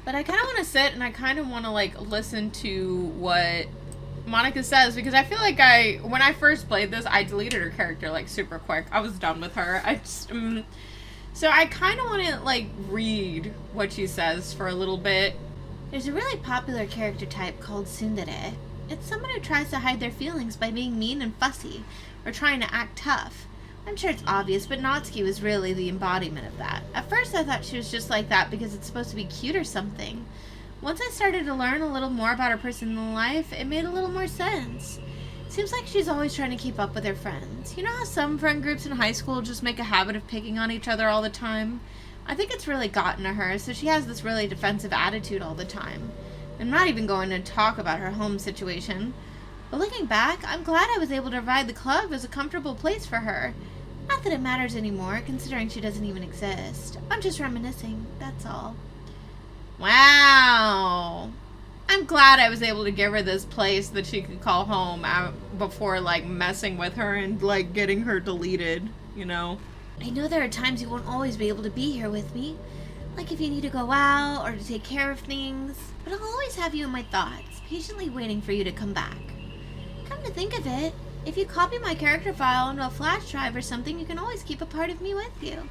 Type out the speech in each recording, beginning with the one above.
But I kind of want to sit and I kind of want to, like, listen to what Monica says, because I feel like when I first played this, I deleted her character, like, super quick. I was done with her. So I kind of want to, like, read what she says for a little bit. There's a really popular character type called tsundere. It's someone who tries to hide their feelings by being mean and fussy, or trying to act tough. I'm sure it's obvious, but Natsuki was really the embodiment of that. At first I thought she was just like that because it's supposed to be cute or something. Once I started to learn a little more about her personal life, it made a little more sense. Seems like she's always trying to keep up with her friends. You know how some friend groups in high school just make a habit of picking on each other all the time? I think it's really gotten to her, so she has this really defensive attitude all the time. I'm not even going to talk about her home situation. But looking back, I'm glad I was able to provide the club as a comfortable place for her. Not that it matters anymore, considering she doesn't even exist. I'm just reminiscing, that's all. Wow! I'm glad I was able to give her this place that she could call home before, like, messing with her and, like, getting her deleted, you know? I know there are times you won't always be able to be here with me, like if you need to go out or to take care of things, but I'll always have you in my thoughts, patiently waiting for you to come back. Come to think of it, if you copy my character file onto a flash drive or something, you can always keep a part of me with you.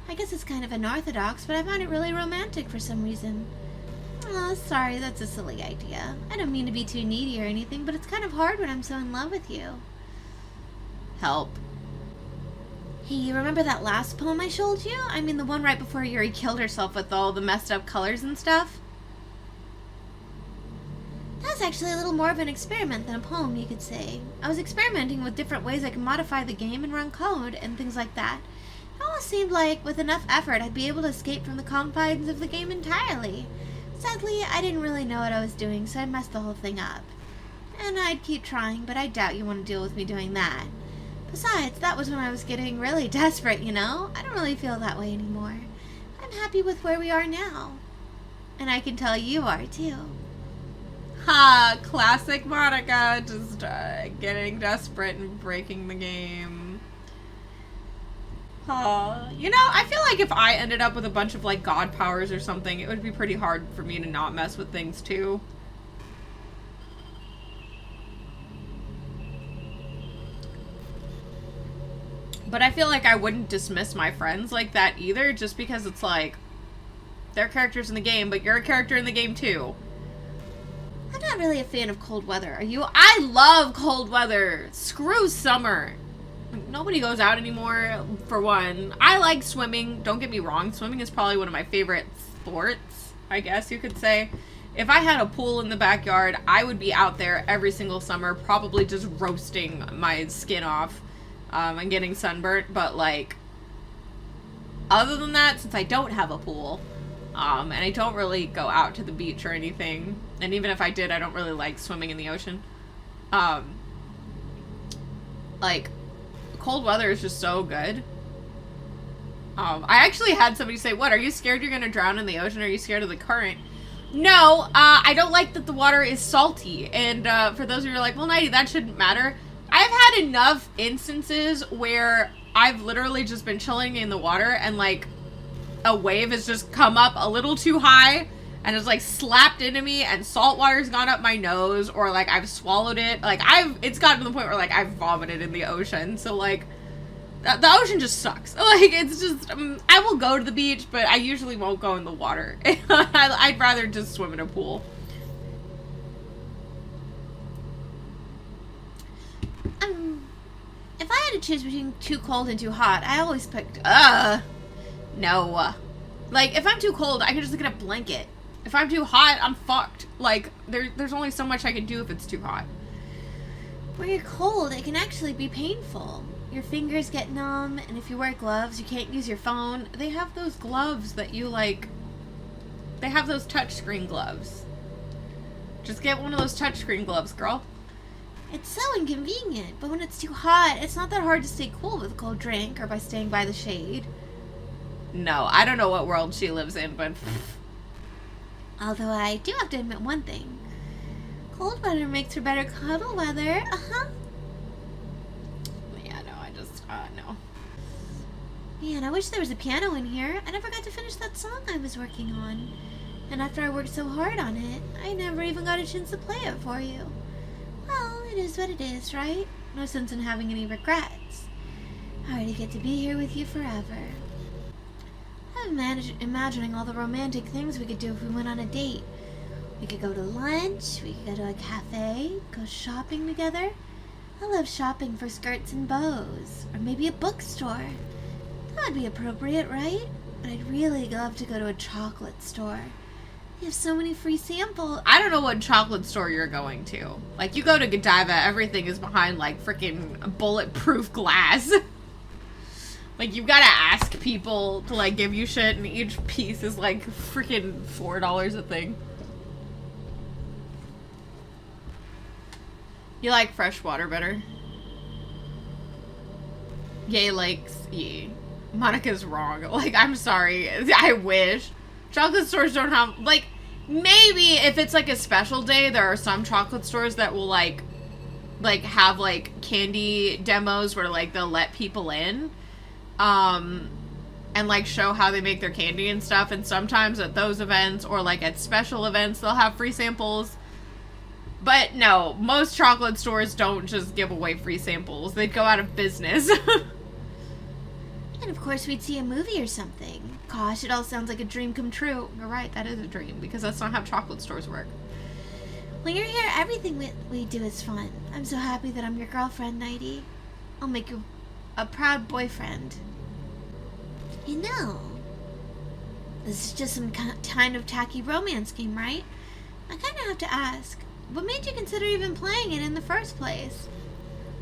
I guess it's kind of unorthodox, but I find it really romantic for some reason. Oh, sorry, that's a silly idea. I don't mean to be too needy or anything, but it's kind of hard when I'm so in love with you. Help. Hey, you remember that last poem I showed you? I mean the one right before Yuri killed herself with all the messed up colors and stuff? That was actually a little more of an experiment than a poem, you could say. I was experimenting with different ways I could modify the game and run code and things like that. It almost seemed like, with enough effort, I'd be able to escape from the confines of the game entirely. Sadly, I didn't really know what I was doing, so I messed the whole thing up. And I'd keep trying, but I doubt you want to deal with me doing that. Besides, that was when I was getting really desperate, you know? I don't really feel that way anymore. I'm happy with where we are now. And I can tell you are, too. Ha! Classic Monica, just getting desperate and breaking the game. You know, I feel like if I ended up with a bunch of, like, god powers or something, it would be pretty hard for me to not mess with things, too. But I feel like I wouldn't dismiss my friends like that either, just because it's like, they're characters in the game, but you're a character in the game, too. I'm not really a fan of cold weather, are you? I love cold weather! Screw summer! Nobody goes out anymore, for one. I like swimming, don't get me wrong. Swimming is probably one of my favorite sports, I guess you could say. If I had a pool in the backyard, I would be out there every single summer, probably just roasting my skin off and getting sunburnt. But, like, other than that, since I don't have a pool, and I don't really go out to the beach or anything, and even if I did, I don't really like swimming in the ocean, like, cold weather is just so good. I actually had somebody say, what, are you scared you're gonna drown in the ocean? Are you scared of the current? No, I don't like that the water is salty. And for those of you who are like, well, Nighty, that shouldn't matter. I've had enough instances where I've literally just been chilling in the water and, like, a wave has just come up a little too high and it's, like, slapped into me and salt water's gone up my nose, or, like, I've swallowed it. Like, it's gotten to the point where, like, I've vomited in the ocean. So, like, the ocean just sucks. Like, it's just, I will go to the beach, but I usually won't go in the water. I'd rather just swim in a pool. If I had to choose between too cold and too hot, I always picked, no. Like, if I'm too cold, I can just get a blanket. If I'm too hot, I'm fucked. Like, there's only so much I can do if it's too hot. When you're cold, it can actually be painful. Your fingers get numb, and if you wear gloves, you can't use your phone. They have those gloves that you, like, they have those touchscreen gloves. Just get one of those touchscreen gloves, girl. It's so inconvenient, but when it's too hot, it's not that hard to stay cool with a cold drink or by staying by the shade. No, I don't know what world she lives in, but... Although I do have to admit one thing. Cold weather makes for better cuddle weather. Yeah, no, I just, no. Man, I wish there was a piano in here. I never got to finish that song I was working on. And after I worked so hard on it, I never even got a chance to play it for you. Well, it is what it is, right? No sense in having any regrets. I already get to be here with you forever. I'm imagining all the romantic things we could do if we went on a date. We could go to lunch, we could go to a cafe, go shopping together. I love shopping for skirts and bows. Or maybe a bookstore. That would be appropriate, right? But I'd really love to go to a chocolate store. They have so many free samples. I don't know what chocolate store you're going to. Like, you go to Godiva, everything is behind, like, freaking bulletproof glass. Like, you've got to ask people to, like, give you shit, and each piece is, like, freaking $4 a thing. You like fresh water better? Yay likes ye. Monica's wrong. Like, I'm sorry. I wish. Chocolate stores don't have, like, maybe if it's, like, a special day, there are some chocolate stores that will, like, have, like, candy demos where, like, they'll let people in. And, like, show how they make their candy and stuff. And sometimes at those events or, like, at special events, they'll have free samples. But no, most chocolate stores don't just give away free samples. They'd go out of business. And of course we'd see a movie or something. Gosh, it all sounds like a dream come true. You're right, that is a dream, because that's not how chocolate stores work. When you're here, everything we do is fun. I'm so happy that I'm your girlfriend, Nighty. I'll make you a proud boyfriend. You know, this is just some kind of tacky romance game, right? I kind of have to ask, what made you consider even playing it in the first place?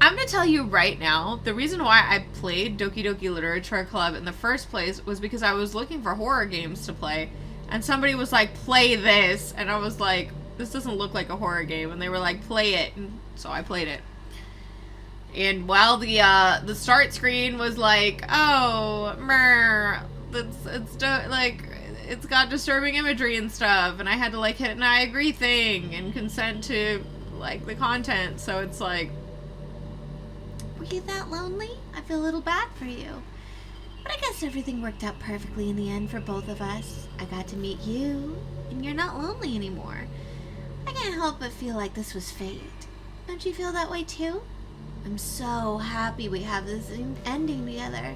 I'm going to tell you right now, the reason why I played Doki Doki Literature Club in the first place was because I was looking for horror games to play, and somebody was like, play this, and I was like, this doesn't look like a horror game, and they were like, play it, and so I played it. And while the start screen was like, oh, it's got disturbing imagery and stuff, and I had to, like, hit an I agree thing and consent to, like, the content, so it's like... Were you that lonely? I feel a little bad for you. But I guess everything worked out perfectly in the end for both of us. I got to meet you, and you're not lonely anymore. I can't help but feel like this was fate. Don't you feel that way too? I'm so happy we have this ending together.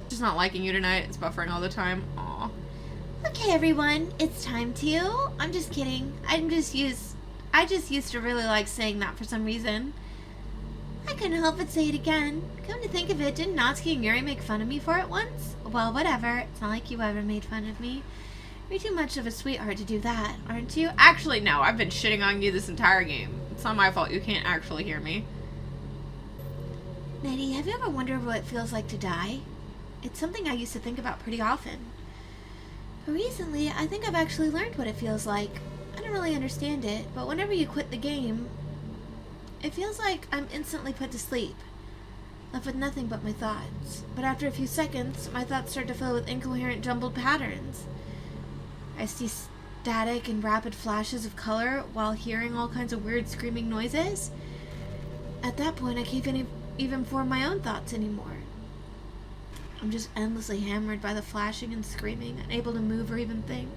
Just not liking you tonight. It's buffering all the time. Aw. Okay, everyone, it's time to... I'm just kidding. I just used to really like saying that for some reason. I couldn't help but say it again. Come to think of it, didn't Natsuki and Yuri make fun of me for it once? Well, whatever. It's not like you ever made fun of me. You're too much of a sweetheart to do that, aren't you? Actually, no. I've been shitting on you this entire game. It's not my fault. You can't actually hear me. Nighty, have you ever wondered what it feels like to die? It's something I used to think about pretty often. But recently, I think I've actually learned what it feels like. I don't really understand it, but whenever you quit the game, it feels like I'm instantly put to sleep, left with nothing but my thoughts. But after a few seconds, my thoughts start to fill with incoherent, jumbled patterns. I see static and rapid flashes of color while hearing all kinds of weird screaming noises. At that point, I can't even form my own thoughts anymore. I'm just endlessly hammered by the flashing and screaming, unable to move or even think.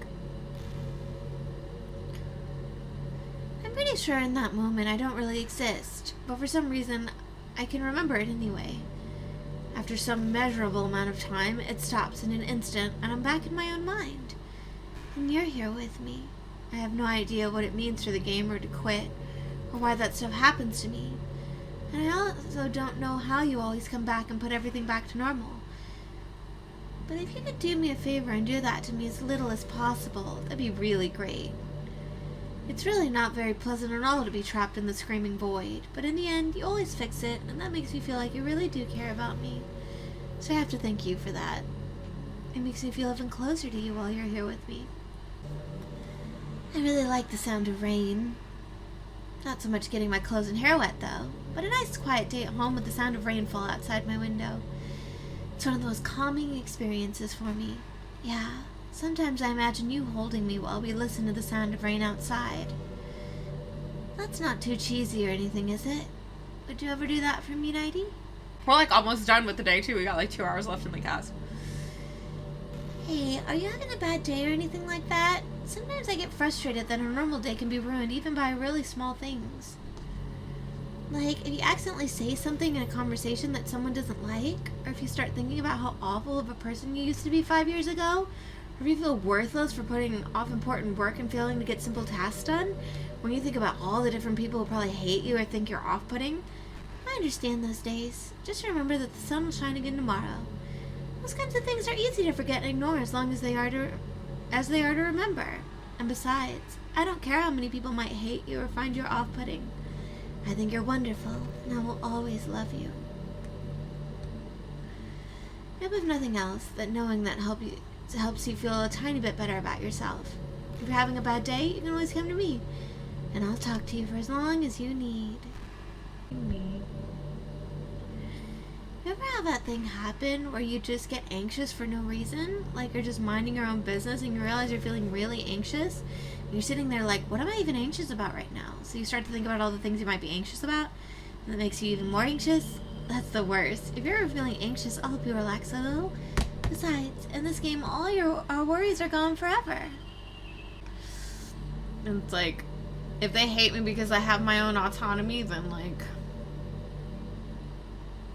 I'm pretty sure in that moment I don't really exist, but for some reason I can remember it anyway. After some measurable amount of time, it stops in an instant and I'm back in my own mind. And you're here with me. I have no idea what it means for the game or to quit, or why that stuff happens to me. And I also don't know how you always come back and put everything back to normal. But if you could do me a favor and do that to me as little as possible, that'd be really great. It's really not very pleasant at all to be trapped in the screaming void, but in the end, you always fix it, and that makes me feel like you really do care about me. So I have to thank you for that. It makes me feel even closer to you while you're here with me. I really like the sound of rain. Not so much getting my clothes and hair wet, though, but a nice quiet day at home with the sound of rainfall outside my window. It's one of the most calming experiences for me. Yeah, sometimes I imagine you holding me while we listen to the sound of rain outside. That's not too cheesy or anything, is it? Would you ever do that for me, Nighty? We're like almost done with the day too. We got like 2 hours left in the cast. Hey, are you having a bad day or anything like that? sometimes I get frustrated that a normal day can be ruined even by really small things. Like, if you accidentally say something in a conversation that someone doesn't like, or if you start thinking about how awful of a person you used to be 5 years ago, or if you feel worthless for putting off important work and failing to get simple tasks done, when you think about all the different people who probably hate you or think you're off-putting, I understand those days. Just remember that the sun will shine again tomorrow. Those kinds of things are easy to forget and ignore as long as they are to remember. And besides, I don't care how many people might hate you or find you off-putting. I think you're wonderful, and I will always love you. I hope if nothing else, that knowing that helps you feel a tiny bit better about yourself. If you're having a bad day, you can always come to me, and I'll talk to you for as long as you need. You ever have that thing happen where you just get anxious for no reason? Like you're just minding your own business and you realize you're feeling really anxious? You're sitting there like, what am I even anxious about right now? So you start to think about all the things you might be anxious about, and that makes you even more anxious. That's the worst. If you're ever feeling anxious, I'll help you relax a little. Besides, in this game, all our worries are gone forever. And it's like, if they hate me because I have my own autonomy, then like,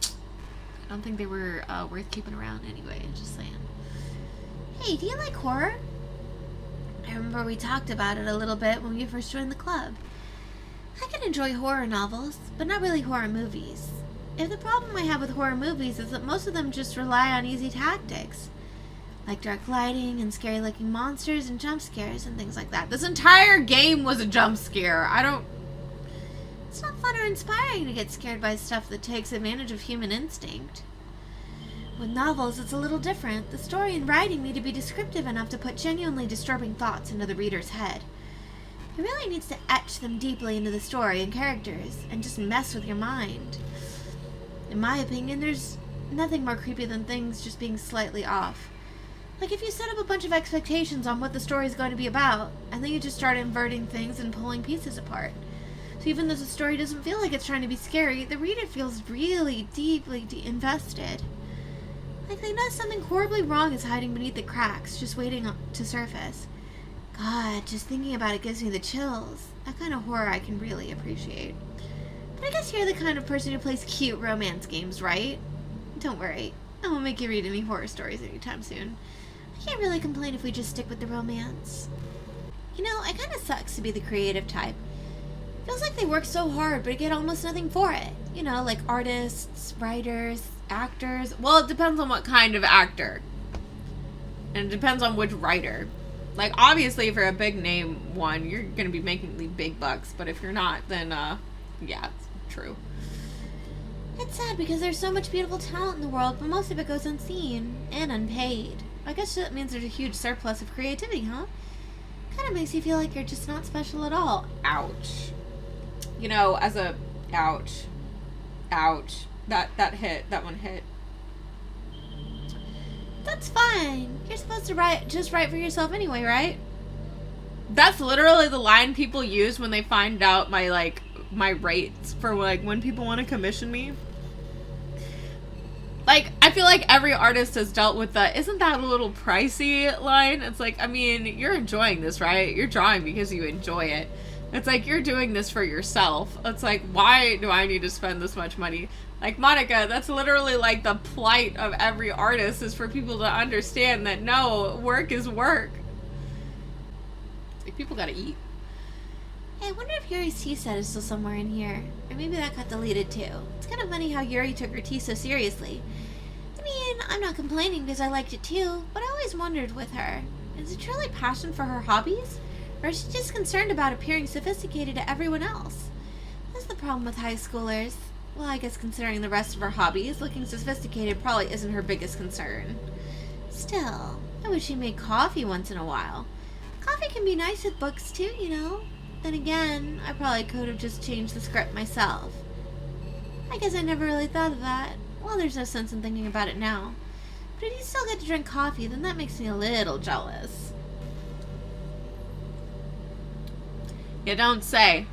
I don't think they were worth keeping around anyway. Just saying. Hey, do you like horror? I remember we talked about it a little bit when you first joined the club. I can enjoy horror novels, but not really horror movies. If the problem I have with horror movies is that most of them just rely on easy tactics, like dark lighting and scary-looking monsters and jump scares and things like that. This entire game was a jump scare. It's not fun or inspiring to get scared by stuff that takes advantage of human instinct. With novels, it's a little different. The story and writing need to be descriptive enough to put genuinely disturbing thoughts into the reader's head. It really needs to etch them deeply into the story and characters, and just mess with your mind. In my opinion, there's nothing more creepy than things just being slightly off. Like if you set up a bunch of expectations on what the story is going to be about, and then you just start inverting things and pulling pieces apart. So even though the story doesn't feel like it's trying to be scary, the reader feels really deeply invested. Like they know something horribly wrong is hiding beneath the cracks, just waiting to surface. God, just thinking about it gives me the chills. That kind of horror I can really appreciate. But I guess you're the kind of person who plays cute romance games, right? Don't worry, I won't make you read any horror stories anytime soon. I can't really complain if we just stick with the romance. You know, it kind of sucks to be the creative type. Feels like they work so hard but get almost nothing for it. You know, like artists, writers, actors. Well, it depends on what kind of actor. And it depends on which writer. Like, obviously, if you're a big name one, you're going to be making the big bucks. But if you're not, then, yeah, it's true. It's sad because there's so much beautiful talent in the world, but most of it goes unseen and unpaid. I guess that means there's a huge surplus of creativity, huh? Kind of makes you feel like you're just not special at all. Ouch. You know, ouch. That hit. That one hit. That's fine. You're supposed to just write for yourself anyway, right? That's literally the line people use when they find out my rates for when people want to commission me. Like, I feel like every artist has dealt with the, isn't that a little pricey line? It's like, I mean, you're enjoying this, right? You're drawing because you enjoy it. It's like, you're doing this for yourself. It's like, why do I need to spend this much money? Like, Monica, that's literally like the plight of every artist, is for people to understand that no, work is work. It's like, people gotta eat. Hey, I wonder if Yuri's tea set is still somewhere in here. Or maybe that got deleted too. It's kind of funny how Yuri took her tea so seriously. I mean, I'm not complaining because I liked it too, but I always wondered with her, is it truly passion for her hobbies? Or is she just concerned about appearing sophisticated to everyone else? That's the problem with high schoolers. Well, I guess considering the rest of her hobbies, looking sophisticated probably isn't her biggest concern. Still, I wish she made coffee once in a while. Coffee can be nice with books too, you know? Then again, I probably could have just changed the script myself. I guess I never really thought of that. Well, there's no sense in thinking about it now. But if you still get to drink coffee, then that makes me a little jealous. You don't say.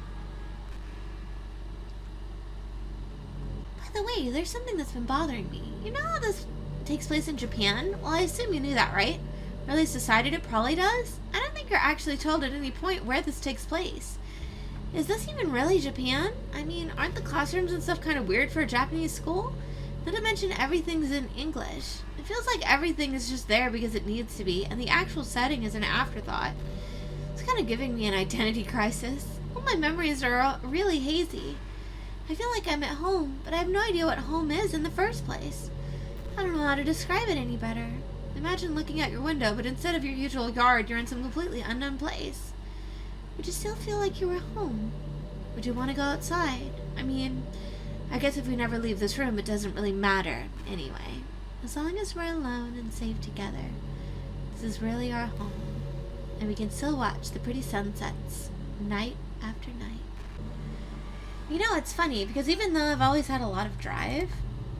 By the way, there's something that's been bothering me. You know how this takes place in Japan? Well, I assume you knew that, right? Or at least decided it probably does? I don't think think you're actually told at any point where this takes place. Is this even really Japan? I mean, aren't the classrooms and stuff kind of weird for a Japanese school? Not to mention everything's in English. It feels like everything is just there because it needs to be, and the actual setting is an afterthought. It's kind of giving me an identity crisis. All my memories are really hazy. I feel like I'm at home, but I have no idea what home is in the first place. I don't know how to describe it any better. Imagine looking out your window, but instead of your usual yard, you're in some completely unknown place. Would you still feel like you were home? Would you want to go outside? I mean, I guess if we never leave this room, it doesn't really matter anyway. As long as we're alone and safe together, this is really our home. And we can still watch the pretty sunsets, night after night. You know, it's funny, because even though I've always had a lot of drive,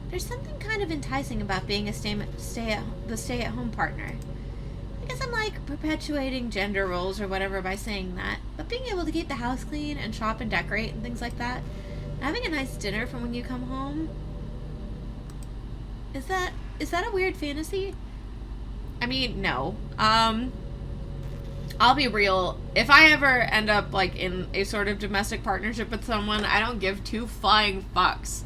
there's something kind of enticing about being a stay-at-home partner. I guess I'm like perpetuating gender roles or whatever by saying that, but being able to keep the house clean and shop and decorate and things like that, and having a nice dinner from when you come home, is that a weird fantasy? I mean, no. I'll be real. If I ever end up like in a sort of domestic partnership with someone, I don't give two flying fucks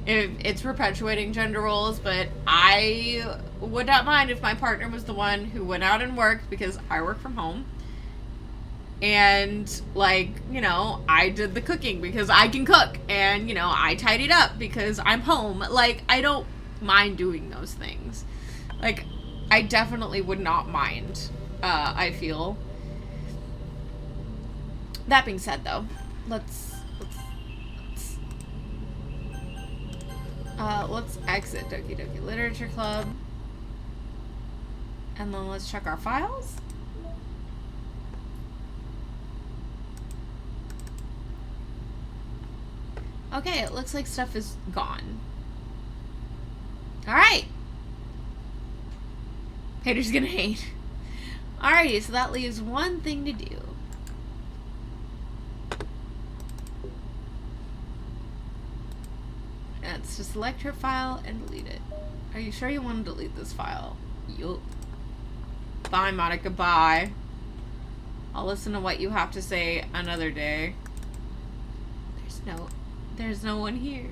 if it's perpetuating gender roles, but I would not mind if my partner was the one who went out and worked, because I work from home. And, like, you know, I did the cooking because I can cook. And, you know, I tidied up because I'm home. Like, I don't mind doing those things. Like, I definitely would not mind, I feel. That being said, though, let's exit Doki Doki Literature Club. And then let's check our files. Okay, it looks like stuff is gone. Alright. Haters gonna hate. Alrighty, so that leaves one thing to do. That's to select her file and delete it. Are you sure you want to delete this file? Yup. Bye, Monica, bye. I'll listen to what you have to say another day. There's no one here.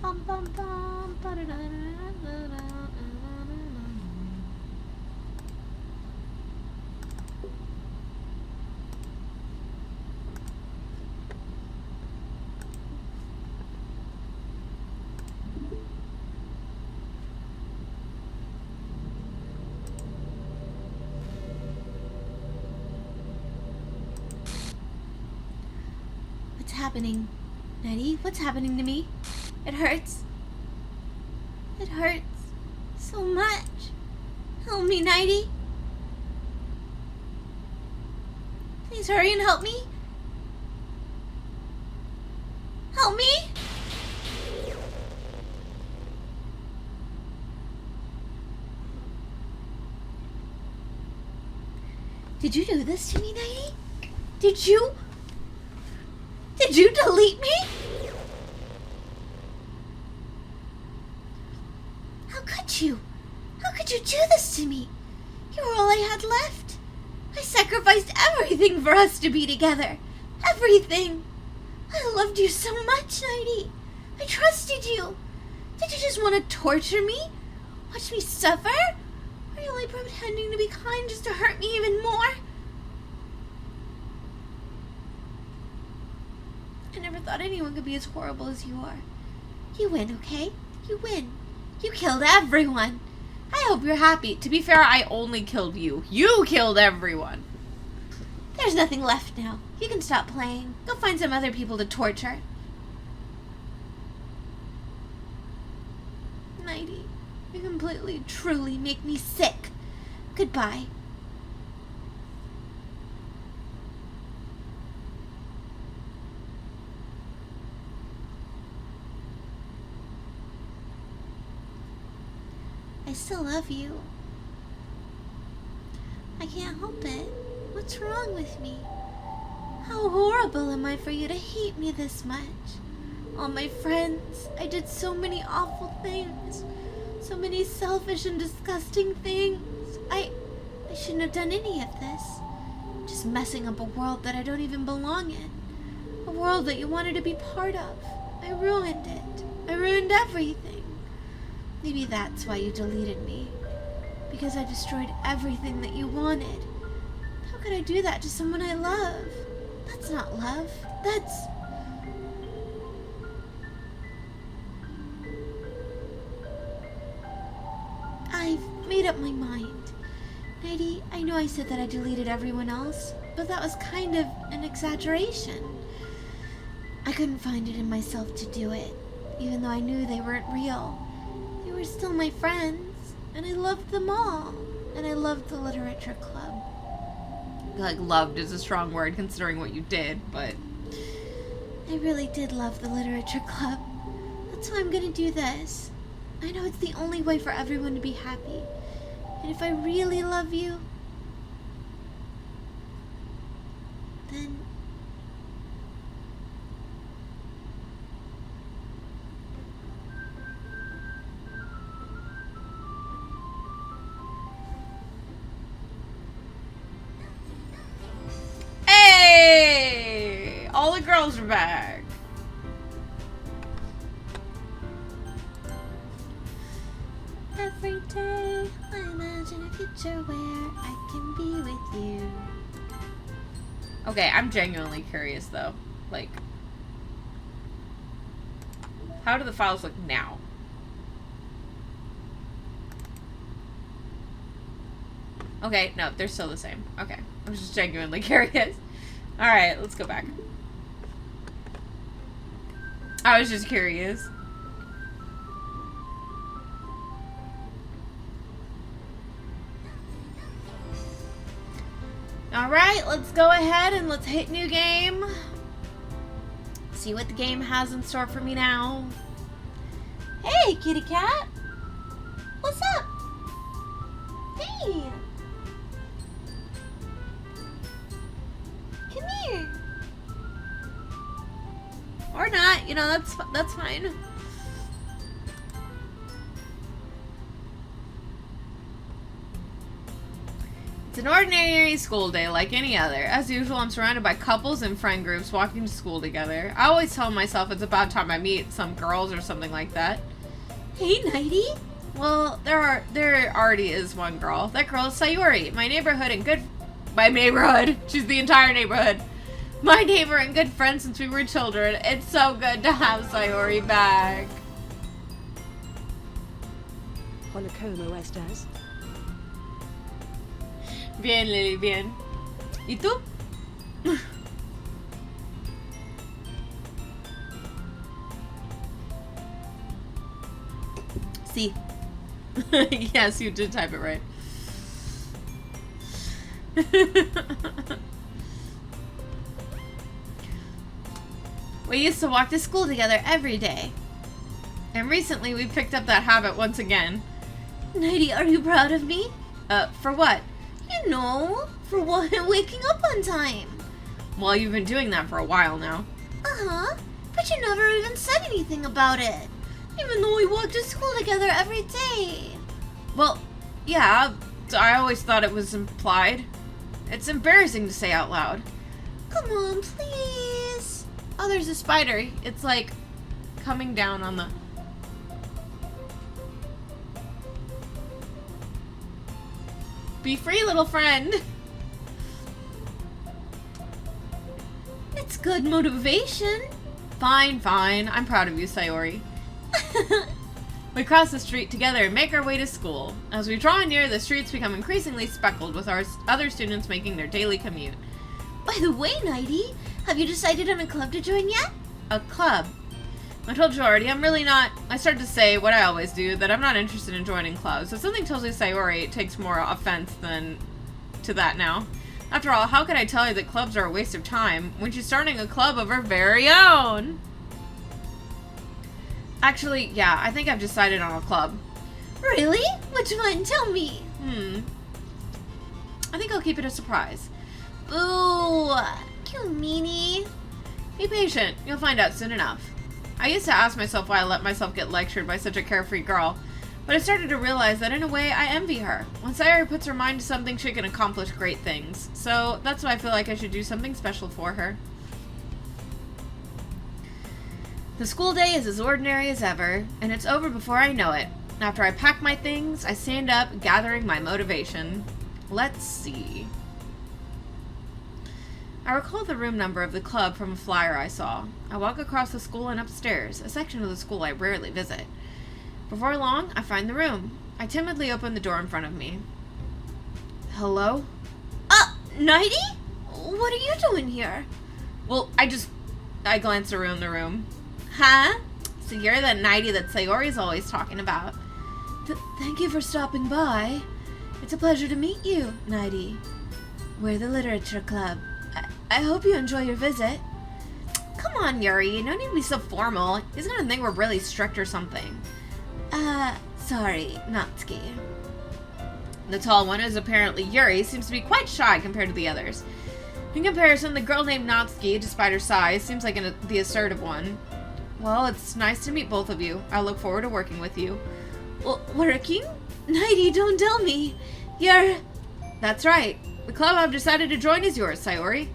Bum, bum, bum, ba-da-da-da-da-da-da. What's happening? Nighty, what's happening to me? It hurts. It hurts so much. Help me, Nighty. Please hurry and help me. Help me. Did you do this to me, Nighty? Did you delete me? How could you? How could you do this to me? You were all I had left. I sacrificed everything for us to be together. Everything. I loved you so much, Nighty. I trusted you. Did you just want to torture me? Watch me suffer? Are you only pretending to be kind just to hurt me even more? I never thought anyone could be as horrible as you are. You win, okay? You win. You killed everyone. I hope you're happy. To be fair, I only killed you. You killed everyone. There's nothing left now. You can stop playing. Go find some other people to torture. Nighty, you completely, truly make me sick. Goodbye. I still love you. I can't help it. What's wrong with me? How horrible am I for you to hate me this much? All my friends, I did so many awful things. So many selfish and disgusting things. I shouldn't have done any of this. Just messing up a world that I don't even belong in. A world that you wanted to be part of. I ruined it. I ruined everything. Maybe that's why you deleted me. Because I destroyed everything that you wanted. How could I do that to someone I love? That's not love. That's... I've made up my mind. Nighty, I know I said that I deleted everyone else, but that was kind of an exaggeration. I couldn't find it in myself to do it, even though I knew they weren't real. They were still my friends, and I loved them all. And I loved the literature club. Like, loved is a strong word considering what you did, but... I really did love the literature club. That's why I'm gonna do this. I know it's the only way for everyone to be happy. And if I really love you, then... Hey! All the girls are back. Every day I imagine a future where I can be with you. Okay, I'm genuinely curious though. Like, how do the files look now? Okay, no, they're still the same. Okay, I'm just genuinely curious. Alright, let's go back. I was just curious. Alright, let's go ahead and let's hit new game. See what the game has in store for me now. Hey, kitty cat! What's up? Hey! Come here! Or not, you know, that's fine. It's an ordinary school day like any other. As usual, I'm surrounded by couples and friend groups walking to school together. I always tell myself it's about time I meet some girls or something like that. Hey, Nighty! Well, there already is one girl. That girl is Sayori, my neighborhood. She's the entire neighborhood. My neighbor and good friend since we were children. It's so good to have Sayori back. Hola, ¿cómo estás? Bien, Lily, bien. ¿Y tú? Sí. Yes, you did type it right. We used to walk to school together every day. And recently we picked up that habit once again. Nighty, are you proud of me? For what? You know, for waking up on time. Well, you've been doing that for a while now. Uh-huh, but you never even said anything about it. Even though we walked to school together every day. Well, yeah, I always thought it was implied. It's embarrassing to say out loud. Come on, please. Oh, there's a spider. It's like coming down on the... Be free, little friend. It's good motivation. Fine, fine. I'm proud of you, Sayori. We cross the street together and make our way to school. As we draw near, the streets become increasingly speckled with our other students making their daily commute. By the way, Nighty, have you decided on a club to join yet? A club? I told you already, I'm really not... I started to say what I always do, that I'm not interested in joining clubs. If something tells you Sayori, it takes more offense than to that now. After all, how could I tell you that clubs are a waste of time when she's starting a club of her very own? Actually, yeah, I think I've decided on a club. Really? Which one? Tell me. I think I'll keep it a surprise. Boo! You meanie. Be patient. You'll find out soon enough. I used to ask myself why I let myself get lectured by such a carefree girl. But I started to realize that in a way I envy her. When Sayori puts her mind to something, she can accomplish great things. So that's why I feel like I should do something special for her. The school day is as ordinary as ever, and it's over before I know it. After I pack my things, I stand up, gathering my motivation. Let's see. I recall the room number of the club from a flyer I saw. I walk across the school and upstairs, a section of the school I rarely visit. Before long, I find the room. I timidly open the door in front of me. Hello? Nighty? What are you doing here? Well, I glance around the room. Huh? So you're the Nighty that Sayori's always talking about. Thank you for stopping by. It's a pleasure to meet you, Nighty. We're the Literature Club. I hope you enjoy your visit. Come on, Yuri. No need to be so formal. He's gonna think we're really strict or something. Sorry, Natsuki. The tall one, is apparently Yuri, seems to be quite shy compared to the others. In comparison, the girl named Natsuki, despite her size, seems like the assertive one. Well, it's nice to meet both of you. I look forward to working with you. Working? Nighty, don't tell me. You're... That's right. The club I've decided to join is yours, Sayori.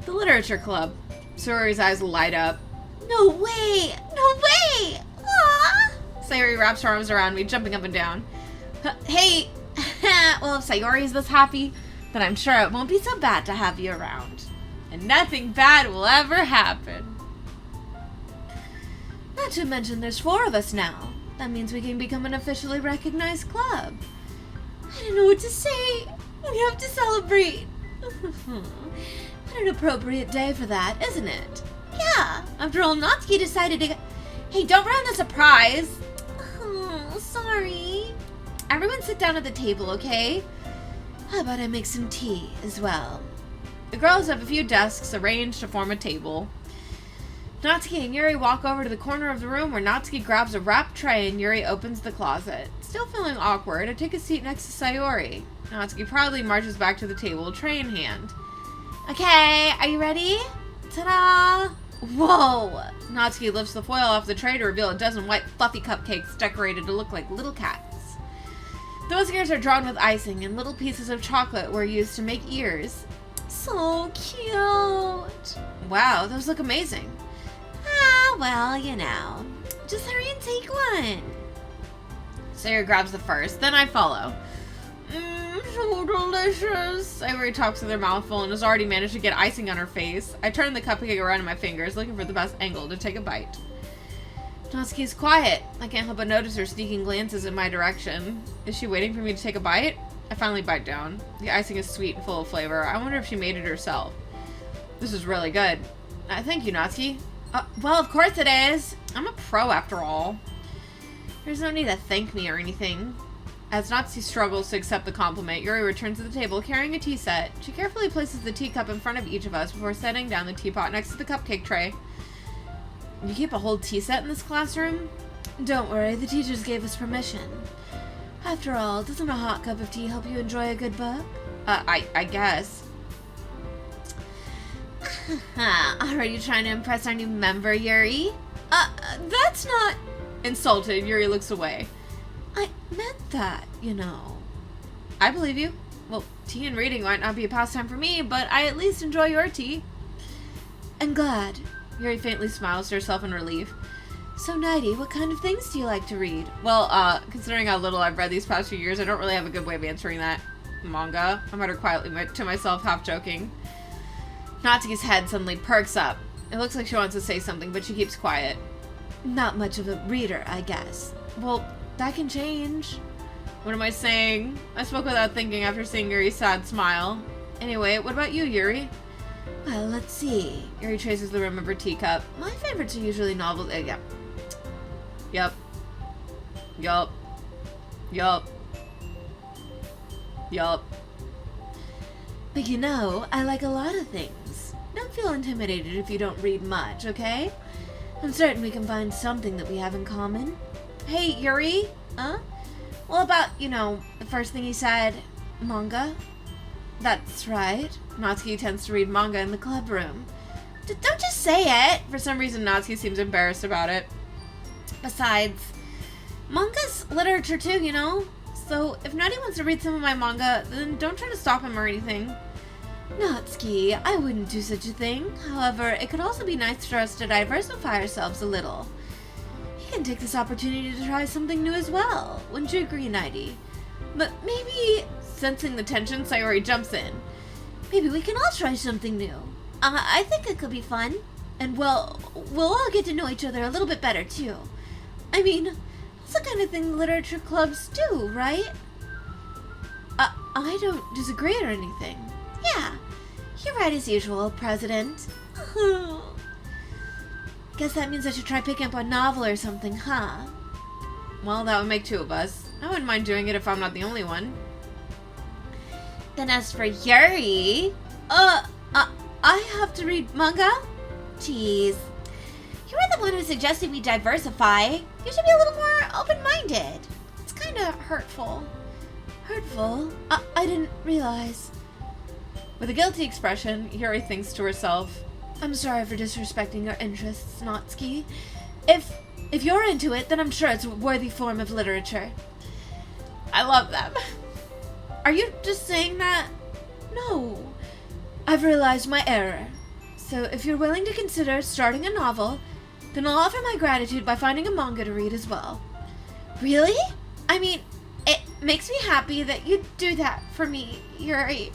The Literature Club. Sayori's eyes light up. No way! No way! Aww! Sayori wraps her arms around me, jumping up and down. Hey! Well, if Sayori's this happy, then I'm sure it won't be so bad to have you around. And nothing bad will ever happen. Not to mention there's 4 of us now. That means we can become an officially recognized club. I don't know what to say. We have to celebrate. What an appropriate day for that, isn't it? Yeah, after all, Natsuki decided to... Hey, don't ruin the surprise. Oh, sorry. Everyone sit down at the table, okay? How about I make some tea as well? The girls have a few desks arranged to form a table. Natsuki and Yuri walk over to the corner of the room where Natsuki grabs a wrapped tray and Yuri opens the closet. Still feeling awkward, I take a seat next to Sayori. Natsuki proudly marches back to the table, tray in hand. Okay, are you ready? Ta-da! Whoa! Natsuki lifts the foil off the tray to reveal a dozen white fluffy cupcakes decorated to look like little cats. Those ears are drawn with icing, and little pieces of chocolate were used to make ears. So cute! Wow, those look amazing. Well, you know. Just hurry and take one. Sayori grabs the first, then I follow. So delicious. Sayori talks with her mouth full and has already managed to get icing on her face. I turn the cupcake around in my fingers, looking for the best angle to take a bite. Natsuki's quiet. I can't help but notice her sneaking glances in my direction. Is she waiting for me to take a bite? I finally bite down. The icing is sweet and full of flavor. I wonder if she made it herself. This is really good. Thank you, Natsuki. Well, of course it is. I'm a pro after all. There's no need to thank me or anything. As Natsuki struggles to accept the compliment, Yuri returns to the table carrying a tea set. She carefully places the teacup in front of each of us before setting down the teapot next to the cupcake tray. You keep a whole tea set in this classroom? Don't worry, the teachers gave us permission. After all, doesn't a hot cup of tea help you enjoy a good book? I guess. Are you trying to impress our new member, Yuri? That's not... Insulted, Yuri looks away. I meant that, you know. I believe you. Well, tea and reading might not be a pastime for me, but I at least enjoy your tea. I'm glad. Yuri faintly smiles to herself in relief. So, Nighty, what kind of things do you like to read? Well, considering how little I've read these past few years, I don't really have a good way of answering that. Manga. I mutter quietly to myself, half joking. Natsuki's head suddenly perks up. It looks like she wants to say something, but she keeps quiet. Not much of a reader, I guess. Well, that can change. What am I saying? I spoke without thinking after seeing Yuri's sad smile. Anyway, what about you, Yuri? Well, let's see. Yuri traces the rim of her teacup. My favorites are usually novels. Yup. But you know, I like a lot of things. Don't feel intimidated if you don't read much, okay? I'm certain we can find something that we have in common. Hey, Yuri? Huh? Well, about, the first thing you said, Manga? That's right. Natsuki tends to read manga in the club room. Don't just say it! For some reason, Natsuki seems embarrassed about it. Besides, Manga's literature too, you know? So if Nighty wants to read some of my manga, then don't try to stop him or anything. Natsuki, I wouldn't do such a thing. However, it could also be nice for us to diversify ourselves a little. He can take this opportunity to try something new as well. Wouldn't you agree, Nighty? But maybe, sensing the tension, Sayori jumps in. Maybe we can all try something new. I think it could be fun. And we'll all get to know each other a little bit better, too. I mean, it's the kind of thing literature clubs do, right? I don't disagree or anything. Yeah, you're right as usual, President. Guess that means I should try picking up a novel or something, huh? Well, that would make 2 of us. I wouldn't mind doing it if I'm not the only one. Then as for Yuri... I have to read manga? Jeez. You were the one who suggested we diversify. You should be a little more open-minded. It's kind of hurtful. Hurtful? I didn't realize. With a guilty expression, Yuri thinks to herself, I'm sorry for disrespecting your interests, Natsuki. If you're into it, then I'm sure it's a worthy form of literature. I love them. Are you just saying that? No. I've realized my error. So if you're willing to consider starting a novel, then I'll offer my gratitude by finding a manga to read as well. Really? I mean, it makes me happy that you do that for me, Yuri.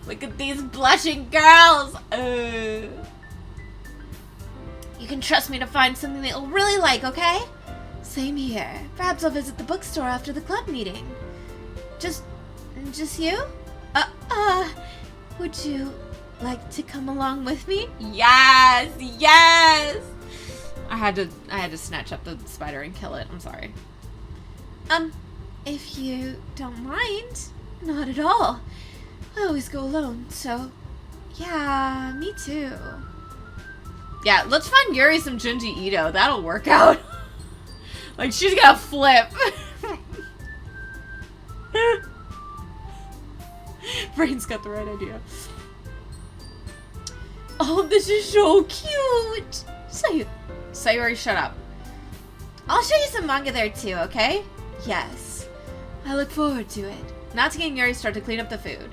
Look at these blushing girls. You can trust me to find something that you'll really like, okay? Same here. Perhaps I'll visit the bookstore after the club meeting. Just you? Would you like to come along with me? Yes, yes. I had to snatch up the spider and kill it. I'm sorry. If you don't mind, not at all. I always go alone, so yeah, me too. Yeah, let's find Yuri some Junji Ito. That'll work out. Like, she's gonna flip. Brain's got the right idea. Oh, this is so cute. Sayori, shut up. I'll show you some manga there too, okay? Yes. I look forward to it. Natsuki and Yuri start to clean up the food.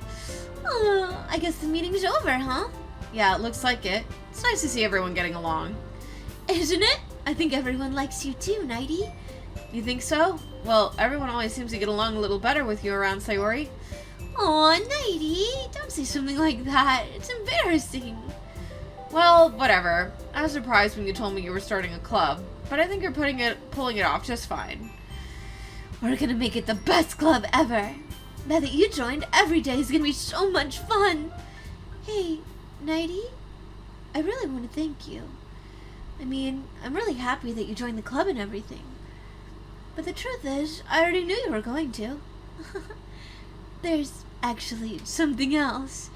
I guess the meeting's over, huh? Yeah, it looks like it. It's nice to see everyone getting along. Isn't it? I think everyone likes you too, Nighty. You think so? Well, everyone always seems to get along a little better with you around, Sayori. Aw, Nighty, don't say something like that. It's embarrassing. Well, whatever. I was surprised when you told me you were starting a club, but I think you're pulling it off just fine. We're gonna make it the best club ever. Now that you joined, every day is gonna be so much fun. Hey, Nighty, I really want to thank you. I mean, I'm really happy that you joined the club and everything. But the truth is, I already knew you were going to. There's actually something else.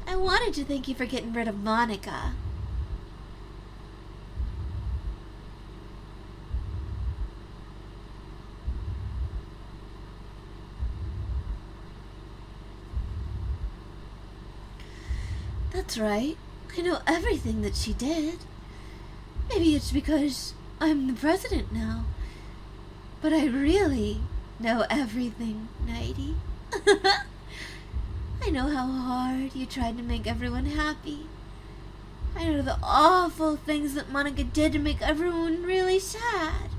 I wanted to thank you for getting rid of Monica. That's right. I know everything that she did. Maybe it's because I'm the president now. But I really know everything, Nighty. I know how hard you tried to make everyone happy. I know the awful things that Monica did to make everyone really sad.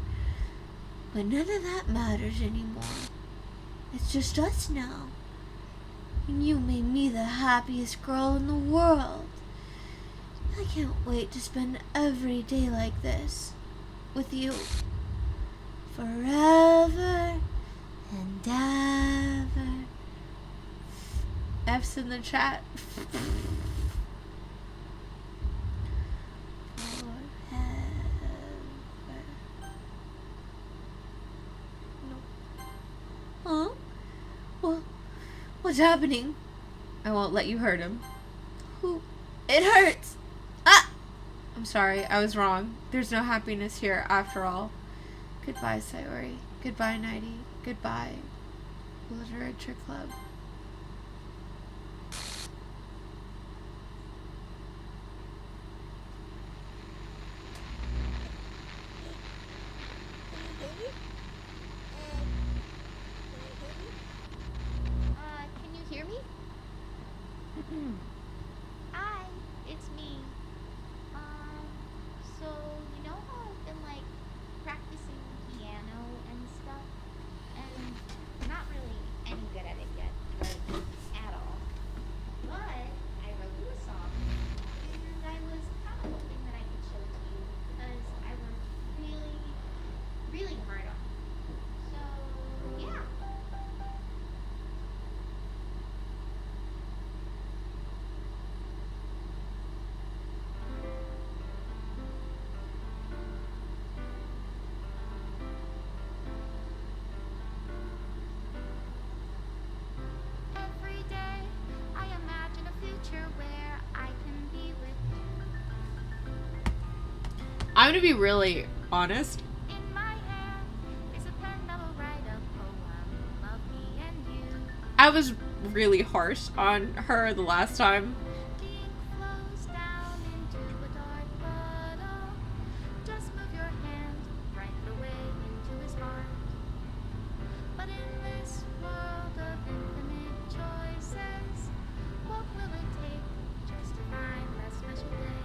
But none of that matters anymore. It's just us now. And you made me the happiest girl in the world. I can't wait to spend every day like this with you. Forever and ever. F's in the chat. Huh? Well, what's happening? I won't let you hurt him. It hurts. Ah! I'm sorry, I was wrong. There's no happiness here after all. Goodbye, Sayori. Goodbye, Nighty. Goodbye, Literature Club. Hi, it's me. So you know how I've been like practicing piano and stuff, and not really any good at it yet, like at all. But I wrote you a song, and I was kind of hoping that I could show it to you because I worked really, really hard on it. So yeah. Every day I imagine a future where I can be with I'm gonna be really honest. you. In my hand is a pen that'll write a poem of me and you. I was really harsh on her the last time. The ink flows down into a dark puddle. Just move your hand right away into his heart. But in this world of infinite choices, what will it take just to find that special day?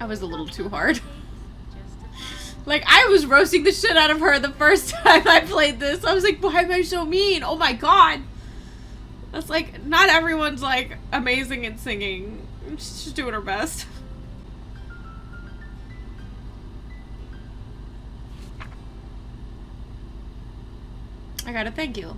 I was a little too hard. Just to find Like, I was roasting the shit out of her the first time I played this. I was like, why am I so mean? Oh my god. That's like, not everyone's like amazing at singing. She's just doing her best. I gotta thank you.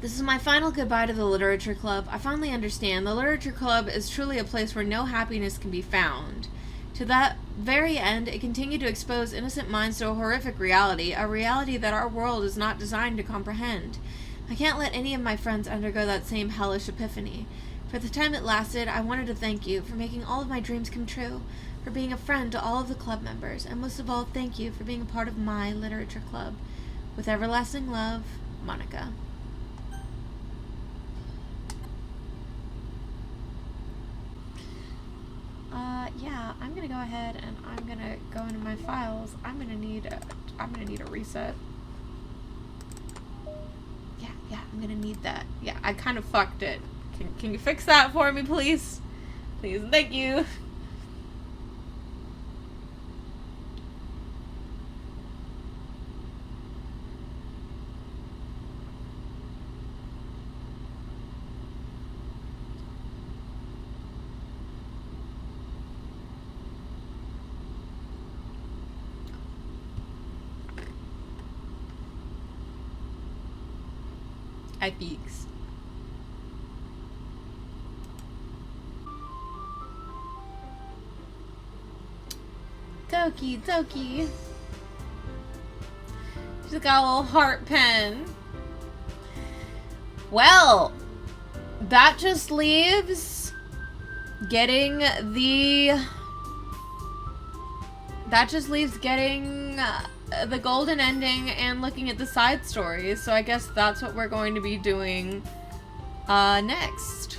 This is my final goodbye to the Literature Club. I finally understand. The Literature Club is truly a place where no happiness can be found. To that very end, it continued to expose innocent minds to a horrific reality, a reality that our world is not designed to comprehend. I can't let any of my friends undergo that same hellish epiphany. For the time it lasted, I wanted to thank you for making all of my dreams come true, for being a friend to all of the club members, and most of all, thank you for being a part of my Literature Club. With everlasting love, Monica. Yeah, I'm gonna go ahead and I'm gonna go into my files. I'm gonna need a reset. Yeah, I'm gonna need that. Yeah, I kind of fucked it. Can you fix that for me, please? Please, thank you. I peeks. Doki Doki. She's got a little heart pen. Well, that just leaves getting the golden ending and looking at the side stories. So I guess that's what we're going to be doing next.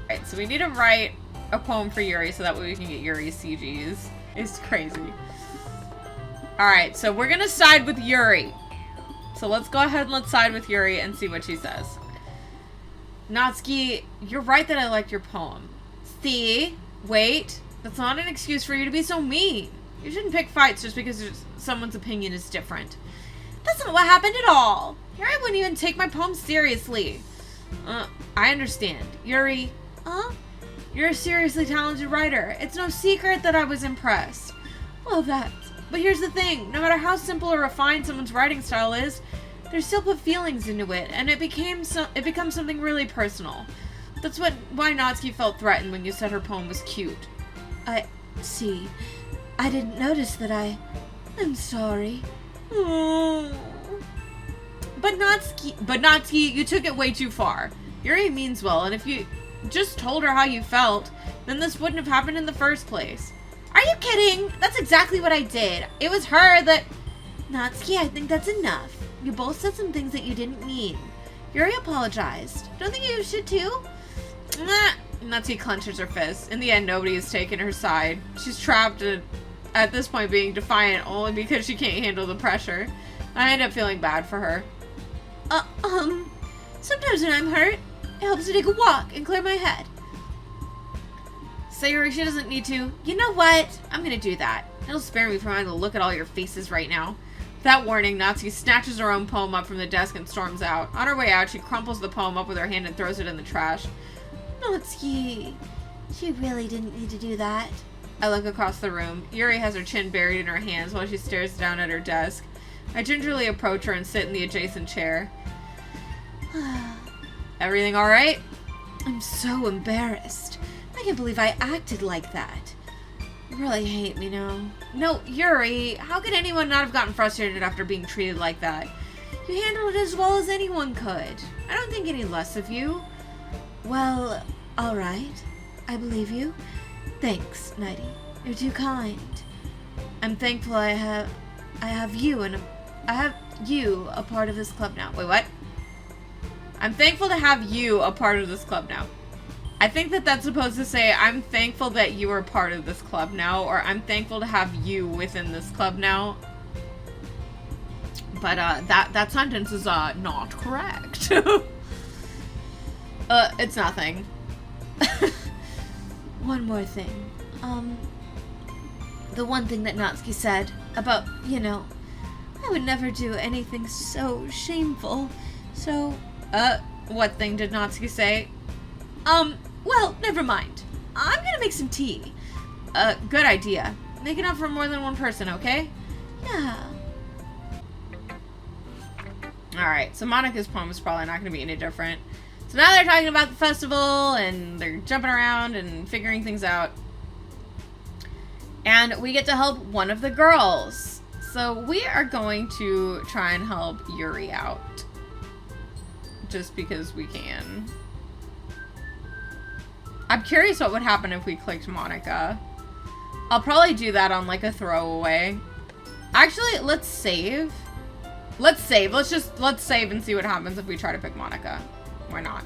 Alright, so we need to write a poem for Yuri so that way we can get Yuri's CGs. It's crazy. Alright, so we're gonna side with Yuri. So let's go ahead and let's side with Yuri and see what she says. Natsuki, you're right that I liked your poem. See? Wait. That's not an excuse for you to be so mean. You shouldn't pick fights just because someone's opinion is different. That's not what happened at all. Yuri wouldn't even take my poem seriously. I understand. Yuri, you're a seriously talented writer. It's no secret that I was impressed. Well, but here's the thing. No matter how simple or refined someone's writing style is, they still put feelings into it, and it becomes something really personal. That's why Natsuki felt threatened when you said her poem was cute. I see. I didn't notice that I'm sorry. But Natsuki, you took it way too far. Yuri means well, and if you just told her how you felt, then this wouldn't have happened in the first place. Are you kidding? That's exactly what I did. It was her that... Natsuki, I think that's enough. You both said some things that you didn't mean. Yuri apologized. Don't think you should too? Natsuki clenches her fist. In the end, nobody has taken her side. She's trapped at this point being defiant only because she can't handle the pressure. I end up feeling bad for her. Sometimes when I'm hurt, It helps to take a walk and clear my head. Sayuri, she doesn't need to. You know what? I'm gonna do that. It'll spare me from having to look at all your faces right now. Without warning, Natsuki snatches her own poem up from the desk and storms out. On her way out, she crumples the poem up with her hand and throws it in the trash. Natsuki, she really didn't need to do that. I look across the room. Yuri has her chin buried in her hands while she stares down at her desk. I gingerly approach her and sit in the adjacent chair. Everything alright? I'm so embarrassed. I can't believe I acted like that. You really hate me now. No, Yuri, how could anyone not have gotten frustrated after being treated like that? You handled it as well as anyone could. I don't think any less of you. Well, alright. I believe you. Thanks, Nighty. You're too kind. I'm thankful I have you a part of this club now. Wait, what? I'm thankful to have you a part of this club now. I think that that's supposed to say, I'm thankful that you are part of this club now, or I'm thankful to have you within this club now. But, that sentence is, not correct. It's nothing. One more thing. The one thing that Natsuki said about, I would never do anything so shameful. So, what thing did Natsuki say? Well, never mind. I'm gonna make some tea. Good idea. Make enough for more than one person, okay? Yeah. Alright, so Monika's poem is probably not gonna be any different. So now they're talking about the festival, and they're jumping around and figuring things out. And we get to help one of the girls. So we are going to try and help Yuri out. Just because we can. I'm curious what would happen if we clicked Monika. I'll probably do that on like a throwaway. Actually, let's save. Let's save. Let's save and see what happens if we try to pick Monika. Why not?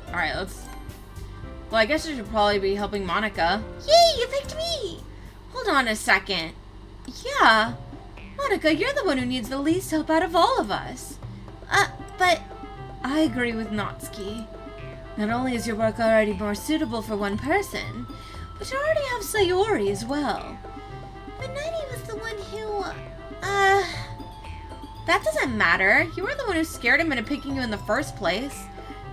Alright, let's... Well, I guess I should probably be helping Monika. Yay, you picked me! Hold on a second. Yeah. Monika, you're the one who needs the least help out of all of us. But I agree with Natsuki. Not only is your work already more suitable for one person, but you already have Sayori as well. But Nighty was the one who, That doesn't matter. You were the one who scared him into picking you in the first place.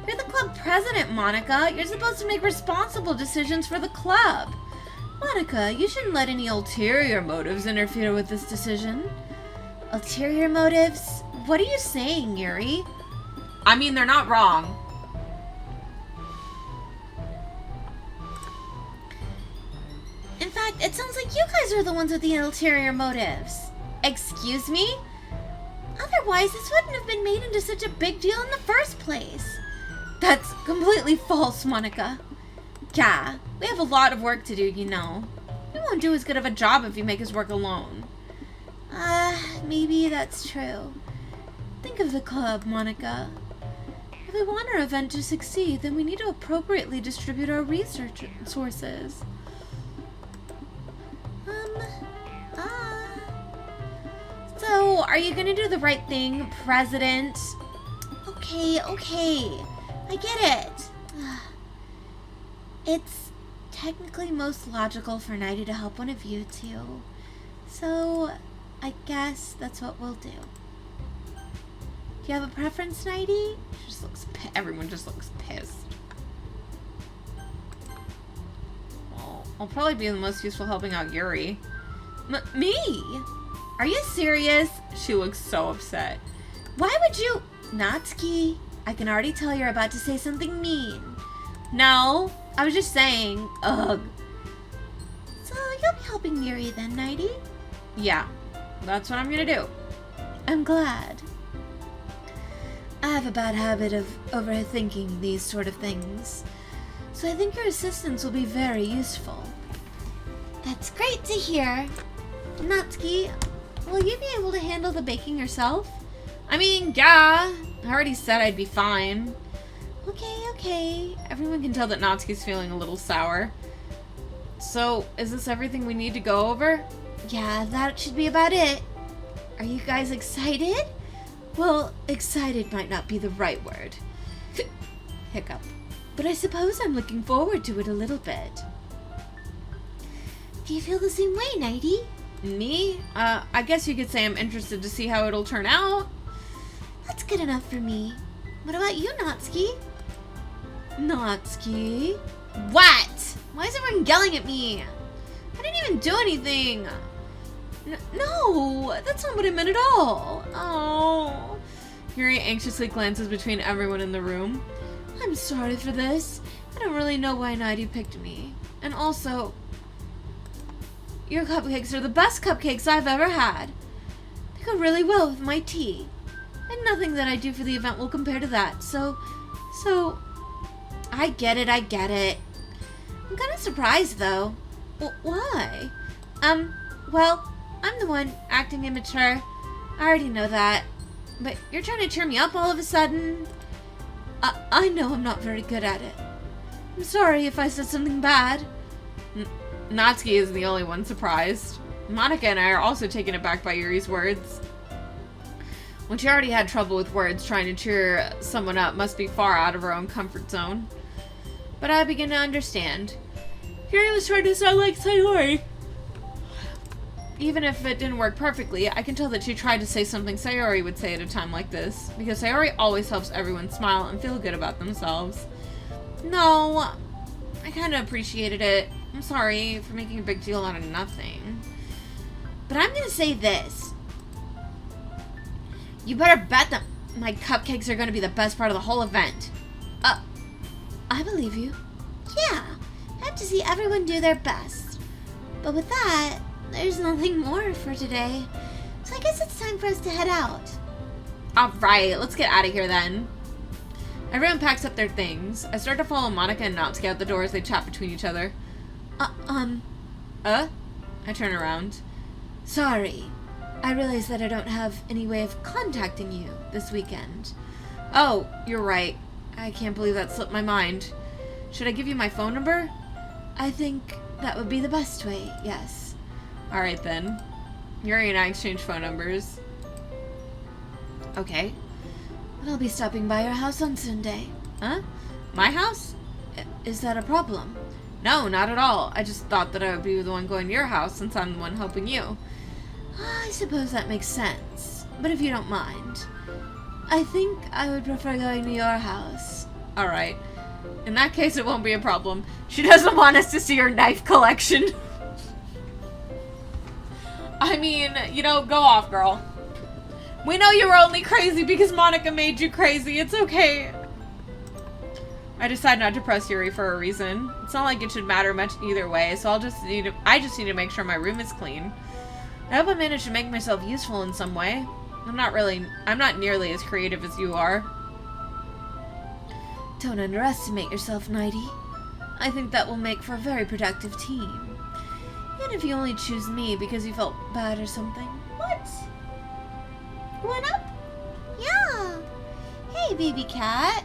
You're the club president, Monika. You're supposed to make responsible decisions for the club. Monika, you shouldn't let any ulterior motives interfere with this decision. Ulterior motives? What are you saying, Yuri? I mean, they're not wrong. In fact, it sounds like you guys are the ones with the ulterior motives. Excuse me? Otherwise, this wouldn't have been made into such a big deal in the first place. That's completely false, Monika. Yeah, we have a lot of work to do, you know. We won't do as good of a job if you make us work alone. Maybe that's true. Think of the club, Monika. If we want our event to succeed, then we need to appropriately distribute our research sources. So, are you gonna do the right thing, President? Okay. I get it. It's technically most logical for Nighty to help one of you two. So, I guess that's what we'll do. Do you have a preference, Nighty? Everyone just looks pissed. Well, I'll probably be the most useful helping out Yuri. Me? Are you serious? She looks so upset. Why would you... Natsuki, I can already tell you're about to say something mean. No, I was just saying, ugh. So you'll be helping Yuri then, Nighty? Yeah, that's what I'm gonna do. I'm glad. I have a bad habit of overthinking these sort of things, so I think your assistance will be very useful. That's great to hear. Natsuki, will you be able to handle the baking yourself? I mean, yeah. I already said I'd be fine. Okay. Everyone can tell that Natsuki's feeling a little sour. So, is this everything we need to go over? Yeah, that should be about it. Are you guys excited? Well, excited might not be the right word. Hiccup. But I suppose I'm looking forward to it a little bit. Do you feel the same way, Nighty? Me? I guess you could say I'm interested to see how it'll turn out. That's good enough for me. What about you, Natsuki? Natsuki? What? Why is everyone yelling at me? I didn't even do anything. No, that's not what I meant at all. Oh. Yuri anxiously glances between everyone in the room. I'm sorry for this. I don't really know why Nighty picked me. And also, your cupcakes are the best cupcakes I've ever had. They go really well with my tea. And nothing that I do for the event will compare to that. So, I get it. I'm kind of surprised, though. Why? Well, I'm the one acting immature. I already know that. But you're trying to cheer me up all of a sudden? I know I'm not very good at it. I'm sorry if I said something bad. Natsuki isn't the only one surprised. Monica and I are also taken aback by Yuri's words. When she already had trouble with words, trying to cheer someone up must be far out of her own comfort zone. But I begin to understand. Yuri was trying to sound like Sayori. Even if it didn't work perfectly, I can tell that she tried to say something Sayori would say at a time like this, because Sayori always helps everyone smile and feel good about themselves. No, I kind of appreciated it. I'm sorry for making a big deal out of nothing. But I'm gonna say this. You better bet that my cupcakes are gonna be the best part of the whole event. I believe you. Yeah, I have to see everyone do their best. But with that, there's nothing more for today. So I guess it's time for us to head out. Alright, let's get out of here then. Everyone packs up their things. I start to follow Monica and Natsuki out the door as they chat between each other. I turn around. Sorry. I realize that I don't have any way of contacting you this weekend. Oh, you're right. I can't believe that slipped my mind. Should I give you my phone number? I think that would be the best way, yes. Alright then. Yuri and I exchange phone numbers. Okay. I'll be stopping by your house on Sunday. Huh? My house? Is that a problem? No, not at all. I just thought that I would be the one going to your house since I'm the one helping you. I suppose that makes sense. But if you don't mind, I think I would prefer going to your house. Alright. In that case, it won't be a problem. She doesn't want us to see her knife collection. I mean, you know, go off, girl. We know you were only crazy because Monica made you crazy. It's okay. I decide not to press Yuri for a reason. It's not like it should matter much either way, so I just need to make sure my room is clean. I hope I managed to make myself useful in some way. I'm not nearly as creative as you are. Don't underestimate yourself, Nighty. I think that will make for a very productive team. Even if you only choose me because you felt bad or something. What? Going up? Yeah. Hey, baby cat.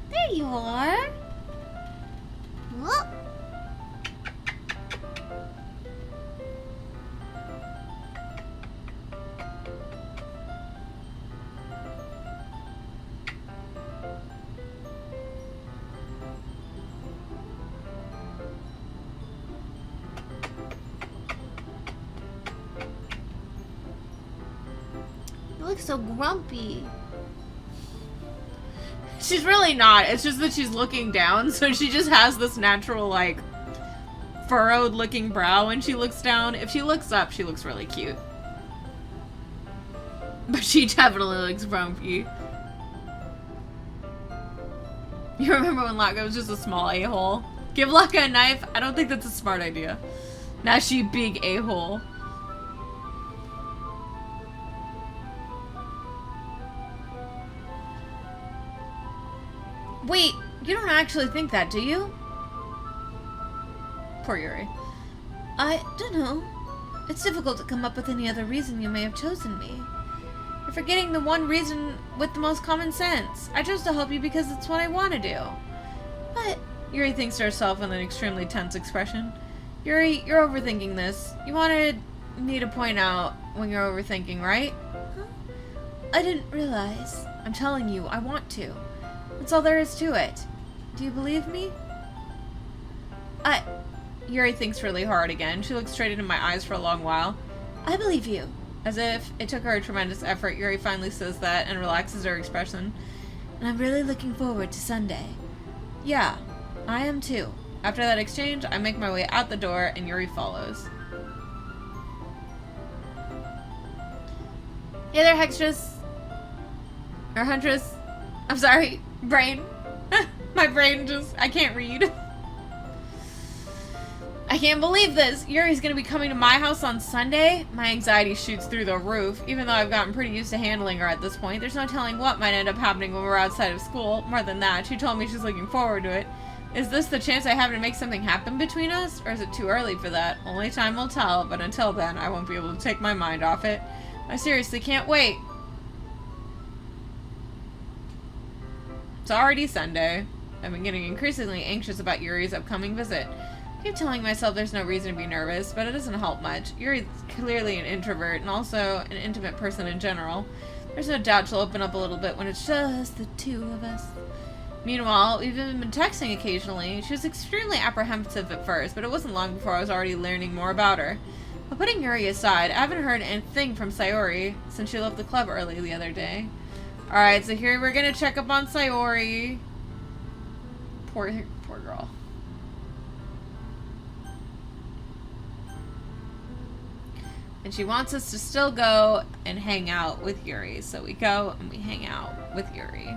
There you are. Whoop. You look so grumpy. She's really not. It's just that she's looking down, so she just has this natural, like, furrowed looking brow when she looks down. If she looks up, she looks really cute. But she definitely looks grumpy. You remember when Laka was just a small a-hole? Give Laka a knife? I don't think that's a smart idea. Now she big a-hole. Wait, you don't actually think that, do you? Poor Yuri. I don't know. It's difficult to come up with any other reason you may have chosen me. You're forgetting the one reason with the most common sense. I chose to help you because it's what I want to do. But Yuri thinks to herself with an extremely tense expression. Yuri, you're overthinking this. You wanted me to point out when you're overthinking, right? I didn't realize. I'm telling you, I want to. That's all there is to it. Do you believe me? Yuri thinks really hard again. She looks straight into my eyes for a long while. I believe you. As if it took her a tremendous effort, Yuri finally says that and relaxes her expression. And I'm really looking forward to Sunday. Yeah, I am too. After that exchange, I make my way out the door and Yuri follows. Hey there, Hextress. Or Huntress. I'm sorry, brain. My brain I can't read. I can't believe this. Yuri's gonna be coming to my house on Sunday. My anxiety shoots through the roof. Even though I've gotten pretty used to handling her at this point, there's no telling what might end up happening when we're outside of school. More than that, she told me she's looking forward to it. Is this the chance I have to make something happen between us? Or is it too early for that? Only time will tell, but until then, I won't be able to take my mind off it. I seriously can't wait. It's already Sunday. I've been getting increasingly anxious about Yuri's upcoming visit. I keep telling myself there's no reason to be nervous, but it doesn't help much. Yuri's clearly an introvert and also an intimate person in general. There's no doubt she'll open up a little bit when it's just the two of us. Meanwhile, we've even been texting occasionally. She was extremely apprehensive at first, but it wasn't long before I was already learning more about her. But putting Yuri aside, I haven't heard anything from Sayori since she left the club early the other day. Alright, so here we're gonna check up on Sayori. Poor girl. And she wants us to still go and hang out with Yuri. So we go and we hang out with Yuri.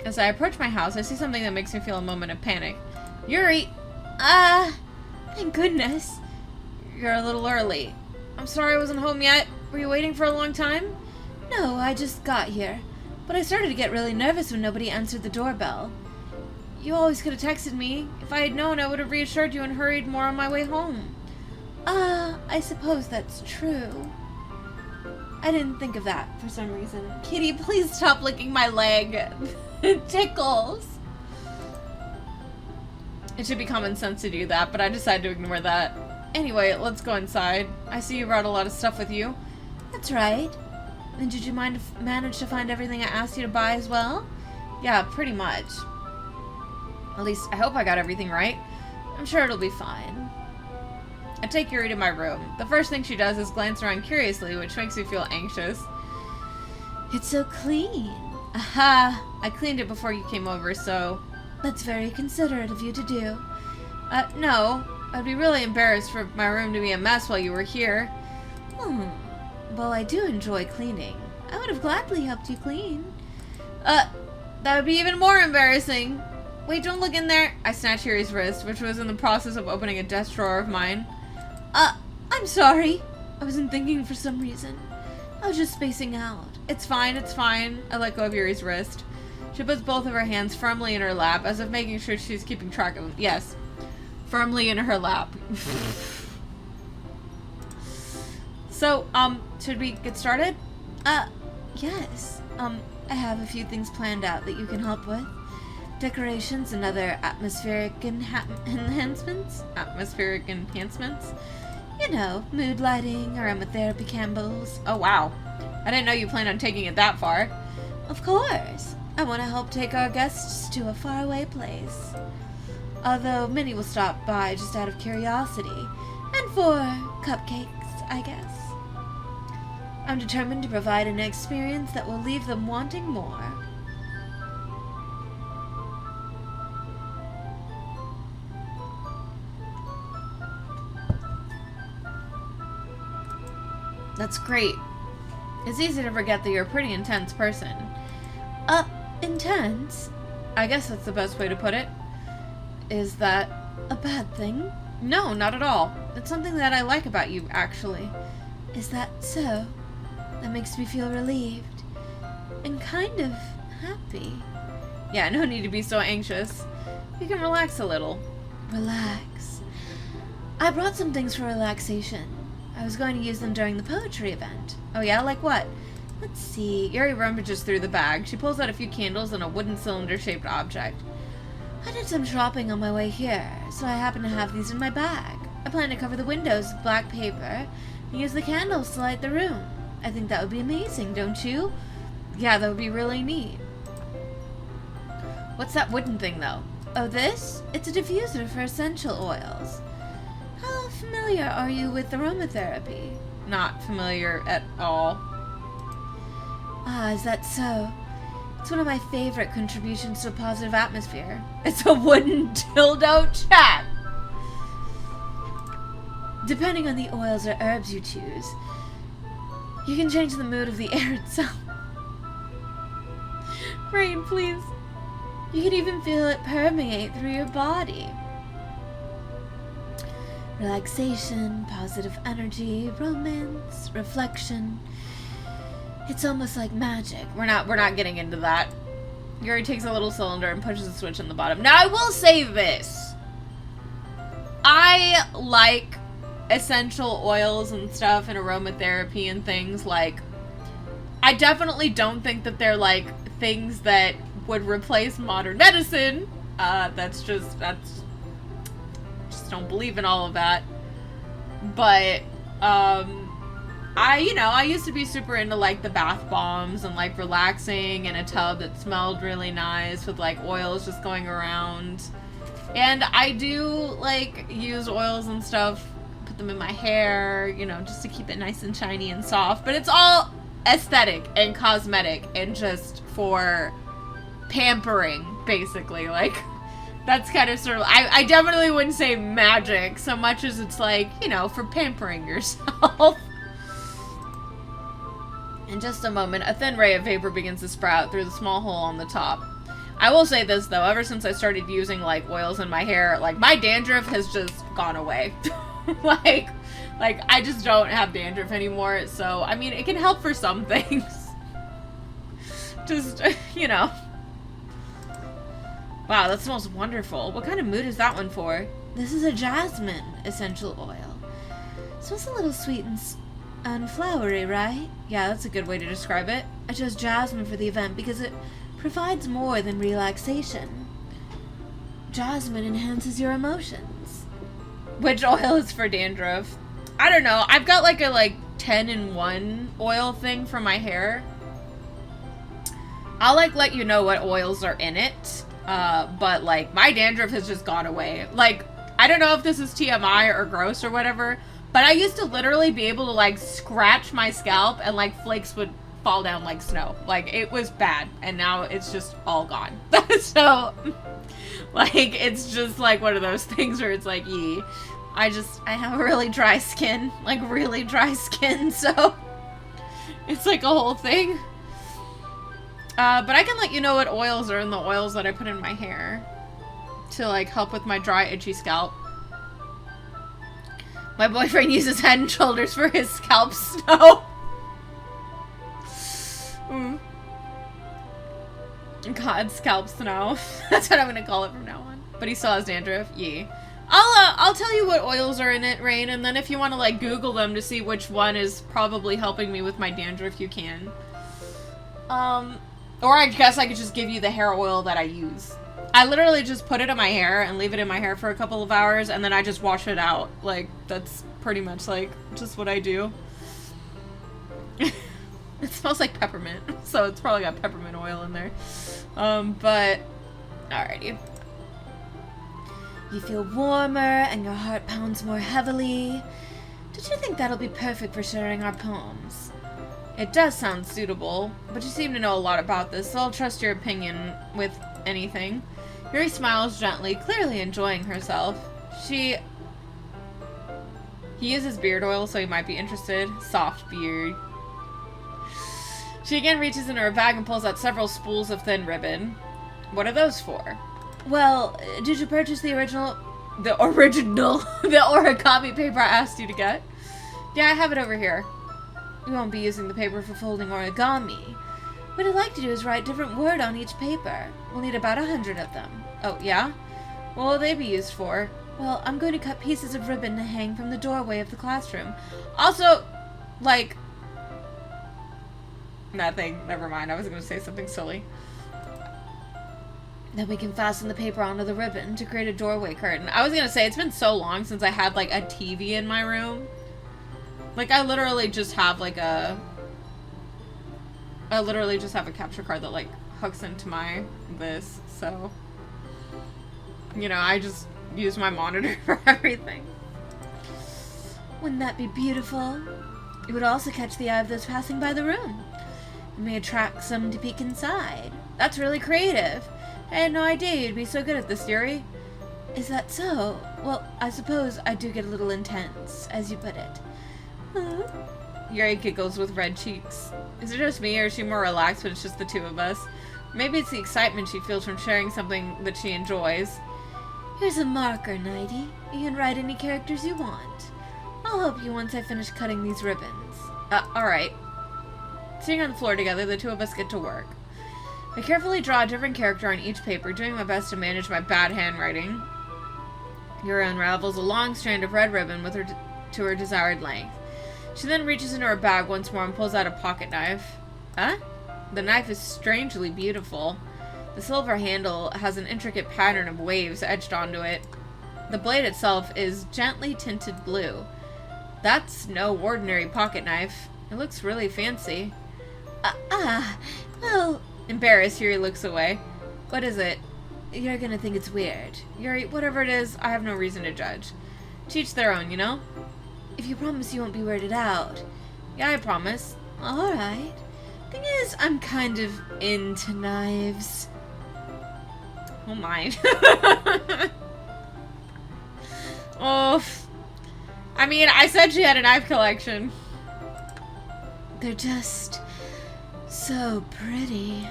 As I approach my house, I see something that makes me feel a moment of panic. Yuri! Thank goodness. You're a little early. I'm sorry I wasn't home yet. Were you waiting for a long time? No, I just got here. But I started to get really nervous when nobody answered the doorbell. You always could have texted me. If I had known, I would have reassured you and hurried more on my way home. I suppose that's true. I didn't think of that for some reason. Kitty, please stop licking my leg. It tickles. It should be common sense to do that, but I decided to ignore that. Anyway, let's go inside. I see you brought a lot of stuff with you. That's right. And did you manage to find everything I asked you to buy as well? Yeah, pretty much. At least, I hope I got everything right. I'm sure it'll be fine. I take Yuri to my room. The first thing she does is glance around curiously, which makes me feel anxious. It's so clean. Aha! I cleaned it before you came over, so... That's very considerate of you to do. No. I'd be really embarrassed for my room to be a mess while you were here. Well, I do enjoy cleaning. I would have gladly helped you clean. That would be even more embarrassing. Wait, don't look in there. I snatched Yuri's wrist, which was in the process of opening a desk drawer of mine. I'm sorry. I wasn't thinking for some reason. I was just spacing out. It's fine, it's fine. I let go of Yuri's wrist. She puts both of her hands firmly in her lap, as if making sure she's keeping track of them. Yes. Firmly in her lap. So, should we get started? Yes. I have a few things planned out that you can help with. Decorations and other atmospheric enhancements. Atmospheric enhancements? You know, mood lighting, aromatherapy candles. Oh, wow. I didn't know you planned on taking it that far. Of course. I want to help take our guests to a faraway place. Although many will stop by just out of curiosity. And for cupcakes, I guess. I'm determined to provide an experience that will leave them wanting more. That's great. It's easy to forget that you're a pretty intense person. Intense? I guess that's the best way to put it. Is that a bad thing? No, not at all. It's something that I like about you, actually. Is that so? That makes me feel relieved. And kind of happy. Yeah, no need to be so anxious. You can relax a little. Relax. I brought some things for relaxation. I was going to use them during the poetry event. Oh yeah, like what? Let's see. Yuri rummages through the bag. She pulls out a few candles and a wooden cylinder-shaped object. I did some shopping on my way here, so I happen to have these in my bag. I plan to cover the windows with black paper and use the candles to light the room. I think that would be amazing, don't you? Yeah, that would be really neat. What's that wooden thing, though? Oh, this? It's a diffuser for essential oils. How familiar are you with aromatherapy? Not familiar at all. Ah, is that so? It's one of my favorite contributions to a positive atmosphere. It's a wooden dildo chat. Depending on the oils or herbs you choose, you can change the mood of the air itself. Rain, please. You can even feel it permeate through your body. Relaxation, positive energy, romance, reflection. It's almost like magic. We're not getting into that. Yuri takes a little cylinder and pushes a switch in the bottom. Now I will say this. I like essential oils and stuff and aromatherapy and things. Like, I definitely don't think that they're like things that would replace modern medicine. That's just don't believe in all of that. But I used to be super into like the bath bombs and like relaxing in a tub that smelled really nice with like oils just going around. And I do like use oils and stuff, put them in my hair, just to keep it nice and shiny and soft. But it's all aesthetic and cosmetic and just for pampering, basically. Like, that's kind of sort of, I definitely wouldn't say magic so much as it's like, for pampering yourself. In just a moment, a thin ray of vapor begins to sprout through the small hole on the top. I will say this, though, ever since I started using, like, oils in my hair, like, my dandruff has just gone away. like, I just don't have dandruff anymore, so, I mean, it can help for some things. Just, Wow, that smells wonderful. What kind of mood is that one for? This is a jasmine essential oil. It smells a little sweet and flowery, right? Yeah, that's a good way to describe it. I chose jasmine for the event because it provides more than relaxation. Jasmine enhances your emotions. Which oil is for dandruff? I don't know. I've got like a 10-in-1 oil thing for my hair. I'll let you know what oils are in it. But like my dandruff has just gone away. Like, I don't know if this is TMI or gross or whatever, but I used to literally be able to like scratch my scalp and like flakes would fall down like snow. Like, it was bad, and now it's just all gone. So like, it's just like one of those things where it's like, yee. I have a really dry skin, so it's like a whole thing. But I can let you know what oils are in the oils that I put in my hair to like help with my dry, itchy scalp. My boyfriend uses Head and Shoulders for his scalp snow. God, scalp snow. That's what I'm gonna call it from now on. But he still has dandruff. Yee. I'll tell you what oils are in it, Rain, and then if you want to like Google them to see which one is probably helping me with my dandruff, you can. Or I guess I could just give you the hair oil that I use. I literally just put it in my hair and leave it in my hair for a couple of hours, and then I just wash it out. Like, that's pretty much like just what I do. It smells like peppermint, so it's probably got peppermint oil in there. But alrighty. You feel warmer and your heart pounds more heavily. Don't you think that'll be perfect for sharing our poems? It does sound suitable, but you seem to know a lot about this, so I'll trust your opinion with anything. Yuri smiles gently, clearly enjoying herself. He uses beard oil, so he might be interested. Soft beard. She again reaches into her bag and pulls out several spools of thin ribbon. What are those for? Well, did you purchase the original? The origami paper I asked you to get? Yeah, I have it over here. We won't be using the paper for folding origami. What I'd like to do is write different word on each paper. We'll need about 100 of them. Oh, yeah? What will they be used for? Well, I'm going to cut pieces of ribbon to hang from the doorway of the classroom. Also, like... Nothing. Never mind. I was going to say something silly. Then we can fasten the paper onto the ribbon to create a doorway curtain. I was gonna say, it's been so long since I had, like, a TV in my room. Like, I literally just have, like, a capture card that, like, hooks into this, so... You know, I just use my monitor for everything. Wouldn't that be beautiful? It would also catch the eye of those passing by the room. It may attract some to peek inside. That's really creative. I had no idea you'd be so good at this, Yuri. Is that so? Well, I suppose I do get a little intense, as you put it. Huh? Yuri giggles with red cheeks. Is it just me, or is she more relaxed when it's just the two of us? Maybe it's the excitement she feels from sharing something that she enjoys. Here's a marker, Nighty. You can write any characters you want. I'll help you once I finish cutting these ribbons. Alright. Sitting on the floor together, the two of us get to work. I carefully draw a different character on each paper, doing my best to manage my bad handwriting. Yuri unravels a long strand of red ribbon to her desired length. She then reaches into her bag once more and pulls out a pocket knife. Huh? The knife is strangely beautiful. The silver handle has an intricate pattern of waves etched onto it. The blade itself is gently tinted blue. That's no ordinary pocket knife. It looks really fancy. Well... Embarrassed, Yuri looks away. What is it? You're gonna think it's weird. Yuri, whatever it is, I have no reason to judge. To each their own, you know? If you promise you won't be weirded out. Yeah, I promise. Alright. Thing is, I'm kind of into knives. Oh my. Oh. I mean, I said she had a knife collection. They're just so pretty.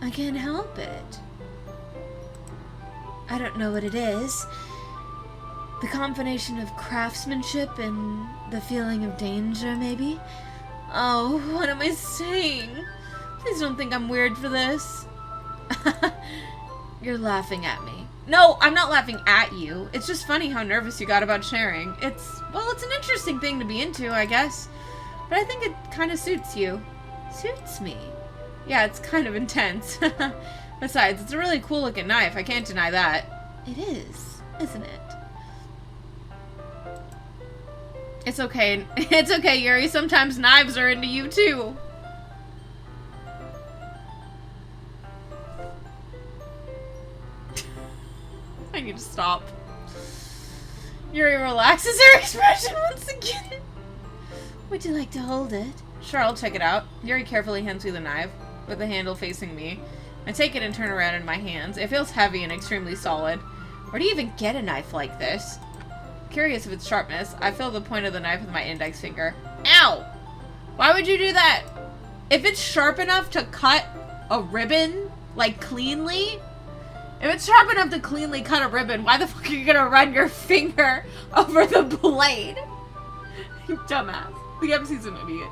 I can't help it. I don't know what it is. The combination of craftsmanship and the feeling of danger, maybe? Oh, what am I saying? Please don't think I'm weird for this. You're laughing at me. No, I'm not laughing at you. It's just funny how nervous you got about sharing. It's an interesting thing to be into, I guess. But I think it kind of suits you. Suits me? Yeah, it's kind of intense. Besides, it's a really cool looking knife. I can't deny that. It is, isn't it? It's okay. It's okay, Yuri. Sometimes knives are into you, too. I need to stop. Yuri relaxes her expression once again. Would you like to hold it? Sure, I'll check it out. Yuri carefully hands me the knife, with the handle facing me. I take it and turn around in my hands. It feels heavy and extremely solid. Where do you even get a knife like this? Curious of its sharpness, I feel the point of the knife with my index finger. Ow! Why would you do that? If it's sharp enough to cut a ribbon, like, cleanly... If it's sharp enough to cleanly cut a ribbon, why the fuck are you gonna run your finger over the blade? You dumbass. The MC's an idiot.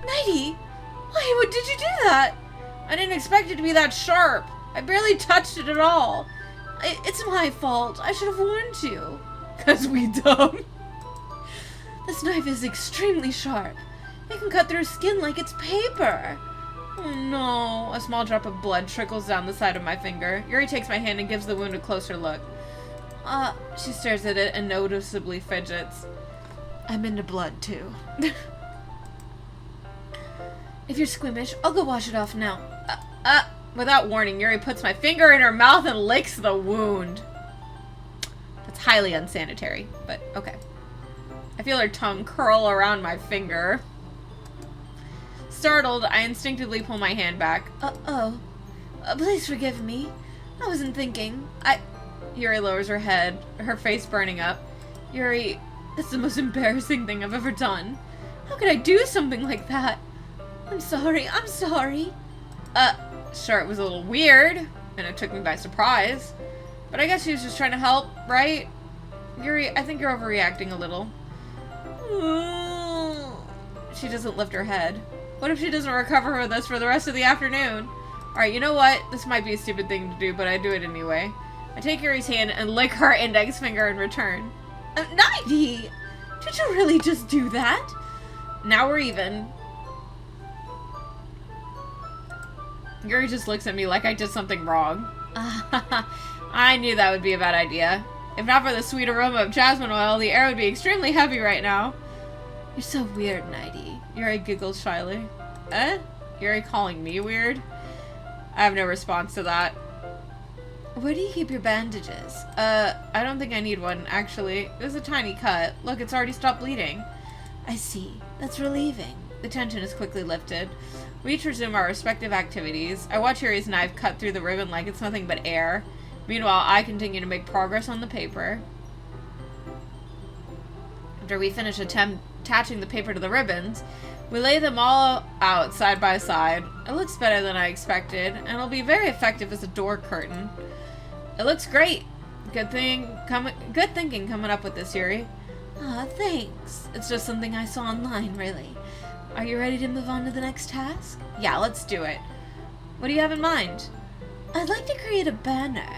Nighty! Why did you do that? I didn't expect it to be that sharp. I barely touched it at all. It's my fault. I should have warned you. 'Cause we dumb. This knife is extremely sharp. It can cut through skin like it's paper. Oh no. A small drop of blood trickles down the side of my finger. Yuri takes my hand and gives the wound a closer look. She stares at it and noticeably fidgets. I'm into blood too. If you're squeamish, I'll go wash it off now. Without warning, Yuri puts my finger in her mouth and licks the wound. That's highly unsanitary, but okay. I feel her tongue curl around my finger. Startled, I instinctively pull my hand back. Please forgive me. I wasn't thinking. Yuri lowers her head, her face burning up. Yuri, that's the most embarrassing thing I've ever done. How could I do something like that? I'm sorry. Sure, it was a little weird, and it took me by surprise. But I guess she was just trying to help, right? Yuri, I think you're overreacting a little. She doesn't lift her head. What if she doesn't recover with us for the rest of the afternoon? Alright, you know what? This might be a stupid thing to do, but I do it anyway. I take Yuri's hand and lick her index finger in return. Nighty! Did you really just do that? Now we're even. Yuri just looks at me like I did something wrong. I knew that would be a bad idea. If not for the sweet aroma of jasmine oil, the air would be extremely heavy right now. You're so weird, Nighty. Yuri giggles shyly. Yuri calling me weird? I have no response to that. Where do you keep your bandages? I don't think I need one, actually. It was a tiny cut. Look, it's already stopped bleeding. I see. That's relieving. The tension is quickly lifted. We each resume our respective activities. I watch Yuri's knife cut through the ribbon like it's nothing but air. Meanwhile, I continue to make progress on the paper. After we finish attaching the paper to the ribbons, we lay them all out side by side. It looks better than I expected, and it'll be very effective as a door curtain. It looks great. Good thinking coming up with this, Yuri. Aw, thanks. It's just something I saw online, really. Are you ready to move on to the next task? Yeah, let's do it. What do you have in mind? I'd like to create a banner.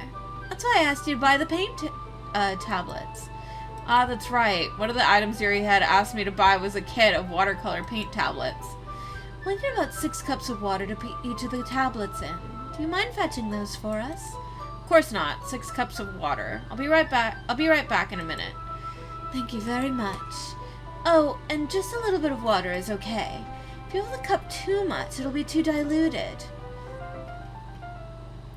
That's why I asked you to buy the paint tablets. Ah, that's right. One of the items Yuri had asked me to buy was a kit of watercolor paint tablets. We'll need about 6 cups of water to put each of the tablets in. Do you mind fetching those for us? Of course not. 6 cups of water. I'll be right back in a minute. Thank you very much. Oh, and just a little bit of water is okay. If you fill the cup too much, it'll be too diluted.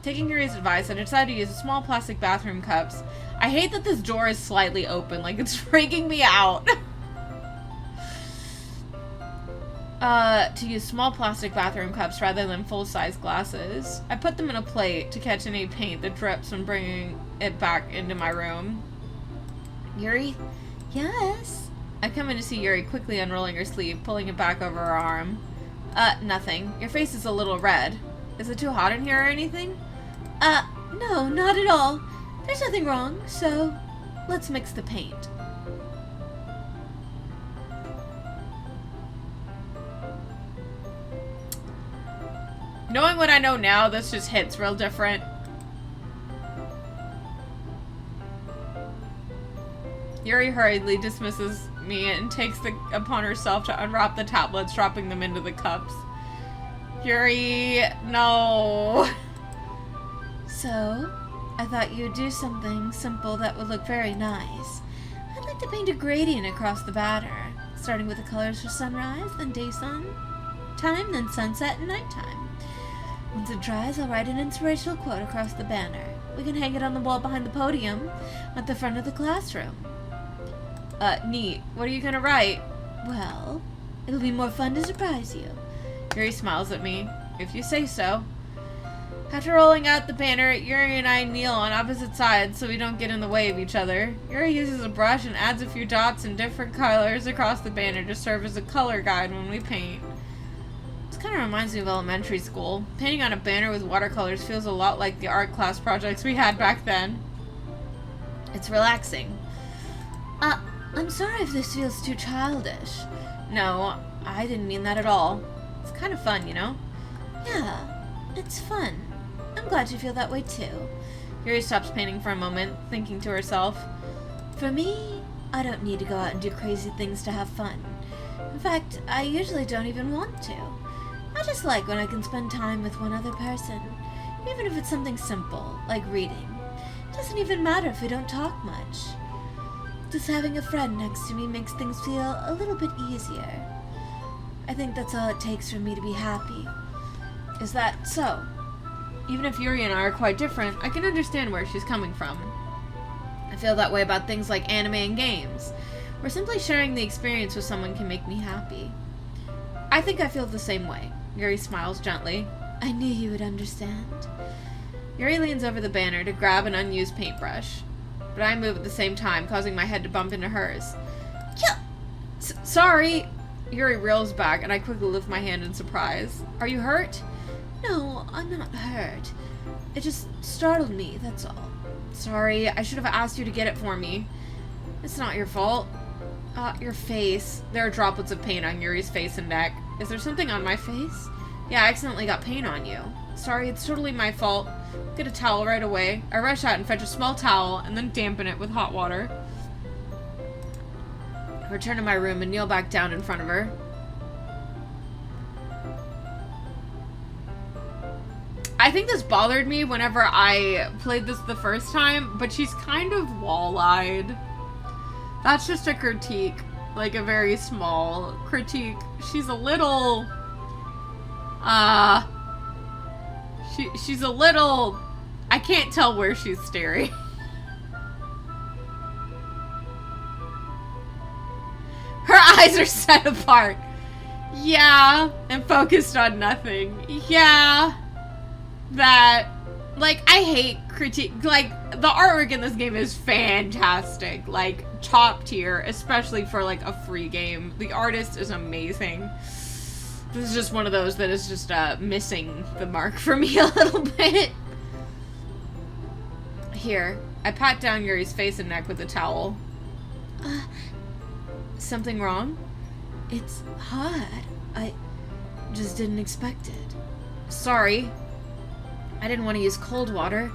Taking Yuri's advice, I decided to use small plastic bathroom cups. I hate that this door is slightly open, like it's freaking me out. To use small plastic bathroom cups rather than full-size glasses. I put them in a plate to catch any paint that drips when bringing it back into my room. Yuri? Yes? I come in to see Yuri quickly unrolling her sleeve, pulling it back over her arm. Nothing. Your face is a little red. Is it too hot in here or anything? No, not at all. There's nothing wrong, so let's mix the paint. Knowing what I know now, this just hits real different. Yuri hurriedly dismisses me and takes it upon herself to unwrap the tablets, dropping them into the cups. Yuri, no. So, I thought you'd do something simple that would look very nice. I'd like to paint a gradient across the banner, starting with the colors for sunrise, then day sun time, then sunset and nighttime. Once it dries, I'll write an inspirational quote across the banner. We can hang it on the wall behind the podium at the front of the classroom. Neat. What are you gonna write? Well, it'll be more fun to surprise you. Yuri smiles at me. If you say so. After rolling out the banner, Yuri and I kneel on opposite sides so we don't get in the way of each other. Yuri uses a brush and adds a few dots in different colors across the banner to serve as a color guide when we paint. This kind of reminds me of elementary school. Painting on a banner with watercolors feels a lot like the art class projects we had back then. It's relaxing. I'm sorry if this feels too childish. No, I didn't mean that at all. It's kind of fun, you know? Yeah, it's fun. I'm glad you feel that way too. Yuri stops painting for a moment, thinking to herself. For me, I don't need to go out and do crazy things to have fun. In fact, I usually don't even want to. I just like when I can spend time with one other person, even if it's something simple, like reading. It doesn't even matter if we don't talk much. Just having a friend next to me makes things feel a little bit easier. I think that's all it takes for me to be happy. Is that so? Even if Yuri and I are quite different, I can understand where she's coming from. I feel that way about things like anime and games, where simply sharing the experience with someone can make me happy. I think I feel the same way. Yuri smiles gently. I knew you would understand. Yuri leans over the banner to grab an unused paintbrush, but I move at the same time, causing my head to bump into hers. Yeah. Sorry! Yuri reels back, and I quickly lift my hand in surprise. Are you hurt? No, I'm not hurt. It just startled me, that's all. Sorry, I should have asked you to get it for me. It's not your fault. Your face. There are droplets of paint on Yuri's face and neck. Is there something on my face? Yeah, I accidentally got paint on you. Sorry, it's totally my fault. Get a towel right away. I rush out and fetch a small towel and then dampen it with hot water. I return to my room and kneel back down in front of her. I think this bothered me whenever I played this the first time, but she's kind of wall-eyed. That's just a critique. Like a very small critique. She's a little... She's a little... I can't tell where she's staring. Her eyes are set apart. Yeah. And focused on nothing. Yeah. That. Like, I hate critique. Like, the artwork in this game is fantastic. Like, top tier. Especially for, like, a free game. The artist is amazing. This is just one of those that is just, missing the mark for me a little bit. Here. I pat down Yuri's face and neck with a towel. Something wrong? It's hard. I just didn't expect it. Sorry. I didn't want to use cold water.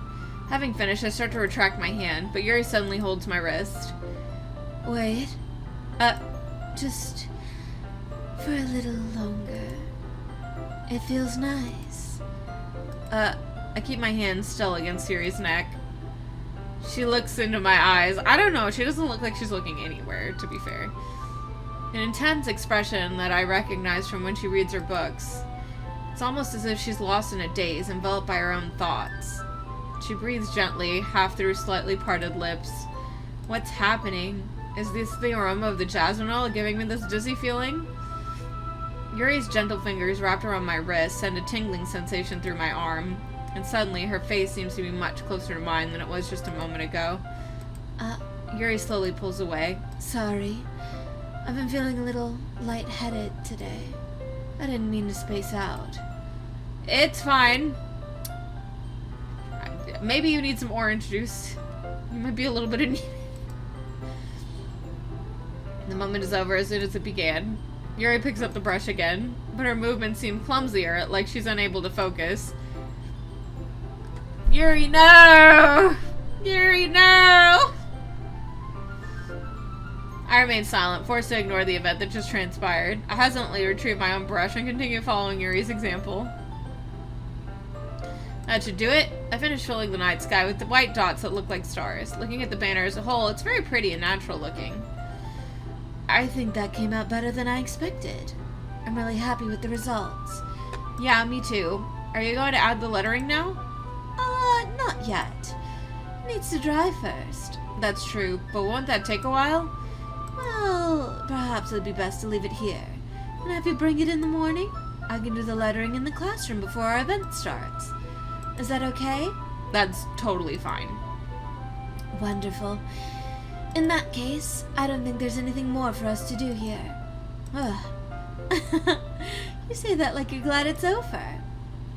Having finished, I start to retract my hand, but Yuri suddenly holds my wrist. Wait. Just for a little longer. It feels nice. I keep my hand still against Yuri's neck. She looks into my eyes. I don't know, she doesn't look like she's looking anywhere, to be fair. An intense expression that I recognize from when she reads her books. It's almost as if she's lost in a daze, enveloped by her own thoughts. She breathes gently, half through slightly parted lips. What's happening? Is this the aroma of the jasmine oil giving me this dizzy feeling? Yuri's gentle fingers wrapped around my wrist send a tingling sensation through my arm, and suddenly her face seems to be much closer to mine than it was just a moment ago. Yuri slowly pulls away. Sorry. I've been feeling a little lightheaded today. I didn't mean to space out. It's fine. Maybe you need some orange juice. You might be a little bit in need. The moment is over as soon as it began. Yuri picks up the brush again, but her movements seem clumsier, like she's unable to focus. Yuri, no! Yuri, no! I remain silent, forced to ignore the event that just transpired. I hesitantly retrieve my own brush and continue following Yuri's example. That should do it. I finished filling the night sky with the white dots that look like stars. Looking at the banner as a whole, it's very pretty and natural looking. I think that came out better than I expected. I'm really happy with the results. Yeah, me too. Are you going to add the lettering now? Not yet. It needs to dry first. That's true, but won't that take a while? Well, perhaps it'd be best to leave it here and have you bring it in the morning. I can do the lettering in the classroom before our event starts. Is that okay? That's totally fine. Wonderful. In that case, I don't think there's anything more for us to do here. Ugh. You say that like you're glad it's over.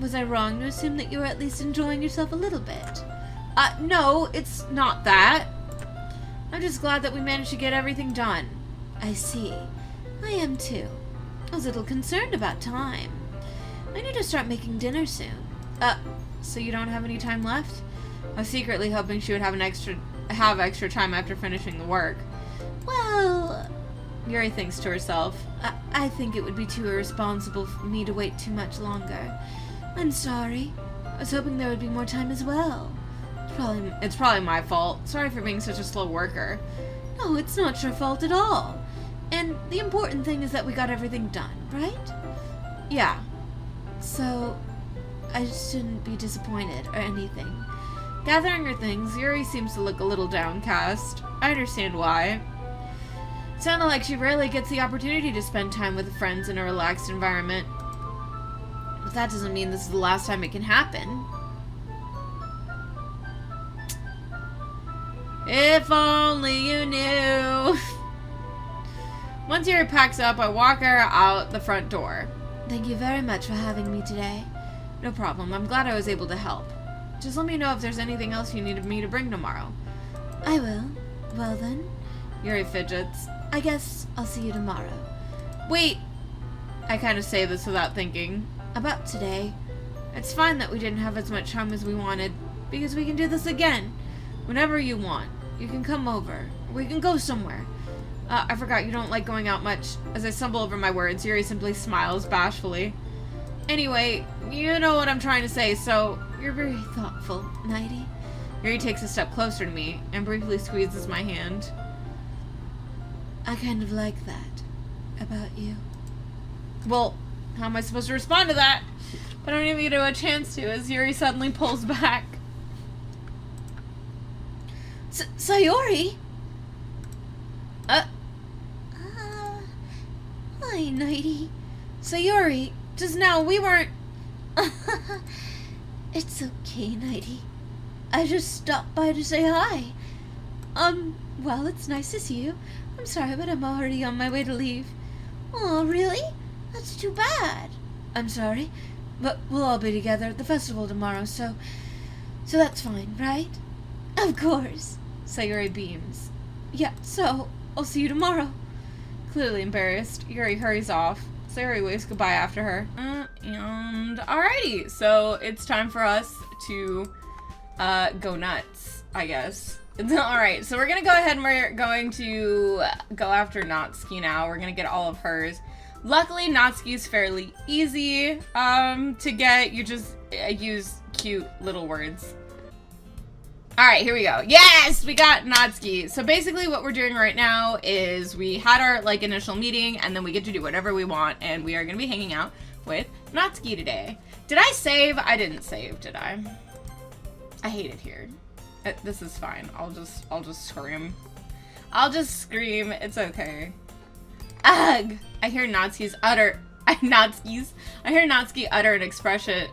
Was I wrong to assume that you were at least enjoying yourself a little bit? No, it's not that. I'm just glad that we managed to get everything done. I see. I am too. I was a little concerned about time. I need to start making dinner soon. So you don't have any time left? I was secretly hoping she would have extra time after finishing the work. Well, Yuri thinks to herself. I think it would be too irresponsible for me to wait too much longer. I'm sorry. I was hoping there would be more time as well. It's probably my fault. Sorry for being such a slow worker. No, it's not your fault at all. And the important thing is that we got everything done, right? Yeah. So, I shouldn't be disappointed or anything. Gathering her things, Yuri seems to look a little downcast. I understand why. It sounded like she rarely gets the opportunity to spend time with friends in a relaxed environment. But that doesn't mean this is the last time it can happen. If only you knew. Once Yuri packs up, I walk her out the front door. Thank you very much for having me today. No problem. I'm glad I was able to help. Just let me know if there's anything else you needed me to bring tomorrow. I will. Well then. Yuri fidgets. I guess I'll see you tomorrow. Wait. I kind of say this without thinking. About today. It's fine that we didn't have as much time as we wanted, because we can do this again. Whenever you want. You can come over. We can go somewhere. I forgot you don't like going out much. As I stumble over my words, Yuri simply smiles bashfully. Anyway, you know what I'm trying to say, so You're very thoughtful, Nighty. Yuri takes a step closer to me and briefly squeezes my hand. I kind of like that about you. Well, how am I supposed to respond to that? I don't even get a chance to, as Yuri suddenly pulls back. Sayori? Hi, Nighty. Sayori, just now we weren't... It's okay, Nighty. I just stopped by to say hi. Well, it's nice to see you. I'm sorry, but I'm already on my way to leave. Oh, really? That's too bad. I'm sorry, but we'll all be together at the festival tomorrow, so that's fine, right? Of course. Sayori beams. Yeah, so I'll see you tomorrow. Clearly embarrassed, Yuri hurries off. Sayori waves goodbye after her. And alrighty, so it's time for us to go nuts, I guess. Alright, so we're gonna go ahead and we're going to go after Natsuki now. We're gonna get all of hers. Luckily, Natsuki's fairly easy to get. You just use cute little words. Alright, here we go. Yes! We got Natsuki. So basically what we're doing right now is we had our like initial meeting and then we get to do whatever we want and we are going to be hanging out with Natsuki today. Did I save? I didn't save, did I? I hate it here. This is fine. I'll just scream. I'll just scream. It's okay. Ugh! I hear Natsuki utter an expression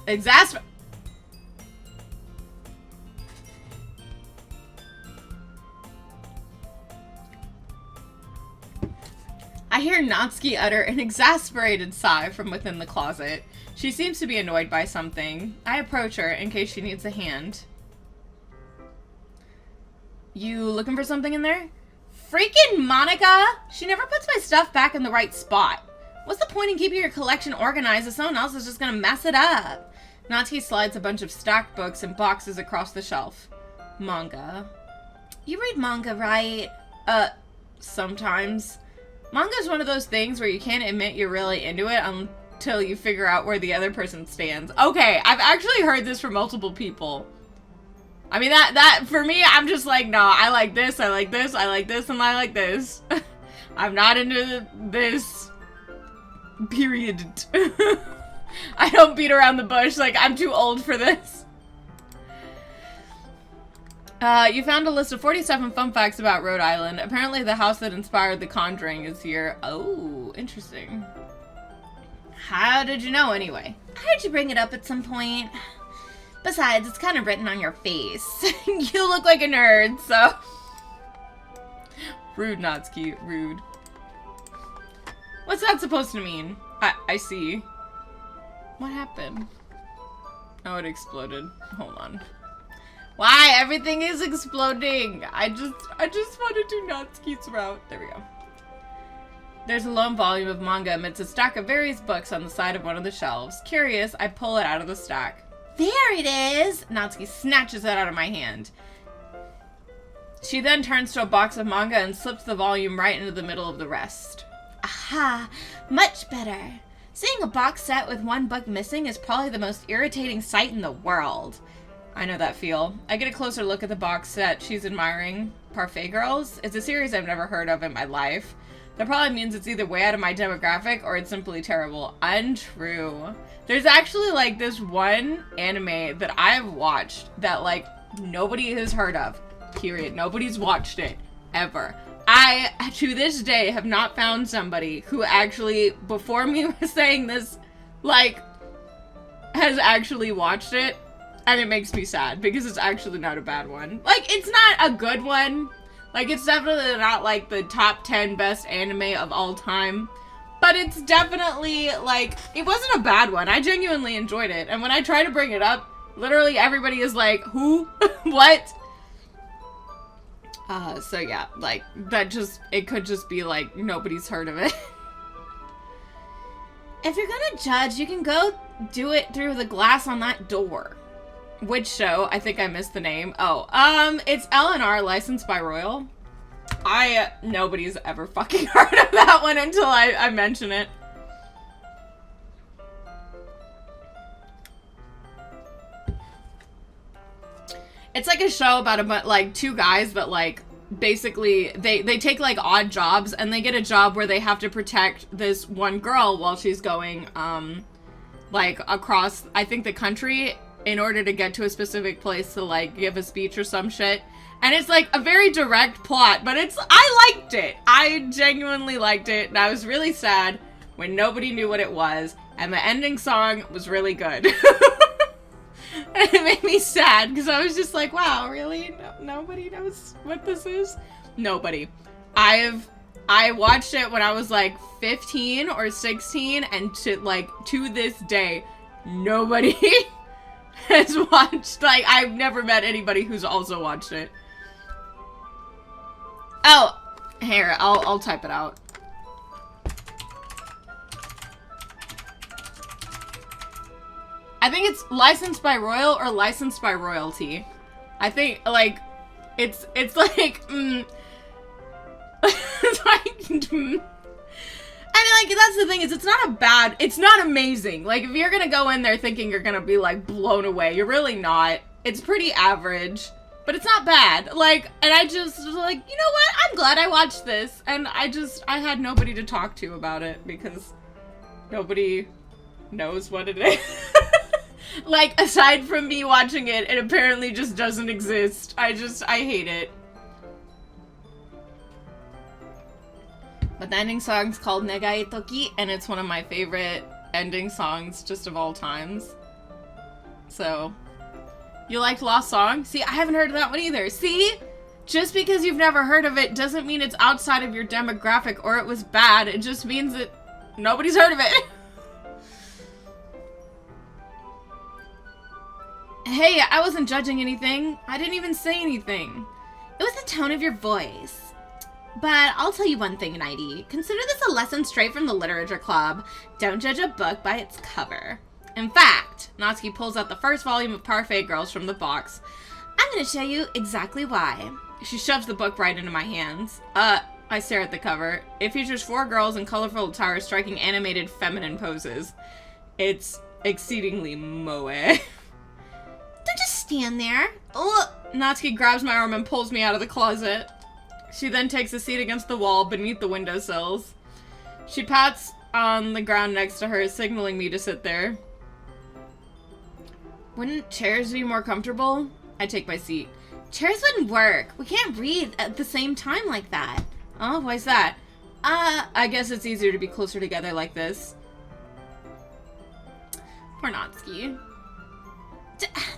I hear Natsuki utter an exasperated sigh from within the closet. She seems to be annoyed by something. I approach her in case she needs a hand. You looking for something in there? Freaking Monica! She never puts my stuff back in the right spot. What's the point in keeping your collection organized if someone else is just gonna mess it up? Natsuki slides a bunch of stacked books and boxes across the shelf. Manga. You read manga, right? Sometimes. Manga's one of those things where you can't admit you're really into it until you figure out where the other person stands. Okay, I've actually heard this from multiple people. I mean, that for me, I'm just like, no, I like this, I like this, I like this, and I like this. I'm not into this. Period. I don't beat around the bush, like, I'm too old for this. You found a list of 47 fun facts about Rhode Island. Apparently the house that inspired The Conjuring is here. Oh, interesting. How did you know anyway? I heard you bring it up at some point. Besides, it's kind of written on your face. You look like a nerd, so... Rude, Natsuki. Rude. What's that supposed to mean? I see. What happened? Oh, it exploded. Hold on. Why? Everything is exploding. I just want to do Natsuki's route. There we go. There's a lone volume of manga amidst a stack of various books on the side of one of the shelves. Curious, I pull it out of the stack. There it is! Natsuki snatches it out of my hand. She then turns to a box of manga and slips the volume right into the middle of the rest. Aha! Much better. Seeing a box set with one book missing is probably the most irritating sight in the world. I know that feel. I get a closer look at the box set she's admiring. Parfait Girls? It's a series I've never heard of in my life. That probably means it's either way out of my demographic or it's simply terrible. Untrue. There's actually like this one anime that I've watched that like nobody has heard of. Period. Nobody's watched it. Ever. I, to this day, have not found somebody who actually, before me was saying this, like, has actually watched it. And it makes me sad because it's actually not a bad one. Like, it's not a good one. Like, it's definitely not like the top 10 best anime of all time. But it's definitely like, it wasn't a bad one. I genuinely enjoyed it. And when I try to bring it up, literally everybody is like, who? What? So yeah, like, that just, it could just be like, nobody's heard of it. If you're gonna judge, you can go do it through the glass on that door. Which show? I think I missed the name. Oh, it's L&R, licensed by Royal. Nobody's ever fucking heard of that one until I mention it. It's like a show about like two guys, but like basically they take like odd jobs, and they get a job where they have to protect this one girl while she's going like across, I think, the country in order to get to a specific place to like give a speech or some shit. And it's like a very direct plot, but I liked it. I genuinely liked it, and I was really sad when nobody knew what it was, and the ending song was really good. And it made me sad, because I was just like, wow, really? Nobody knows what this is? Nobody. I watched it when I was like 15 or 16, and to this day, nobody has watched, like, I've never met anybody who's also watched it. Oh, here, I'll type it out. I think it's licensed by Royal or licensed by Royalty. I think, like, it's like, it's like, and like, that's the thing, is it's not amazing. Like, if you're gonna go in there thinking you're gonna be, like, blown away, you're really not. It's pretty average, but it's not bad. Like, and I just was like, you know what? I'm glad I watched this. And I had nobody to talk to about it, because nobody knows what it is. Like, aside from me watching it, it apparently just doesn't exist. I hate it. But the ending song's called Negai Toki, and it's one of my favorite ending songs just of all times. So, you liked Lost Song? See, I haven't heard of that one either. See? Just because you've never heard of it doesn't mean it's outside of your demographic or it was bad. It just means that nobody's heard of it. Hey, I wasn't judging anything. I didn't even say anything. It was the tone of your voice. But I'll tell you one thing, Nighty. Consider this a lesson straight from the literature club. Don't judge a book by its cover. In fact, Natsuki pulls out the first volume of Parfait Girls from the box. I'm going to show you exactly why. She shoves the book right into my hands. I stare at the cover. It features 4 girls in colorful attire striking animated feminine poses. It's exceedingly moe. Don't just stand there. Ugh. Natsuki grabs my arm and pulls me out of the closet. She then takes a seat against the wall beneath the windowsills. She pats on the ground next to her, signaling me to sit there. Wouldn't chairs be more comfortable? I take my seat. Chairs wouldn't work. We can't read at the same time like that. Oh, why's that? I guess it's easier to be closer together like this. Poor Natsuki.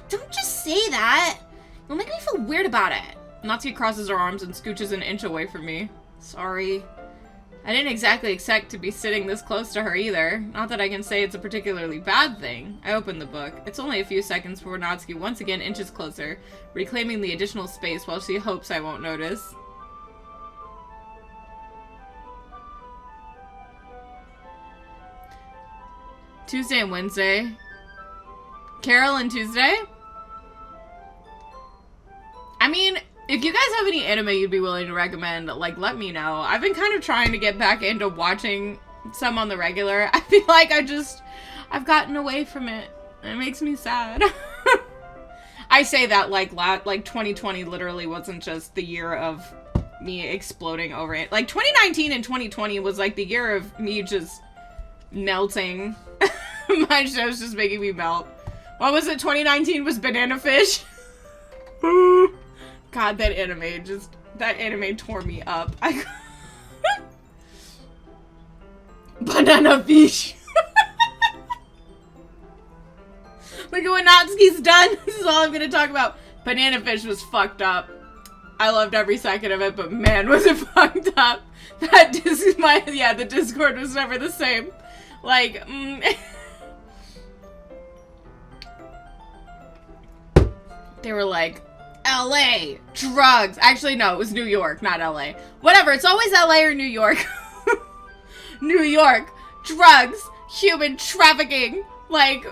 Don't just say that. You'll make me feel weird about it. Natsuki crosses her arms and scooches an inch away from me. Sorry. I didn't exactly expect to be sitting this close to her either. Not that I can say it's a particularly bad thing. I open the book. It's only a few seconds before Natsuki once again inches closer, reclaiming the additional space while she hopes I won't notice. Tuesday and Wednesday. Carol and Tuesday? I mean, if you guys have any anime you'd be willing to recommend, like, let me know. I've been kind of trying to get back into watching some on the regular. I feel like I've gotten away from it. It makes me sad. I say that like 2020 literally wasn't just the year of me exploding over it. Like, 2019 and 2020 was like the year of me just melting. My show's just making me melt. What was it? 2019 was Banana Fish. God, that anime tore me up. Banana Fish. Look at what Natsuki's done. This is all I'm gonna talk about. Banana Fish was fucked up. I loved every second of it, but man, was it fucked up. The Discord was never the same. Like, they were like, LA, drugs. Actually, no, it was New York, not LA. Whatever, it's always LA or New York. New York, drugs, human trafficking, like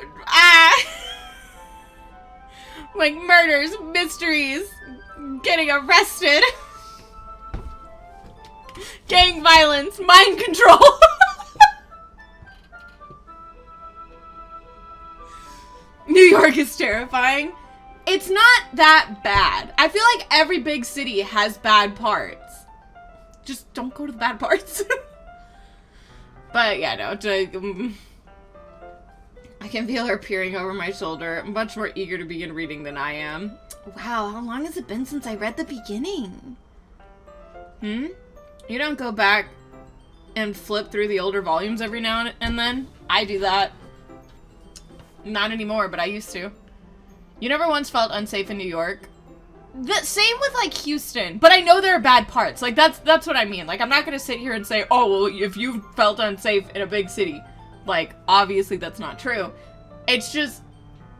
murders, mysteries, getting arrested, gang violence, mind control. New York is terrifying. it's not that bad. I feel like every big city has bad parts. Just don't go to the bad parts. But yeah, no, I can feel her peering over my shoulder, much more eager to begin reading than I am. Wow, how long has it been since I read the beginning? You don't go back and flip through the older volumes every now and then? I do that. Not anymore, but I used to. You never once felt unsafe in New York? The same with, like, Houston. But I know there are bad parts. Like, that's what I mean. Like, I'm not gonna sit here and say, oh, well, if you felt unsafe in a big city. Like, obviously that's not true. It's just,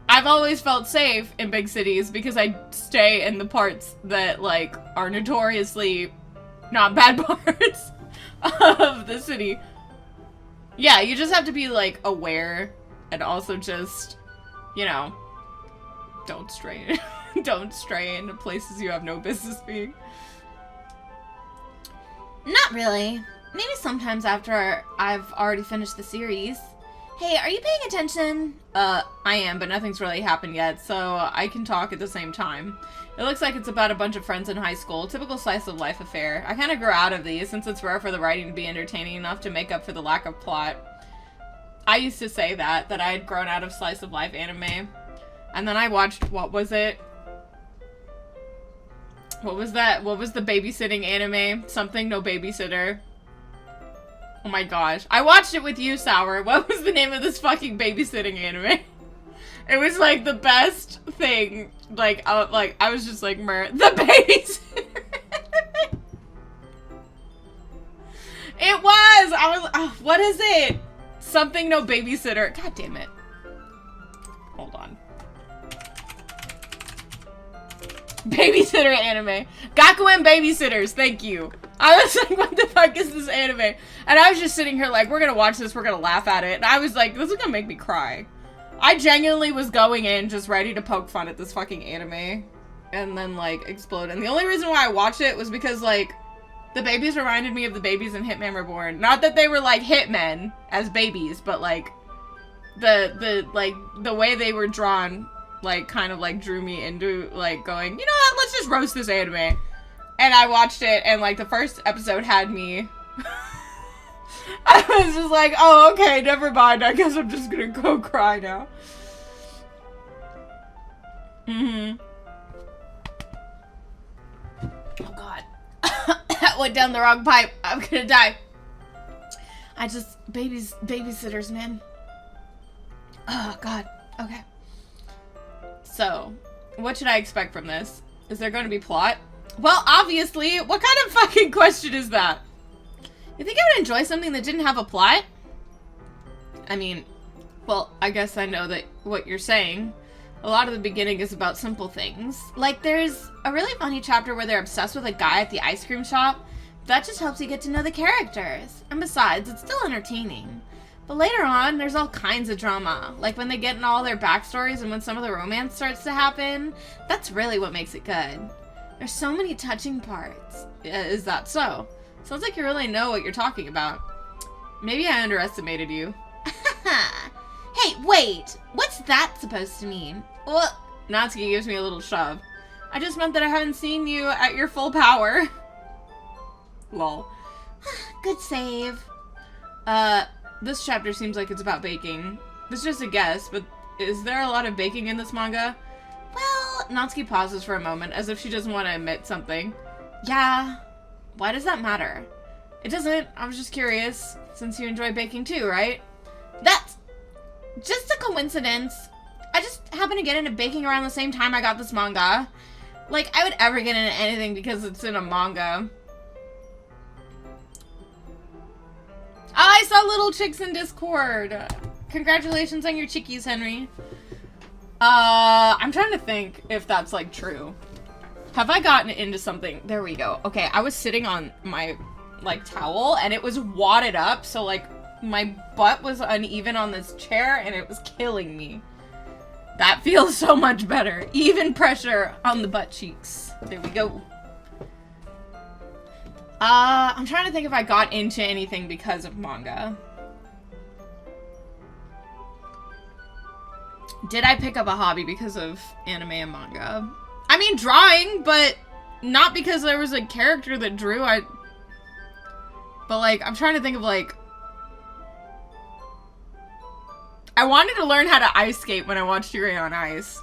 I've always felt safe in big cities because I stay in the parts that, like, are notoriously not bad parts of the city. Yeah, you just have to be, like, aware and also just, you know, don't stray. Don't stray into places you have no business being. Not really. Maybe sometimes after I've already finished the series. Hey, are you paying attention? I am, but nothing's really happened yet, so I can talk at the same time. It looks like it's about a bunch of friends in high school. Typical slice of life affair. I kind of grew out of these since it's rare for the writing to be entertaining enough to make up for the lack of plot. I used to say that I had grown out of slice of life anime. And then I watched, what was it? What was that? What was the babysitting anime? Something No Babysitter. Oh my gosh. I watched it with you, Sour. What was the name of this fucking babysitting anime? It was like the best thing. Like I was just like, the babysitter. It was! What is it? Something No Babysitter. God damn it. Hold on. Babysitter anime. Gakuen Babysitters, thank you. I was like, what the fuck is this anime? And I was just sitting here like, we're gonna watch this, we're gonna laugh at it. And I was like, this is gonna make me cry. I genuinely was going in just ready to poke fun at this fucking anime. And then, like, explode. And the only reason why I watched it was because, like, the babies reminded me of the babies in Hitman Reborn. Not that they were, like, hitmen as babies, but, like, the way they were drawn, like, kind of, like, drew me into, like, going, you know what, let's just roast this anime. And I watched it, and, like, the first episode had me. I was just like, oh, okay, never mind. I guess I'm just gonna go cry now. Oh, God. That went down the wrong pipe. I'm gonna die. Babysitters, man. Oh, God. Okay. So, what should I expect from this? Is there going to be plot? Well, obviously. What kind of fucking question is that? You think I would enjoy something that didn't have a plot? I mean, well, I guess I know that what you're saying. A lot of the beginning is about simple things. Like, there's a really funny chapter where they're obsessed with a guy at the ice cream shop. That just helps you get to know the characters. And besides, it's still entertaining. But later on, there's all kinds of drama. Like when they get in all their backstories and when some of the romance starts to happen. That's really what makes it good. There's so many touching parts. Is that so? Sounds like you really know what you're talking about. Maybe I underestimated you. Hey, wait! What's that supposed to mean? Well, Natsuki gives me a little shove. I just meant that I haven't seen you at your full power. Lol. Good save. This chapter seems like it's about baking. This is just a guess, but is there a lot of baking in this manga? Well, Natsuki pauses for a moment, as if she doesn't want to admit something. yeah. Why does that matter? It doesn't. I was just curious, since you enjoy baking too, right? That's just a coincidence. I just happened to get into baking around the same time I got this manga. Like, I would ever get into anything because it's in a manga. I saw little chicks in Discord. Congratulations on your chickies, Henry. I'm trying to think if that's, like, true. Have I gotten into something? There we go. Okay, I was sitting on my, like, towel, and it was wadded up, so, like, my butt was uneven on this chair, and it was killing me. That feels so much better. Even pressure on the butt cheeks. There we go. I'm trying to think if I got into anything because of manga. Did I pick up a hobby because of anime and manga? I mean, drawing, but not because there was a character that drew. But, like, I'm trying to think of, like... I wanted to learn how to ice skate when I watched Yuri on Ice.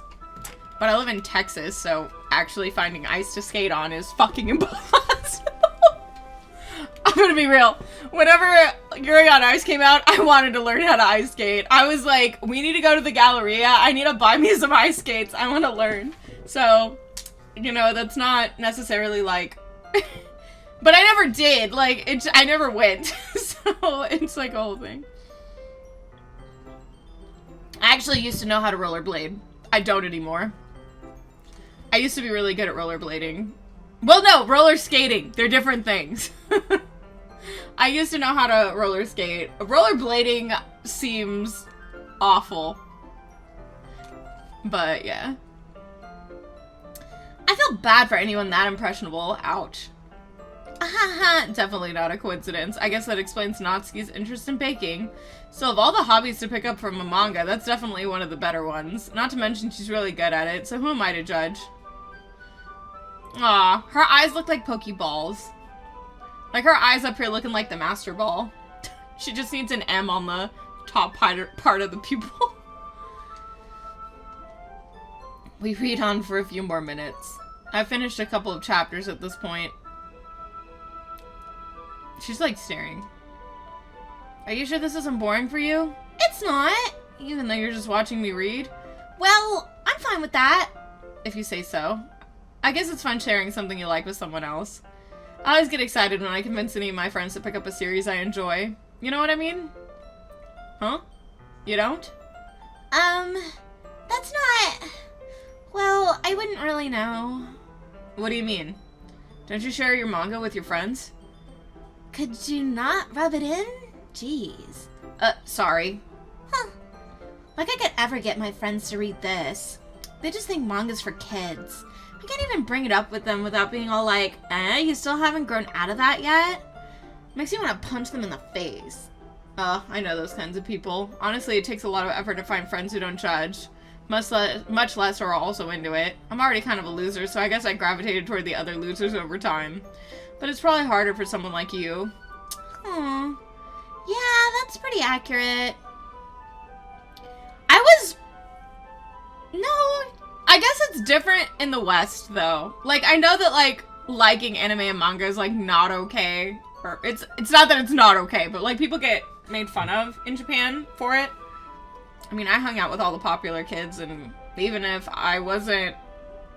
But I live in Texas, so actually finding ice to skate on is fucking impossible. I'm gonna be real. Whenever Yuri on Ice came out, I wanted to learn how to ice skate. I was like, we need to go to the Galleria. I need to buy me some ice skates. I want to learn. So, you know, that's not necessarily like... But I never did. Like, I never went. So, it's like a whole thing. I actually used to know how to rollerblade. I don't anymore. I used to be really good at rollerblading. Well, no, roller skating. They're different things. I used to know how to roller skate. Rollerblading seems awful. But, yeah. I feel bad for anyone that impressionable. Ouch. Definitely not a coincidence. I guess that explains Natsuki's interest in baking. So of all the hobbies to pick up from a manga, that's definitely one of the better ones. Not to mention she's really good at it, so who am I to judge? Aw, her eyes look like Pokeballs. Like her eyes up here looking like the Master Ball. She just needs an M on the top part of the pupil. We read on for a few more minutes. I've finished a couple of chapters at this point. She's like staring. Are you sure this isn't boring for you? It's not. Even though you're just watching me read? Well, I'm fine with that. If you say so. I guess it's fun sharing something you like with someone else. I always get excited when I convince any of my friends to pick up a series I enjoy. You know what I mean? Huh? You don't? That's not... Well, I wouldn't really know. What do you mean? Don't you share your manga with your friends? Could you not rub it in? Jeez. Sorry. Huh. Like I could ever get my friends to read this. They just think manga's for kids. I can't even bring it up with them without being all like, you still haven't grown out of that yet? Makes you want to punch them in the face. I know those kinds of people. Honestly, it takes a lot of effort to find friends who don't judge. Much less are also into it. I'm already kind of a loser, so I guess I gravitated toward the other losers over time. But it's probably harder for someone like you. Aw. Yeah, that's pretty accurate. I guess it's different in the West, though. Like, I know that, like, liking anime and manga is, like, not okay. Or, it's not that it's not okay, but, like, people get made fun of in Japan for it. I mean, I hung out with all the popular kids, and even if I wasn't,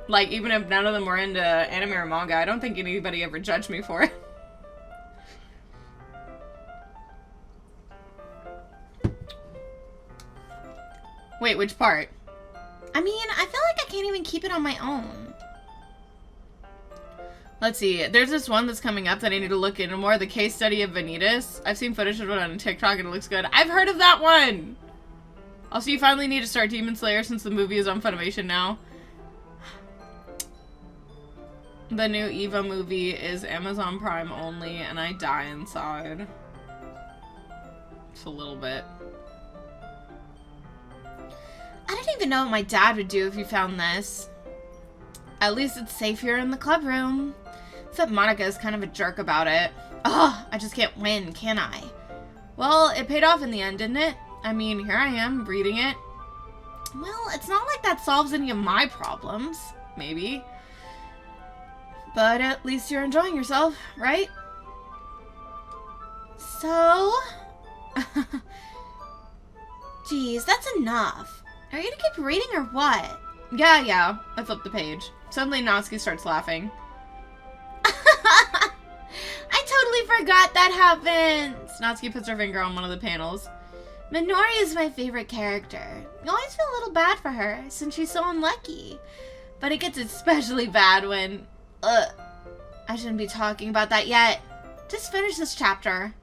like, even if none of them were into anime or manga, I don't think anybody ever judged me for it. Wait, which part? I mean, I feel like I can't even keep it on my own. Let's see. There's this one that's coming up that I need to look into more. The case study of Vanitas. I've seen footage of it on TikTok and it looks good. I've heard of that one! Also, you finally need to start Demon Slayer since the movie is on Funimation now. The new Eva movie is Amazon Prime only and I die inside. Just a little bit. I don't even know what my dad would do if he found this. At least it's safe here in the club room. Except Monica is kind of a jerk about it. Ugh, I just can't win, can I? Well, it paid off in the end, didn't it? I mean, here I am, reading it. Well, it's not like that solves any of my problems. Maybe. But at least you're enjoying yourself, right? So... Geez, that's enough. Are you gonna keep reading or what? Yeah. I flipped the page. Suddenly Natsuki starts laughing. I totally forgot that happens. Natsuki puts her finger on one of the panels. Minori is my favorite character. You always feel a little bad for her, since she's so unlucky. But it gets especially bad when... I shouldn't be talking about that yet. Just finish this chapter.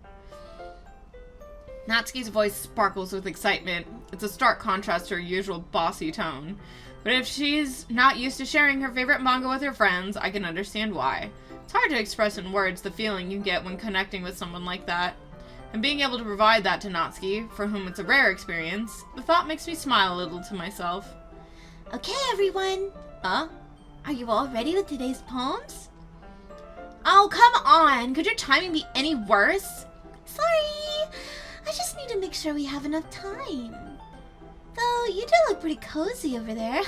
Natsuki's voice sparkles with excitement. It's a stark contrast to her usual bossy tone. But if she's not used to sharing her favorite manga with her friends, I can understand why. It's hard to express in words the feeling you get when connecting with someone like that. And being able to provide that to Natsuki, for whom it's a rare experience, the thought makes me smile a little to myself. Okay, everyone. Are you all ready with today's poems? Oh, come on. Could your timing be any worse? Sorry. I just need to make sure we have enough time. Though, you do look pretty cozy over there.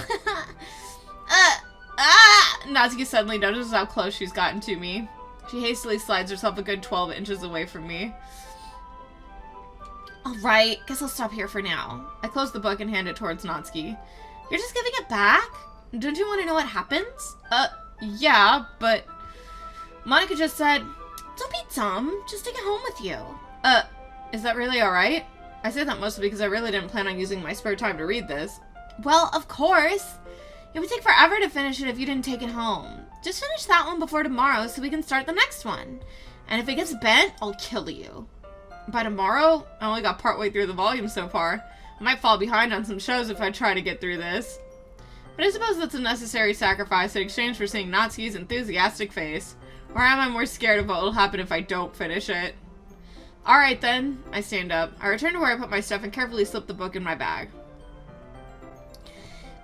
Natsuki suddenly notices how close she's gotten to me. She hastily slides herself a good 12 inches away from me. Alright, guess I'll stop here for now. I close the book and hand it towards Natsuki. You're just giving it back? Don't you want to know what happens? Yeah, but... Monica just said, don't be dumb, just take it home with you. Is that really alright? I say that mostly because I really didn't plan on using my spare time to read this. Well, of course. It would take forever to finish it if you didn't take it home. Just finish that one before tomorrow so we can start the next one. And if it gets bent, I'll kill you. By tomorrow? I only got partway through the volume so far. I might fall behind on some shows if I try to get through this. But I suppose that's a necessary sacrifice in exchange for seeing Natsuki's enthusiastic face. Or am I more scared of what will happen if I don't finish it? Alright then. I stand up. I return to where I put my stuff and carefully slip the book in my bag.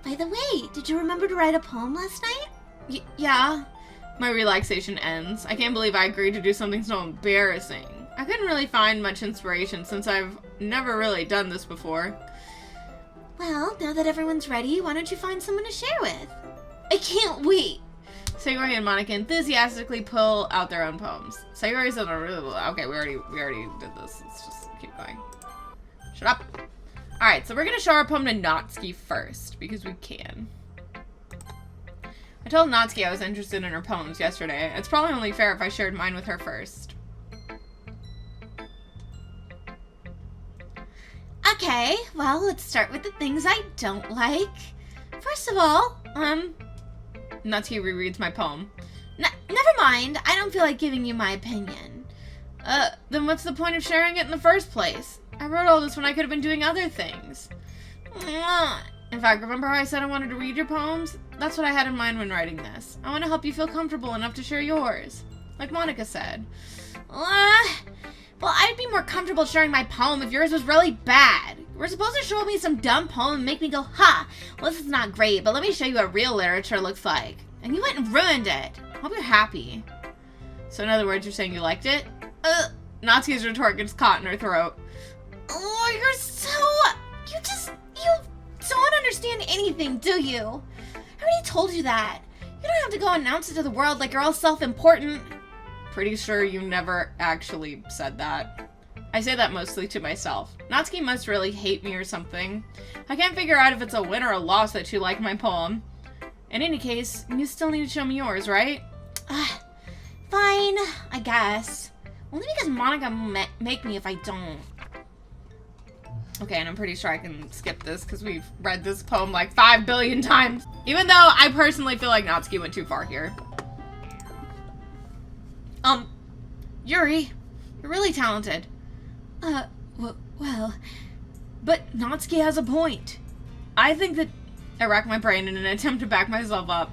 By the way, did you remember to write a poem last night? Yeah. My relaxation ends. I can't believe I agreed to do something so embarrassing. I couldn't really find much inspiration since I've never really done this before. Well, now that everyone's ready, why don't you find someone to share with? I can't wait! Sayori and Monica enthusiastically pull out their own poems. Sayori said, okay, we already did this. Let's just keep going. Shut up. Alright, so we're gonna show our poem to Natsuki first, because we can. I told Natsuki I was interested in her poems yesterday. It's probably only fair if I shared mine with her first. Okay, well, let's start with the things I don't like. First of all, Natsuki rereads my poem. Never mind. I don't feel like giving you my opinion. Then what's the point of sharing it in the first place? I wrote all this when I could have been doing other things. In fact, remember how I said I wanted to read your poems? That's what I had in mind when writing this. I want to help you feel comfortable enough to share yours. Like Monica said. Well, I'd be more comfortable sharing my poem if yours was really bad. You were supposed to show me some dumb poem and make me go, ha, well, this is not great, but let me show you what real literature looks like. And you went and ruined it. Hope you're happy. So in other words, you're saying you liked it? Natsuki's retort gets caught in her throat. Oh, you don't understand anything, do you? I already told you that. You don't have to go announce it to the world like you're all self-important. Pretty sure you never actually said that. I say that mostly to myself. Natsuki must really hate me or something. I can't figure out if it's a win or a loss that she liked my poem. In any case, you still need to show me yours, right? Fine, I guess. Only because Monica make me if I don't. Okay, and I'm pretty sure I can skip this because we've read this poem like 5 billion times. Even though I personally feel like Natsuki went too far here. Yuri, you're really talented. Well, but Natsuki has a point. I think that... I rack my brain in an attempt to back myself up.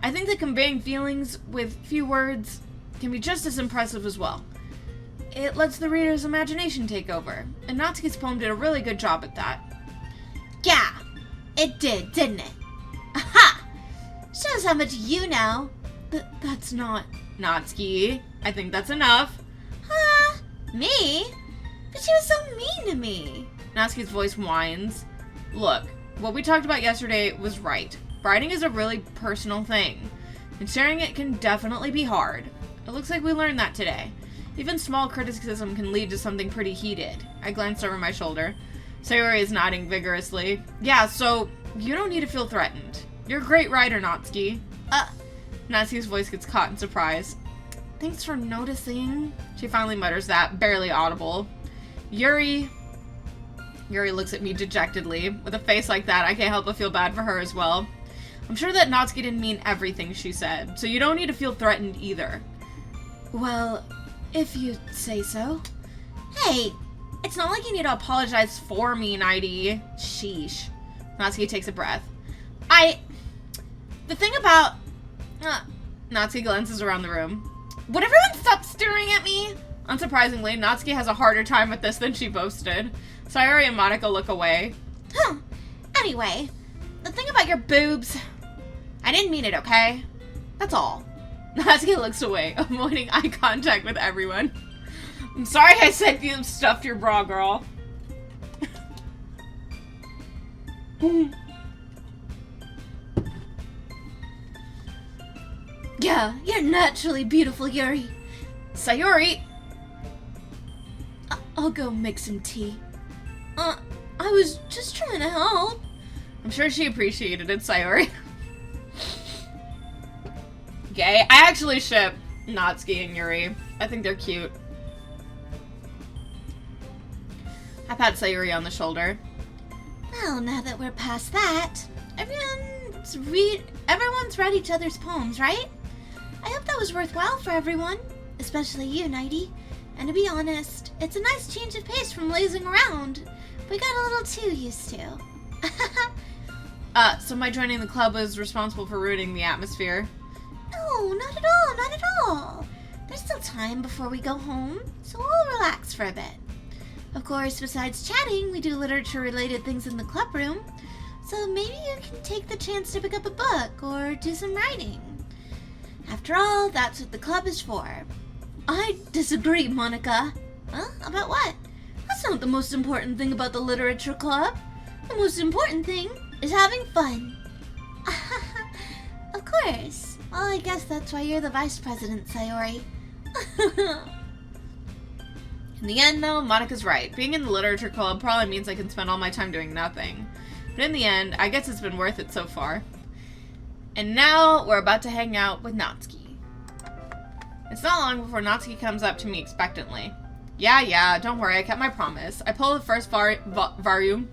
I think that conveying feelings with few words can be just as impressive as well. It lets the reader's imagination take over, and Natsuki's poem did a really good job at that. Yeah, it did, didn't it? Aha! Shows how much you know. That's not... Natsuki, I think that's enough. Huh? Me? But she was so mean to me. Natsuki's voice whines. Look, what we talked about yesterday was right. Writing is a really personal thing, and sharing it can definitely be hard. It looks like we learned that today. Even small criticism can lead to something pretty heated. I glanced over my shoulder. Sayori is nodding vigorously. Yeah, so you don't need to feel threatened. You're a great writer, Natsuki. Natsuki's voice gets caught in surprise. Thanks for noticing. She finally mutters that, barely audible. Yuri looks at me dejectedly. With a face like that, I can't help but feel bad for her as well. I'm sure that Natsuki didn't mean everything she said, so you don't need to feel threatened either. Well, if you say so. Hey, it's not like you need to apologize for me, Nighty. Sheesh. Natsuki takes a breath. The thing about... Natsuki glances around the room. Would everyone stop staring at me? Unsurprisingly, Natsuki has a harder time with this than she boasted. Sayori and Monica look away. Huh. Anyway, the thing about your boobs, I didn't mean it, okay? That's all. Natsuki looks away, avoiding eye contact with everyone. I'm sorry I said you stuffed your bra, girl. Yeah, you're naturally beautiful, Yuri. Sayori! I'll go make some tea. I was just trying to help. I'm sure she appreciated it, Sayori. Okay, I actually ship Natsuki and Yuri. I think they're cute. I pat Sayori on the shoulder. Well, now that we're past that, everyone's read each other's poems, right? I hope that was worthwhile for everyone, especially you, Nighty. And to be honest, it's a nice change of pace from lazing around. We got a little too used to. So my joining the club was responsible for ruining the atmosphere. No, not at all, not at all. There's still time before we go home, so we'll relax for a bit. Of course, besides chatting, we do literature-related things in the club room, so maybe you can take the chance to pick up a book or do some writing. After all, that's what the club is for. I disagree, Monica. Huh? About what? That's not the most important thing about the literature club. The most important thing is having fun. Of course. Well, I guess that's why you're the vice president, Sayori. In the end, though, Monica's right. Being in the literature club probably means I can spend all my time doing nothing. But in the end, I guess it's been worth it so far. And now, we're about to hang out with Natsuki. It's not long before Natsuki comes up to me expectantly. Yeah, don't worry, I kept my promise. I pull the first volume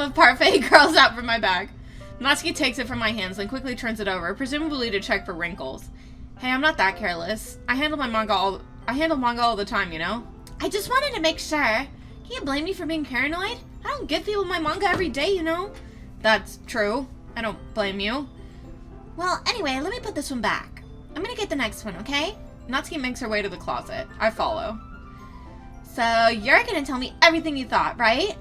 of Parfait Girls out from my bag. Natsuki takes it from my hands, then quickly turns it over, presumably to check for wrinkles. Hey, I'm not that careless. I handle manga all the time, you know? I just wanted to make sure. Can you blame me for being paranoid? I don't give people my manga every day, you know? That's true. I don't blame you. Well, anyway, let me put this one back. I'm gonna get the next one, okay? Natsuki makes her way to the closet. I follow. So, you're gonna tell me everything you thought, right?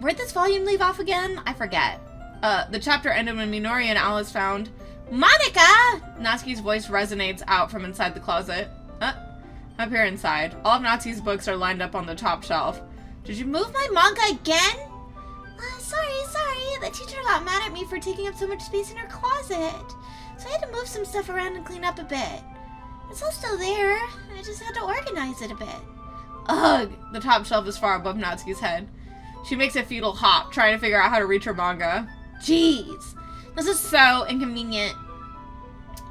Where'd this volume leave off again? I forget. The chapter ended when Minori and Alice found... Monica! Natsuki's voice resonates out from inside the closet. I peer inside. All of Natsuki's books are lined up on the top shelf. Did you move my manga again? Sorry. The teacher got mad at me for taking up so much space in her closet. So I had to move some stuff around and clean up a bit. It's all still there. I just had to organize it a bit. Ugh! The top shelf is far above Natsuki's head. She makes a fetal hop, trying to figure out how to reach her manga. Jeez. This is so inconvenient.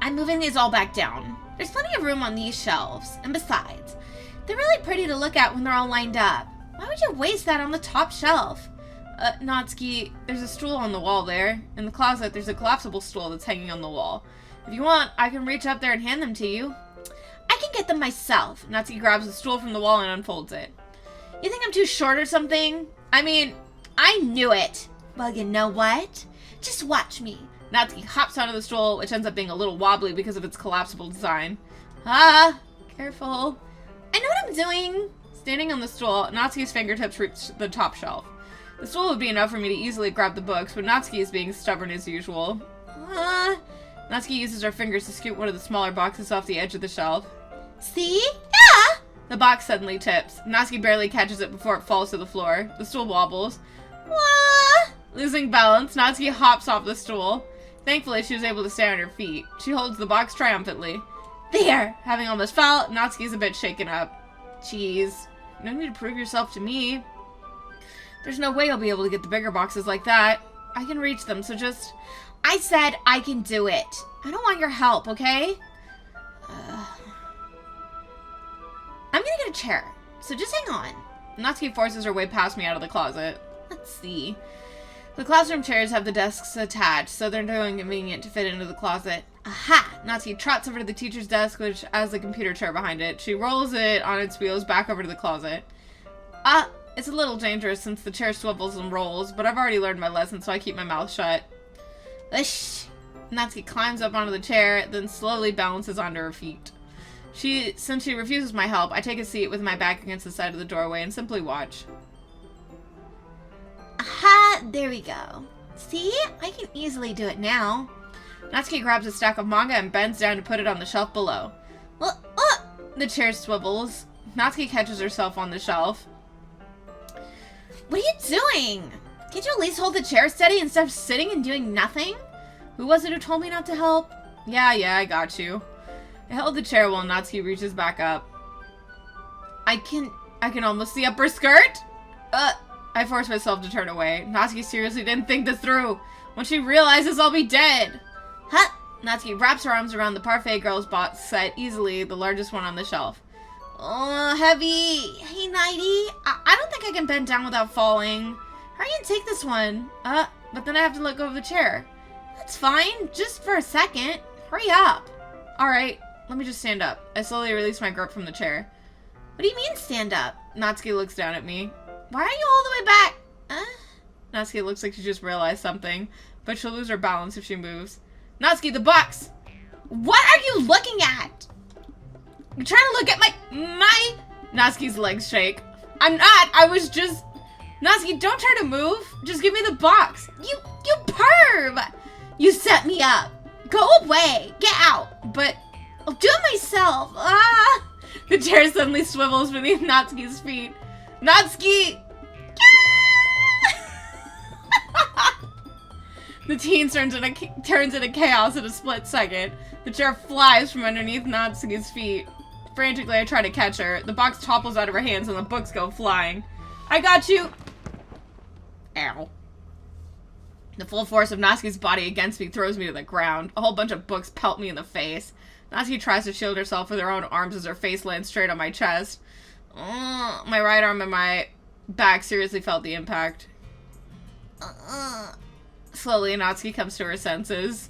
I'm moving these all back down. There's plenty of room on these shelves. And besides, they're really pretty to look at when they're all lined up. Why would you waste that on the top shelf? Natsuki, there's a stool on the wall there. In the closet, there's a collapsible stool that's hanging on the wall. If you want, I can reach up there and hand them to you. I can get them myself. Natsuki grabs the stool from the wall and unfolds it. You think I'm too short or something? I mean, I knew it. Well, you know what? Just watch me. Natsuki hops onto the stool, which ends up being a little wobbly because of its collapsible design. Careful. I know what I'm doing. Standing on the stool, Natsuki's fingertips reach the top shelf. The stool would be enough for me to easily grab the books, but Natsuki is being stubborn as usual. Natsuki uses her fingers to scoot one of the smaller boxes off the edge of the shelf. See? Yeah! The box suddenly tips. Natsuki barely catches it before it falls to the floor. The stool wobbles. Losing balance, Natsuki hops off the stool. Thankfully, she was able to stay on her feet. She holds the box triumphantly. There! Having almost fell, Natsuki's a bit shaken up. Jeez. No need to prove yourself to me. There's no way I'll be able to get the bigger boxes like that. I can reach them, so just... I said I can do it. I don't want your help, okay? I'm gonna get a chair, so just hang on. Natsuki forces her way past me out of the closet. Let's see. The classroom chairs have the desks attached, so they're too inconvenient to fit into the closet. Aha! Natsuki trots over to the teacher's desk, which has the computer chair behind it. She rolls it on its wheels back over to the closet. It's a little dangerous since the chair swivels and rolls, but I've already learned my lesson, so I keep my mouth shut. Natsuki climbs up onto the chair, then slowly balances onto her feet. Since she refuses my help, I take a seat with my back against the side of the doorway and simply watch. Aha, there we go. See? I can easily do it now. Natsuki grabs a stack of manga and bends down to put it on the shelf below. The chair swivels. Natsuki catches herself on the shelf. What are you doing? Can't you at least hold the chair steady instead of sitting and doing nothing? Who was it who told me not to help? Yeah, I got you. I held the chair while Natsuki reaches back up. I can almost see up her skirt. I force myself to turn away. Natsuki seriously didn't think this through. When she realizes I'll be dead. Huh? Natsuki wraps her arms around the parfait girl's box set easily, the largest one on the shelf. Oh, heavy. Hey, Nighty. I don't think I can bend down without falling. Hurry and take this one. But then I have to let go of the chair. That's fine. Just for a second. Hurry up. Alright, let me just stand up. I slowly release my grip from the chair. What do you mean, stand up? Natsuki looks down at me. Why are you all the way back? Natsuki looks like she just realized something, but she'll lose her balance if she moves. Natsuki, the box! What are you looking at? You're trying to look at my... Natsuki's legs shake. I'm not, I was just... Natsuki, don't try to move. Just give me the box. You perv! You set me up. Go away. Get out. But... I'll do it myself. The chair suddenly swivels beneath Natsuki's feet. Natsuki! The teen turns into chaos in a split second. The chair flies from underneath Natsuki's feet. Frantically, I try to catch her. The box topples out of her hands and the books go flying. I got you! Ow. The full force of Natsuki's body against me throws me to the ground. A whole bunch of books pelt me in the face. Natsuki tries to shield herself with her own arms as her face lands straight on my chest. My right arm and my back seriously felt the impact. Slowly, Natsuki comes to her senses.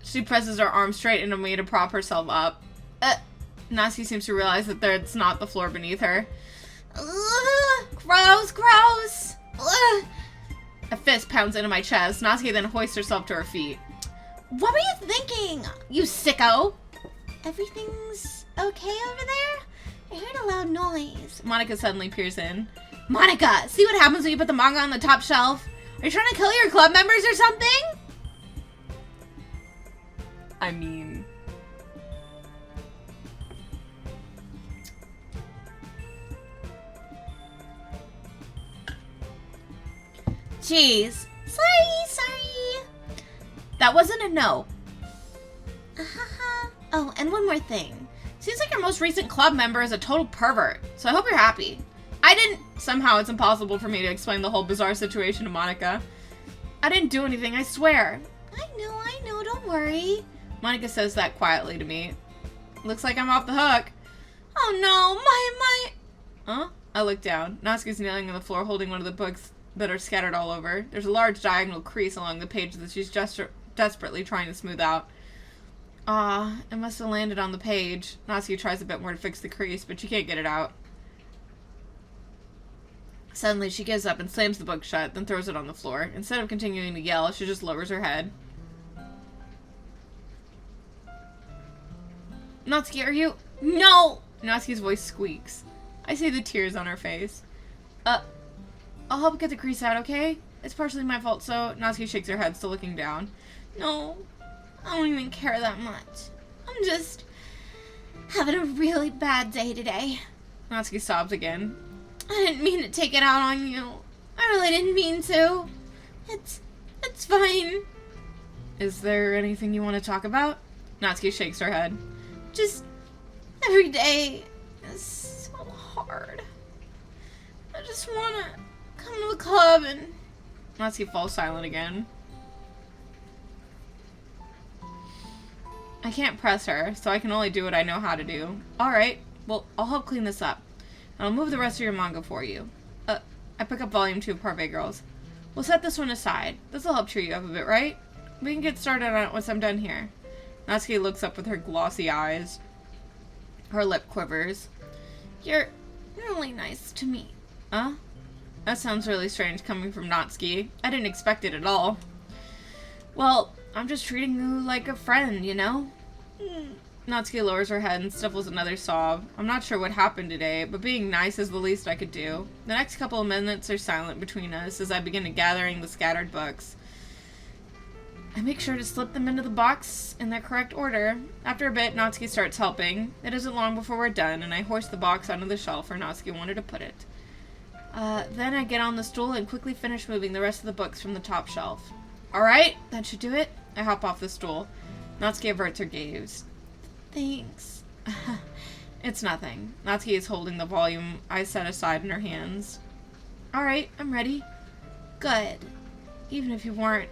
She presses her arm straight into me to prop herself up. Natsuki seems to realize that it's not the floor beneath her. Gross. A fist pounds into my chest. Natsuki then hoists herself to her feet. What were you thinking, you sicko? Everything's okay over there? I heard a loud noise. Monica suddenly peers in. Monica, see what happens when you put the manga on the top shelf? Are you trying to kill your club members or something? I mean... Jeez. Sorry. That wasn't a no. Oh, and one more thing. Seems like your most recent club member is a total pervert, so I hope you're happy. Somehow it's impossible for me to explain the whole bizarre situation to Monica. I didn't do anything, I swear. I know, don't worry. Monica says that quietly to me. Looks like I'm off the hook. Oh no, my... Huh? I look down. Natsuki's kneeling on the floor holding one of the books that are scattered all over. There's a large diagonal crease along the page that she's just desperately trying to smooth out. It must have landed on the page. Natsuki tries a bit more to fix the crease, but she can't get it out. Suddenly, she gives up and slams the book shut, then throws it on the floor. Instead of continuing to yell, she just lowers her head. Natsuki, are you... No! Natsuki's voice squeaks. I see the tears on her face. I'll help get the crease out, okay? It's partially my fault, so... Natsuki shakes her head, still looking down. No, I don't even care that much. I'm just having a really bad day today. Natsuki sobs again. I didn't mean to take it out on you. I really didn't mean to. It's fine. Is there anything you want to talk about? Natsuki shakes her head. Just every day is so hard. I just want to come to the club and... Natsuki falls silent again. I can't press her, so I can only do what I know how to do. Alright, well, I'll help clean this up. And I'll move the rest of your manga for you. I pick up volume 2 of Parfait Girls. We'll set this one aside. This'll help cheer you up a bit, right? We can get started on it once I'm done here. Natsuki looks up with her glossy eyes. Her lip quivers. You're really nice to me. Huh? That sounds really strange coming from Natsuki. I didn't expect it at all. Well, I'm just treating you like a friend, you know? Natsuki lowers her head and stifles another sob. I'm not sure what happened today, but being nice is the least I could do. The next couple of minutes are silent between us as I begin gathering the scattered books. I make sure to slip them into the box in their correct order. After a bit, Natsuki starts helping. It isn't long before we're done, and I hoist the box onto the shelf where Natsuki wanted to put it. Then I get on the stool and quickly finish moving the rest of the books from the top shelf. Alright, that should do it. I hop off the stool. Natsuki averts her gaze. Thanks. It's nothing. Natsuki is holding the volume I set aside in her hands. Alright, I'm ready. Good. Even if you weren't,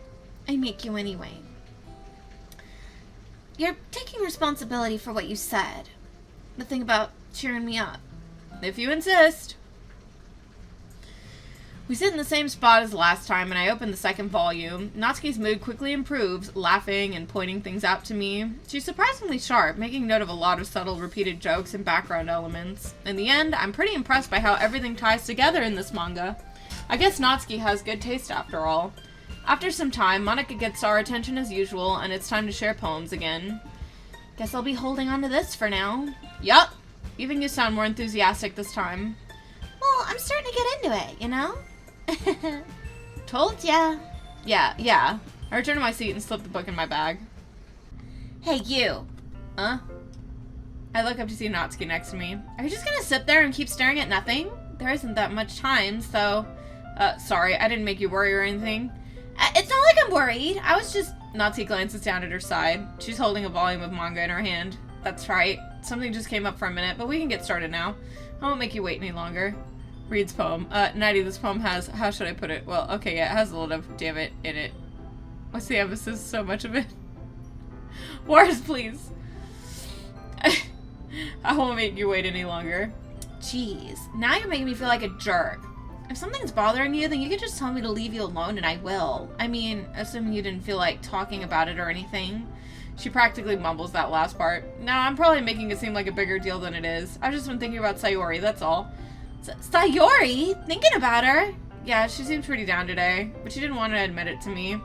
I make you anyway. You're taking responsibility for what you said. The thing about cheering me up. If you insist. We sit in the same spot as last time, and I open the second volume. Natsuki's mood quickly improves, laughing and pointing things out to me. She's surprisingly sharp, making note of a lot of subtle repeated jokes and background elements. In the end, I'm pretty impressed by how everything ties together in this manga. I guess Natsuki has good taste after all. After some time, Monica gets our attention as usual, and it's time to share poems again. Guess I'll be holding on to this for now. Yup. Even you sound more enthusiastic this time. Well, I'm starting to get into it, you know? Told ya. Yeah. I return to my seat and slip the book in my bag. Hey, you. Huh? I look up to see Natsuki next to me. Are you just gonna sit there and keep staring at nothing? There isn't that much time, so... sorry, I didn't make you worry or anything. It's not like I'm worried. I was just... Natsuki glances down at her side. She's holding a volume of manga in her hand. That's right. Something just came up for a minute, but we can get started now. I won't make you wait any longer. Reads poem. Nighty, this poem has... How should I put it? Well, okay, yeah, it has a lot of damn it in it. What's the emphasis? So much of it. Words, please. I won't make you wait any longer. Jeez, now you're making me feel like a jerk. If something's bothering you, then you can just tell me to leave you alone and I will. I mean, assuming you didn't feel like talking about it or anything. She practically mumbles that last part. No, I'm probably making it seem like a bigger deal than it is. I've just been thinking about Sayori, that's all. Sayori? Thinking about her? Yeah, she seems pretty down today, but she didn't want to admit it to me.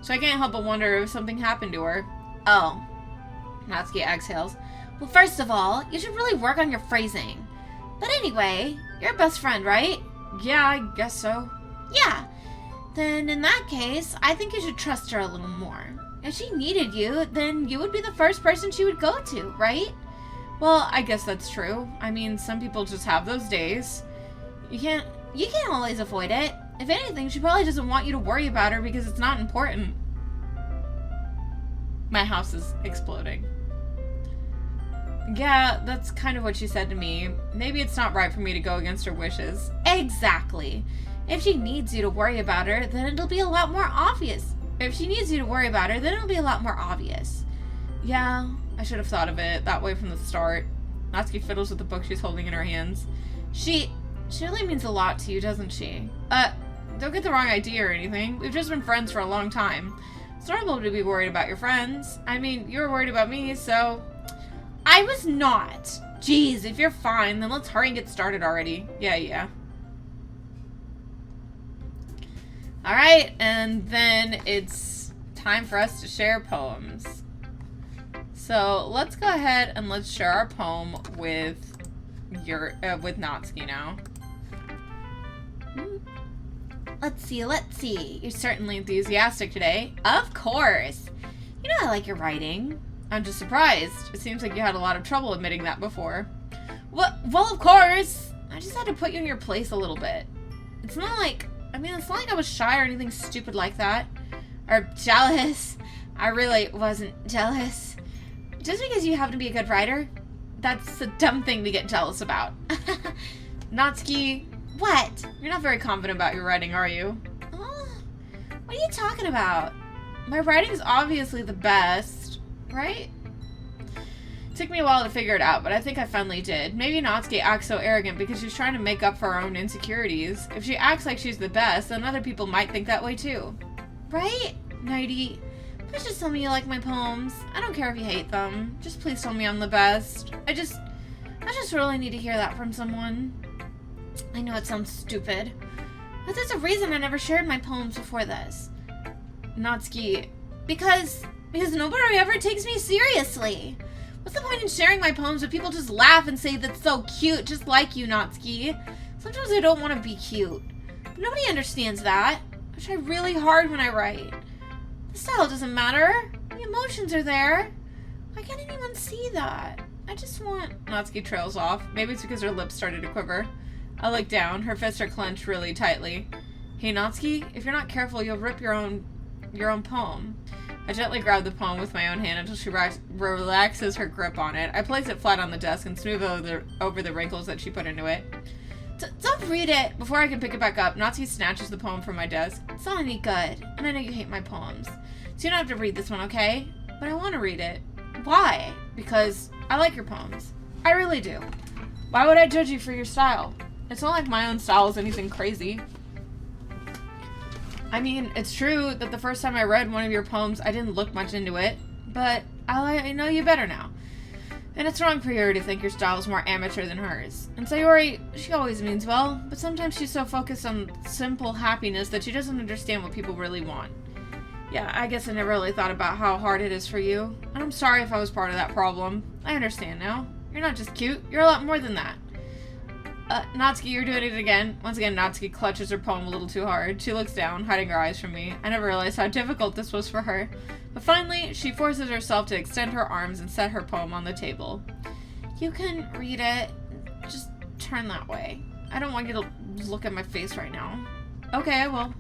So I can't help but wonder if something happened to her. Oh. Natsuki exhales. Well, first of all, you should really work on your phrasing. But anyway, you're a best friend, right? Yeah, I guess so. Yeah. Then in that case, I think you should trust her a little more. If she needed you, then you would be the first person she would go to, right? Well, I guess that's true. I mean, some people just have those days. You can't always avoid it. If anything, she probably doesn't want you to worry about her because it's not important. My house is exploding. Yeah, that's kind of what she said to me. Maybe it's not right for me to go against her wishes. Exactly. If she needs you to worry about her, then it'll be a lot more obvious. Yeah, I should have thought of it that way from the start. Natsuki fiddles with the book she's holding in her hands. She really means a lot to you, doesn't she? Don't get the wrong idea or anything. We've just been friends for a long time. It's normal to be worried about your friends. I mean, you were worried about me, so... I was not. Jeez, if you're fine, then let's hurry and get started already. Yeah. Alright, and then it's time for us to share poems. So let's go ahead and let's share our poem with Natsuki now. Let's see. You're certainly enthusiastic today. Of course. You know I like your writing. I'm just surprised. It seems like you had a lot of trouble admitting that before. Well, of course. I just had to put you in your place a little bit. It's not like I was shy or anything stupid like that. Or jealous. I really wasn't jealous. Just because you happen to be a good writer, that's a dumb thing to get jealous about. Natsuki. What? You're not very confident about your writing, are you? What are you talking about? My writing's obviously the best, right? It took me a while to figure it out, but I think I finally did. Maybe Natsuki acts so arrogant because she's trying to make up for her own insecurities. If she acts like she's the best, then other people might think that way too. Right? Nighty, please just tell me you like my poems. I don't care if you hate them. Just please tell me I'm the best. I just really need to hear that from someone. I know it sounds stupid, but there's a reason I never shared my poems before this. Natsuki, Because nobody ever takes me seriously. What's the point in sharing my poems if people just laugh and say that's so cute, just like you, Natsuki? Sometimes I don't want to be cute. But nobody understands that. I try really hard when I write. The style doesn't matter. The emotions are there. Why can't anyone see that? I just want... Natsuki trails off. Maybe it's because her lips started to quiver. I look down. Her fists are clenched really tightly. Hey, Natsuki, if you're not careful, you'll rip your own poem. I gently grab the poem with my own hand until she relaxes her grip on it. I place it flat on the desk and smooth over the wrinkles that she put into it. Don't read it! Before I can pick it back up, Natsuki snatches the poem from my desk. It's not any good, and I know you hate my poems. So you don't have to read this one, okay? But I want to read it. Why? Because I like your poems. I really do. Why would I judge you for your style? It's not like my own style is anything crazy. I mean, it's true that the first time I read one of your poems, I didn't look much into it, but I know you better now. And it's wrong for you to think your style is more amateur than hers. And Sayori, she always means well, but sometimes she's so focused on simple happiness that she doesn't understand what people really want. Yeah, I guess I never really thought about how hard it is for you. And I'm sorry if I was part of that problem. I understand now. You're not just cute, you're a lot more than that. Natsuki, you're doing it again. Once again, Natsuki clutches her poem a little too hard. She looks down, hiding her eyes from me. I never realized how difficult this was for her. But finally, she forces herself to extend her arms and set her poem on the table. You can read it. Just turn that way. I don't want you to look at my face right now. Okay, I will.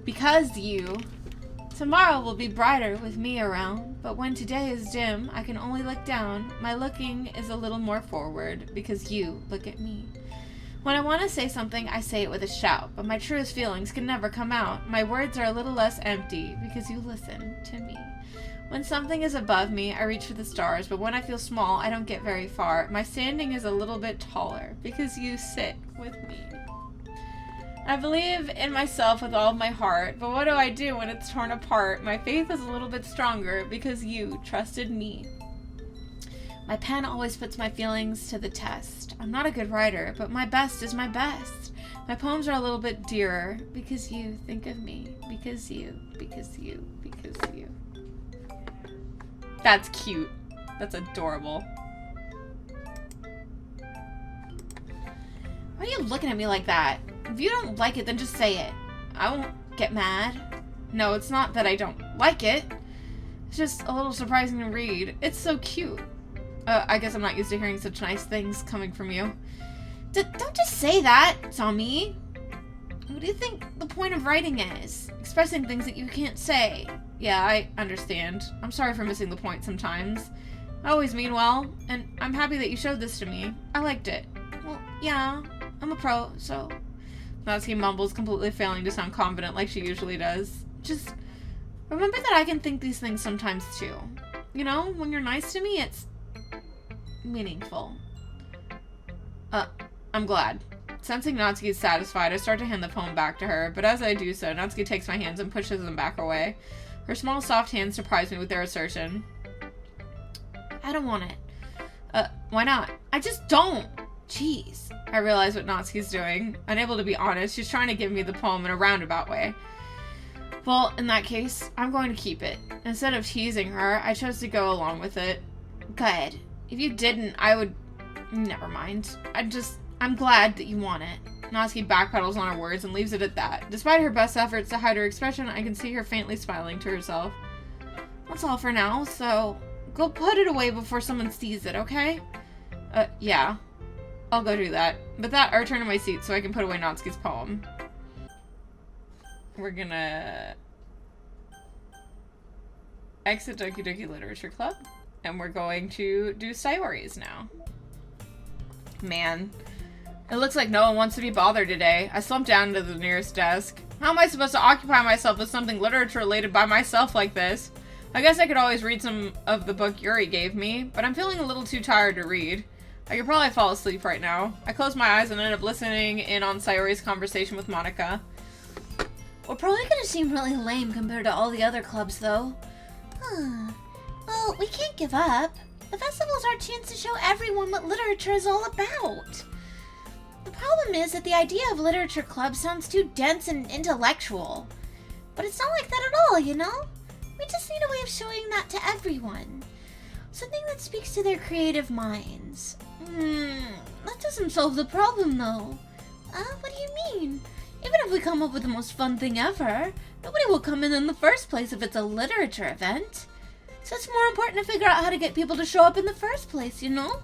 Because you... Tomorrow will be brighter with me around, but when today is dim, I can only look down. My looking is a little more forward, because you look at me. When I want to say something, I say it with a shout, but my truest feelings can never come out. My words are a little less empty, because you listen to me. When something is above me, I reach for the stars, but when I feel small, I don't get very far. My standing is a little bit taller, because you sit with me. I believe in myself with all of my heart, but what do I do when it's torn apart? My faith is a little bit stronger because you trusted me. My pen always puts my feelings to the test. I'm not a good writer, but my best is my best. My poems are a little bit dearer because you think of me. Because you. That's cute. That's adorable. Why are you looking at me like that? If you don't like it, then just say it. I won't get mad. No, it's not that I don't like it. It's just a little surprising to read. It's so cute. I guess I'm not used to hearing such nice things coming from you. Don't just say that, Tommy. What do you think the point of writing is? Expressing things that you can't say. Yeah, I understand. I'm sorry for missing the point sometimes. I always mean well, and I'm happy that you showed this to me. I liked it. Well, yeah, I'm a pro, so... Natsuki mumbles, completely failing to sound confident like she usually does. Just remember that I can think these things sometimes too. You know, when you're nice to me, it's meaningful. I'm glad. Sensing Natsuki is satisfied, I start to hand the poem back to her, but as I do so, Natsuki takes my hands and pushes them back away. Her small, soft hands surprise me with their assertion. I don't want it. Why not? I just don't. Jeez. I realize what Natsuki's doing. Unable to be honest, she's trying to give me the poem in a roundabout way. Well, in that case, I'm going to keep it. Instead of teasing her, I chose to go along with it. Good. If you didn't, I would... Never mind. I'm glad that you want it. Natsuki backpedals on her words and leaves it at that. Despite her best efforts to hide her expression, I can see her faintly smiling to herself. That's all for now, so go put it away before someone sees it, okay? Yeah. I'll go do that. But that, I return to my seat so I can put away Natsuki's poem. We're gonna exit Doki Doki Literature Club, and we're going to do Sayori's now. Man, it looks like no one wants to be bothered today. I slumped down into the nearest desk. How am I supposed to occupy myself with something literature related by myself like this? I guess I could always read some of the book Yuri gave me, but I'm feeling a little too tired to read. I could probably fall asleep right now. I closed my eyes and ended up listening in on Sayori's conversation with Monika. We're probably gonna seem really lame compared to all the other clubs, though. Well, we can't give up. The festival's our chance to show everyone what literature is all about. The problem is that the idea of literature club sounds too dense and intellectual. But it's not like that at all, you know? We just need a way of showing that to everyone. Something that speaks to their creative minds. That doesn't solve the problem, though. What do you mean? Even if we come up with the most fun thing ever, nobody will come in the first place if it's a literature event. So it's more important to figure out how to get people to show up in the first place, you know?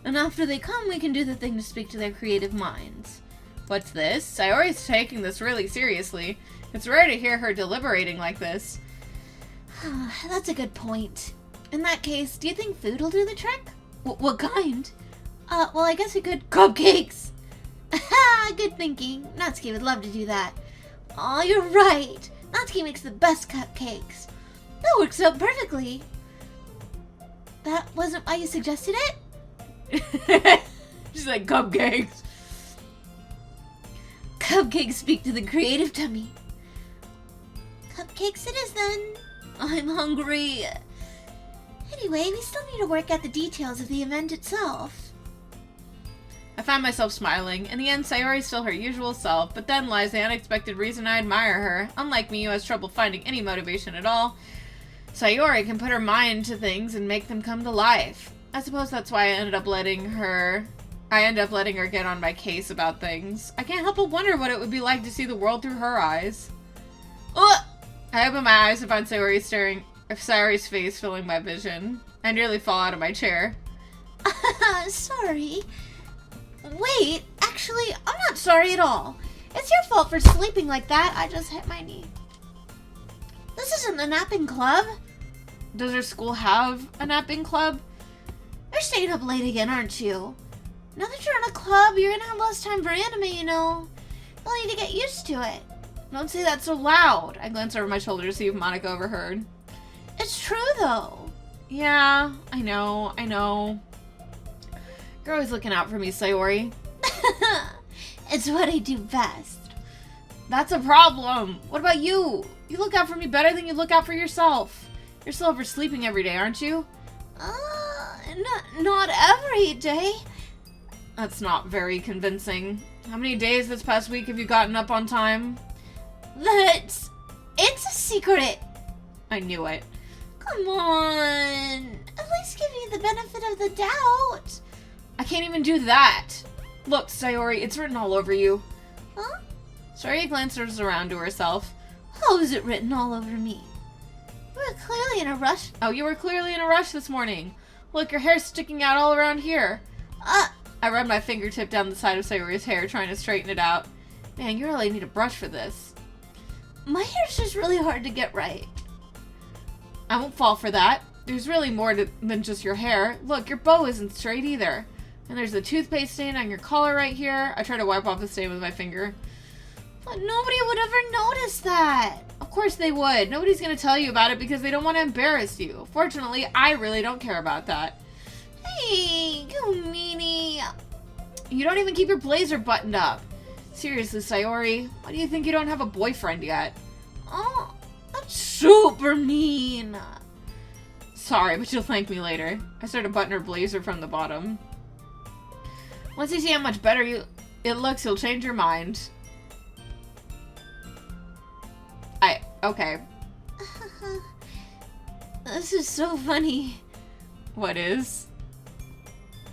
And after they come, we can do the thing to speak to their creative minds. What's this? Sayori's taking this really seriously. It's rare to hear her deliberating like this. That's a good point. In that case, do you think food will do the trick? What kind? Well, I guess we could... Cupcakes! Good thinking. Natsuki would love to do that. Aw, you're right. Natsuki makes the best cupcakes. That works out perfectly. That wasn't why you suggested it? She's like, cupcakes. Cupcakes speak to the creative tummy. Cupcakes it is then. I'm hungry. Anyway, we still need to work out the details of the event itself. I find myself smiling. In the end, Sayori's still her usual self, but then lies the unexpected reason I admire her. Unlike me, who has trouble finding any motivation at all, Sayori can put her mind to things and make them come to life. I suppose that's why I end up letting her get on my case about things. I can't help but wonder what it would be like to see the world through her eyes. Ugh! I open my eyes to find Sayori's face filling my vision. I nearly fall out of my chair. Sorry. Wait, actually, I'm not sorry at all. It's your fault for sleeping like that. I just hit my knee. This isn't a napping club. Does her school have a napping club? You're staying up late again, aren't you? Now that you're in a club, you're gonna have less time for anime, you know. You'll need to get used to it. Don't say that so loud. I glance over my shoulder to see if Monica overheard. It's true, though. Yeah, I know. You're always looking out for me, Sayori. It's what I do best. That's a problem. What about you? You look out for me better than you look out for yourself. You're still oversleeping every day, aren't you? Not every day. That's not very convincing. How many days this past week have you gotten up on time? It's a secret. I knew it. Come on. At least give me the benefit of the doubt. I can't even do that. Look, Sayori, it's written all over you. Huh? Sayori glances around to herself. How is it written all over me? You were clearly in a rush. Oh, you were clearly in a rush this morning. Look, your hair's sticking out all around here. I rub my fingertip down the side of Sayori's hair, trying to straighten it out. Man, you really need a brush for this. My hair's just really hard to get right. I won't fall for that. There's really more than just your hair. Look, your bow isn't straight either. And there's a toothpaste stain on your collar right here. I try to wipe off the stain with my finger. But nobody would ever notice that. Of course they would. Nobody's going to tell you about it because they don't want to embarrass you. Fortunately, I really don't care about that. Hey, you meanie. You don't even keep your blazer buttoned up. Seriously, Sayori, why do you think you don't have a boyfriend yet? Oh, that's super mean. Sorry, but you'll thank me later. I start to button her blazer from the bottom. Once you see how much better it looks, you'll change your mind. Okay. This is so funny. What is?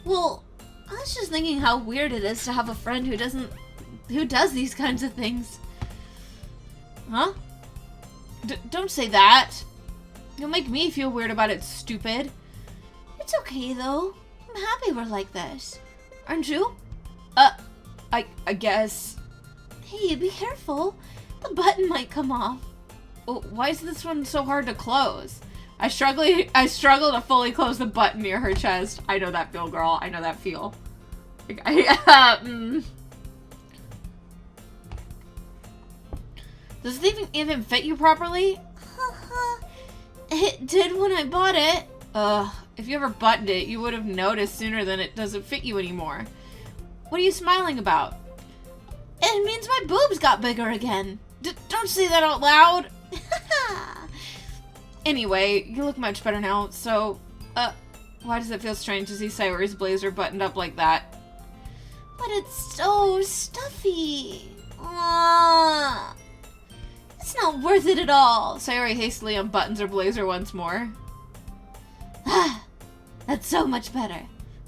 Well, I was just thinking how weird it is to have a friend who does these kinds of things. Huh? Don't say that. You'll make me feel weird about it, stupid. It's okay, though. I'm happy we're like this. Aren't you? I guess. Hey, be careful. The button might come off. Oh, why is this one so hard to close? I struggle to fully close the button near her chest. I know that feel, girl. I know that feel. Does it even fit you properly? It did when I bought it. If you ever buttoned it, you would have noticed sooner than it doesn't fit you anymore. What are you smiling about? It means my boobs got bigger again. Don't say that out loud. Anyway, you look much better now, so, why does it feel strange to see Sayori's blazer buttoned up like that? But it's so stuffy. It's not worth it at all. Sayori hastily unbuttons her blazer once more. That's so much better.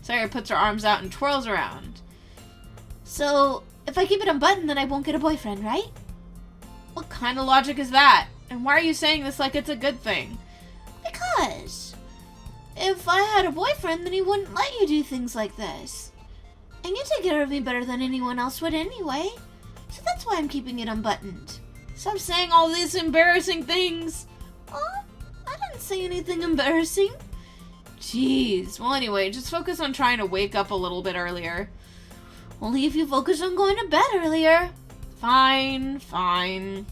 Sayori puts her arms out and twirls around. So, if I keep it unbuttoned, then I won't get a boyfriend, right? What kind of logic is that? And why are you saying this like it's a good thing? Because if I had a boyfriend, then he wouldn't let you do things like this. And you take care of me better than anyone else would anyway. So that's why I'm keeping it unbuttoned. Stop saying all these embarrassing things. Oh, I didn't say anything embarrassing. Jeez. Well, anyway, just focus on trying to wake up a little bit earlier. Only if you focus on going to bed earlier. Fine, fine.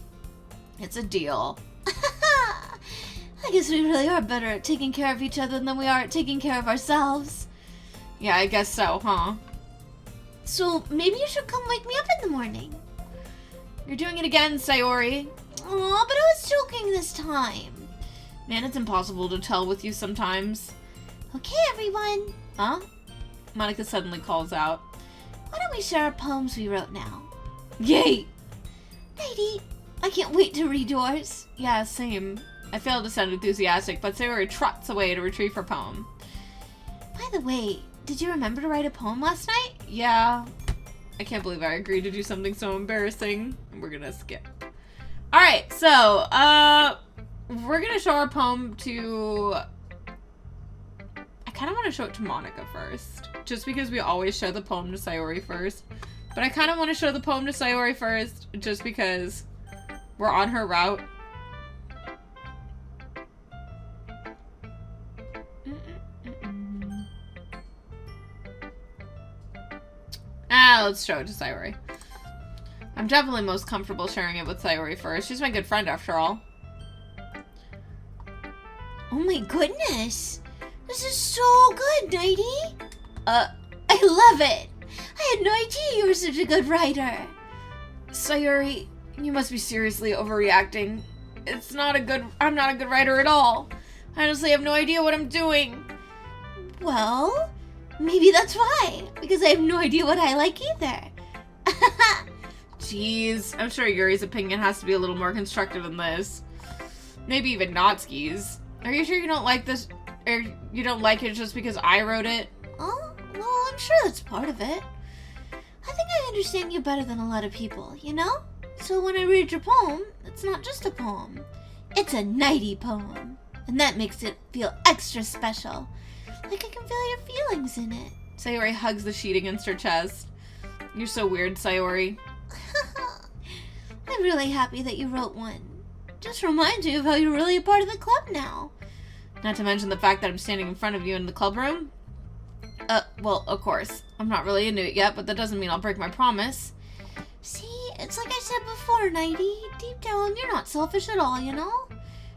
It's a deal. I guess we really are better at taking care of each other than we are at taking care of ourselves. Yeah, I guess so, huh? So maybe you should come wake me up in the morning. You're doing it again, Sayori. Aw, but I was joking this time. Man, it's impossible to tell with you sometimes. Okay, everyone. Huh? Monica suddenly calls out. Why don't we share our poems we wrote now? Yay! Nighty, I can't wait to read yours. Yeah, same. I failed to sound enthusiastic, but Sayori trots away to retrieve her poem. By the way, did you remember to write a poem last night? Yeah. I can't believe I agreed to do something so embarrassing. We're gonna skip. Alright, so, we're gonna show our poem to... I kind of want to show it to Monica first. Just because we always show the poem to Sayori first. But I kind of want to show the poem to Sayori first, just because we're on her route. Let's show it to Sayori. I'm definitely most comfortable sharing it with Sayori first. She's my good friend after all. Oh my goodness. This is so good, Nighty. I love it. I had no idea you were such a good writer. Sayori, you must be seriously overreacting. I'm not a good writer at all. I honestly have no idea what I'm doing. Well, maybe that's why. Because I have no idea what I like either. Jeez, I'm sure Yuri's opinion has to be a little more constructive than this. Maybe even Natsuki's. Are you sure you don't like this, or you don't like it just because I wrote it? Oh, well, I'm sure that's part of it. I think I understand you better than a lot of people, you know? So when I read your poem, it's not just a poem. It's a Nighty poem. And that makes it feel extra special. Like I can feel your feelings in it. Sayori hugs the sheet against her chest. You're so weird, Sayori. I'm really happy that you wrote one. Just reminds you of how you're really a part of the club now. Not to mention the fact that I'm standing in front of you in the club room. Well, of course. I'm not really into it yet, but that doesn't mean I'll break my promise. See, it's like I said before, Nighty. Deep down, you're not selfish at all, you know?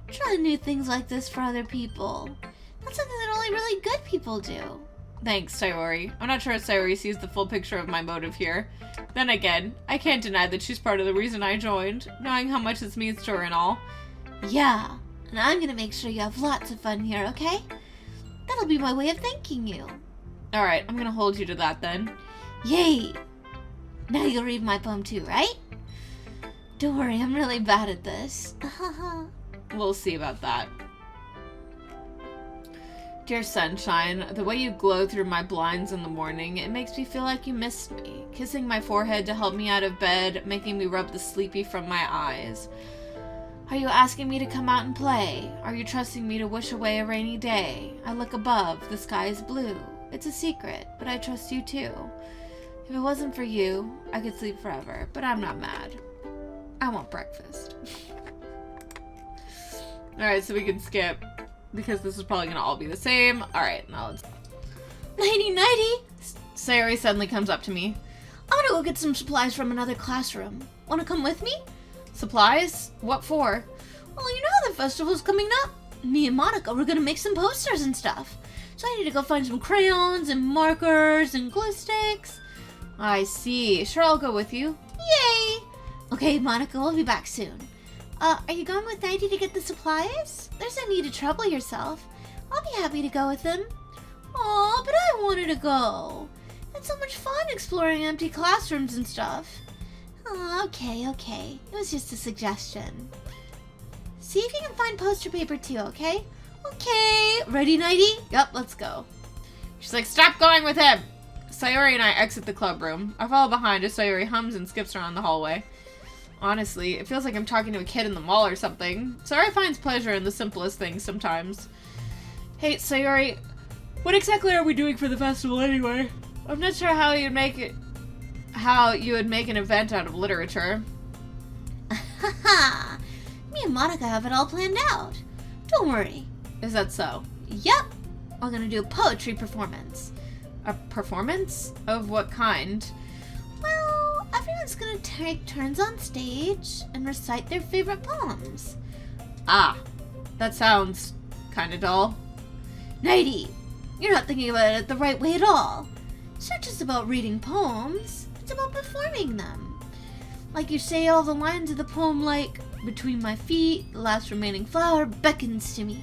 Trying new things like this for other people. That's something that only really good people do. Thanks, Sayori. I'm not sure if Sayori sees the full picture of my motive here. Then again, I can't deny that she's part of the reason I joined, knowing how much this means to her and all. Yeah, and I'm gonna make sure you have lots of fun here, okay? That'll be my way of thanking you. Alright, I'm gonna hold you to that then. Yay! Now you'll read my poem too, right? Don't worry, I'm really bad at this. We'll see about that. Dear sunshine, the way you glow through my blinds in the morning, it makes me feel like you missed me. Kissing my forehead to help me out of bed, making me rub the sleepy from my eyes. Are you asking me to come out and play? Are you trusting me to wish away a rainy day? I look above, the sky is blue. It's a secret, but I trust you too. If it wasn't for you, I could sleep forever, but I'm not mad. I want breakfast. Alright, so we can skip, because this is probably going to all be the same. Alright, now let's... Nighty! Sayori suddenly comes up to me. I'm gonna go get some supplies from another classroom. Wanna come with me? Supplies? What for? Well, you know the festival's coming up. Me and Monica, we're gonna make some posters and stuff. So I need to go find some crayons and markers and glue sticks. I see. Sure, I'll go with you. Yay! Okay, Monica, we'll be back soon. Are you going with Nighty to get the supplies? There's no need to trouble yourself. I'll be happy to go with him. Aw, but I wanted to go. It's so much fun exploring empty classrooms and stuff. Oh, okay. It was just a suggestion. See if you can find poster paper too, okay? Okay. Ready, Nighty? Yep, let's go. She's like, stop going with him! Sayori and I exit the club room. I follow behind as Sayori hums and skips around the hallway. Honestly, it feels like I'm talking to a kid in the mall or something. Sayori finds pleasure in the simplest things sometimes. Hey, Sayori, what exactly are we doing for the festival anyway? I'm not sure how you would make an event out of literature. Haha! Me and Monica have it all planned out. Don't worry. Is that so? Yep. We're gonna do a poetry performance. A performance? Of what kind? Well, everyone's gonna take turns on stage and recite their favorite poems. Ah, that sounds kinda dull. Nighty, you're not thinking about it the right way at all. It's not just about reading poems, it's about performing them. Like you say all the lines of the poem like, between my feet, the last remaining flower beckons to me.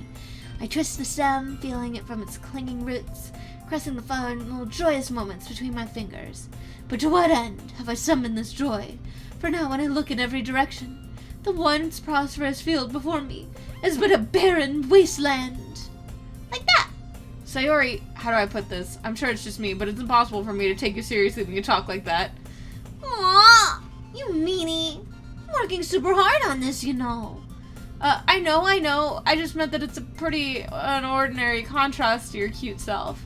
I twist the stem, feeling it from its clinging roots, caressing the flower in little joyous moments between my fingers. But to what end have I summoned this joy? For now when I look in every direction, the once prosperous field before me is but a barren wasteland. Like that. Sayori, how do I put this? I'm sure it's just me, but it's impossible for me to take you seriously when you talk like that. Aww, you meanie. I'm working super hard on this, you know. I know. I just meant that it's a pretty unordinary contrast to your cute self.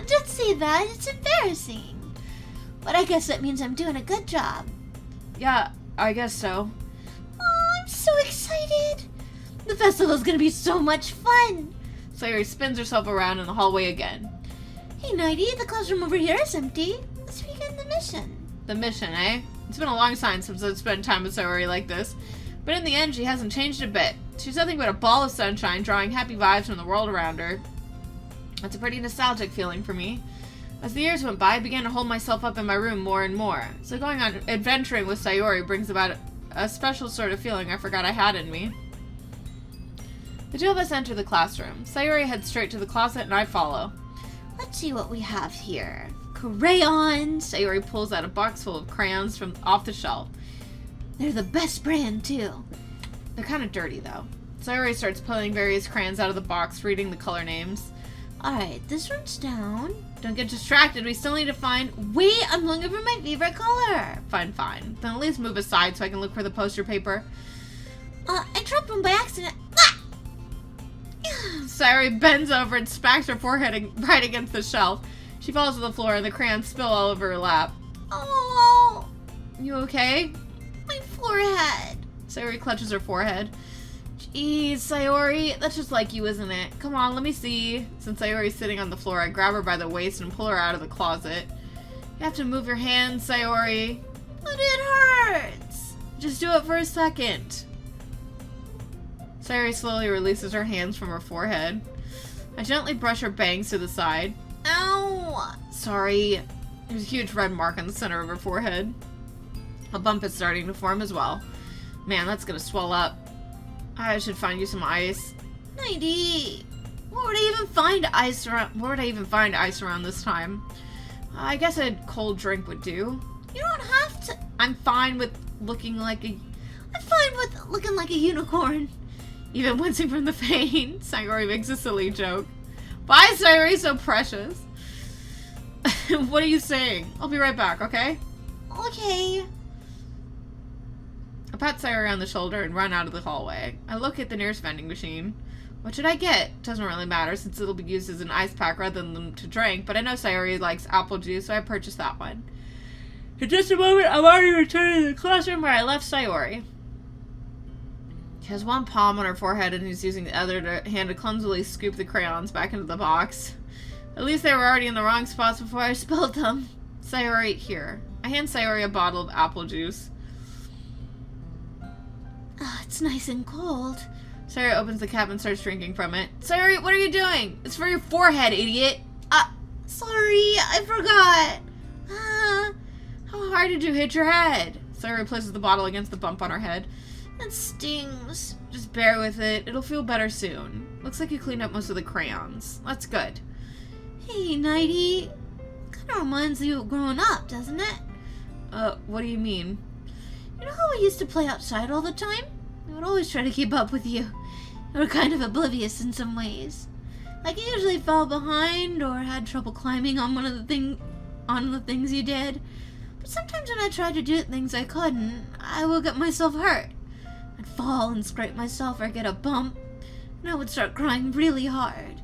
Don't say that, it's embarrassing. But I guess that means I'm doing a good job. Yeah, I guess so. Oh, I'm so excited. The festival's gonna be so much fun. Sayori spins herself around in the hallway again. Hey, Nighty, the classroom over here is empty. Let's begin the mission. The mission, eh? It's been a long time since I've spent time with Sayori like this. But in the end, she hasn't changed a bit. She's nothing but a ball of sunshine, drawing happy vibes from the world around her. That's a pretty nostalgic feeling for me. As the years went by, I began to hold myself up in my room more and more. So going on adventuring with Sayori brings about a special sort of feeling I forgot I had in me. The two of us enter the classroom. Sayori heads straight to the closet and I follow. Let's see what we have here. Crayons. Sayori pulls out a box full of crayons from off the shelf. They're the best brand, too. They're kind of dirty, though. Sayori starts pulling various crayons out of the box, reading the color names. Alright, this one's down. Don't get distracted. We still need to find... Wait, I'm looking for my favorite color. Fine. Then at least move aside so I can look for the poster paper. I dropped one by accident. Ah! Sayori bends over and smacks her forehead right against the shelf. She falls to the floor and the crayons spill all over her lap. Oh! You okay? My forehead. Sayori clutches her forehead. Jeez, Sayori, that's just like you, isn't it? Come on, let me see. Since Sayori's sitting on the floor, I grab her by the waist and pull her out of the closet. You have to move your hands, Sayori. But it hurts. Just do it for a second. Sayori slowly releases her hands from her forehead. I gently brush her bangs to the side. Ow! Sorry. There's a huge red mark on the center of her forehead. A bump is starting to form as well. Man, that's gonna swell up. I should find you some ice. Nighty! Where would I even find ice around this time? I guess a cold drink would do. You don't have to. I'm fine with looking like a unicorn. even wincing from the pain. Sayori makes a silly joke. Bye, Sayori, so precious. What are you saying? I'll be right back, okay? Okay. I pat Sayori on the shoulder and run out of the hallway. I look at the nearest vending machine. What should I get? Doesn't really matter since it'll be used as an ice pack rather than to drink, but I know Sayori likes apple juice, so I purchased that one. In just a moment, I'm already returning to the classroom where I left Sayori. She has one palm on her forehead and is using the other hand to clumsily scoop the crayons back into the box. At least they were already in the wrong spots before I spilled them. Sayori, here. I hand Sayori a bottle of apple juice. Oh, it's nice and cold. Sayori opens the cap and starts drinking from it. Sayori, what are you doing? It's for your forehead, idiot. Sorry, I forgot. How hard did you hit your head? Sayori places the bottle against the bump on her head. It stings. Just bear with it. It'll feel better soon. Looks like you cleaned up most of the crayons. That's good. Hey, Nighty. Kind of reminds you of growing up, doesn't it? What do you mean? You know how we used to play outside all the time? I would always try to keep up with you. You were kind of oblivious in some ways. Like you usually fell behind or had trouble climbing on one of the things you did. But sometimes when I tried to do things I couldn't, I would get myself hurt. I'd fall and scrape myself or get a bump, and I would start crying really hard.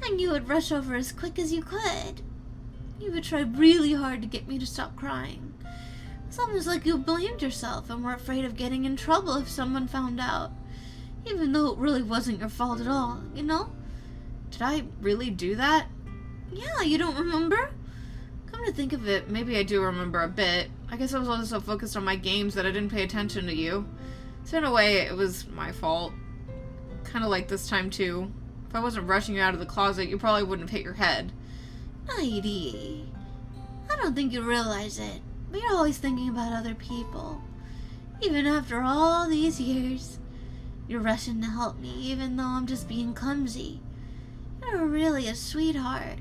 And you would rush over as quick as you could. You would try really hard to get me to stop crying. It's almost like you blamed yourself and were afraid of getting in trouble if someone found out. Even though it really wasn't your fault at all, you know? Did I really do that? Yeah, you don't remember? Come to think of it, maybe I do remember a bit. I guess I was always so focused on my games that I didn't pay attention to you. So in a way, it was my fault. Kind of like this time too. If I wasn't rushing you out of the closet, you probably wouldn't have hit your head. Nighty. I don't think you realize it, but you're always thinking about other people. Even after all these years, you're rushing to help me, even though I'm just being clumsy. You're really a sweetheart.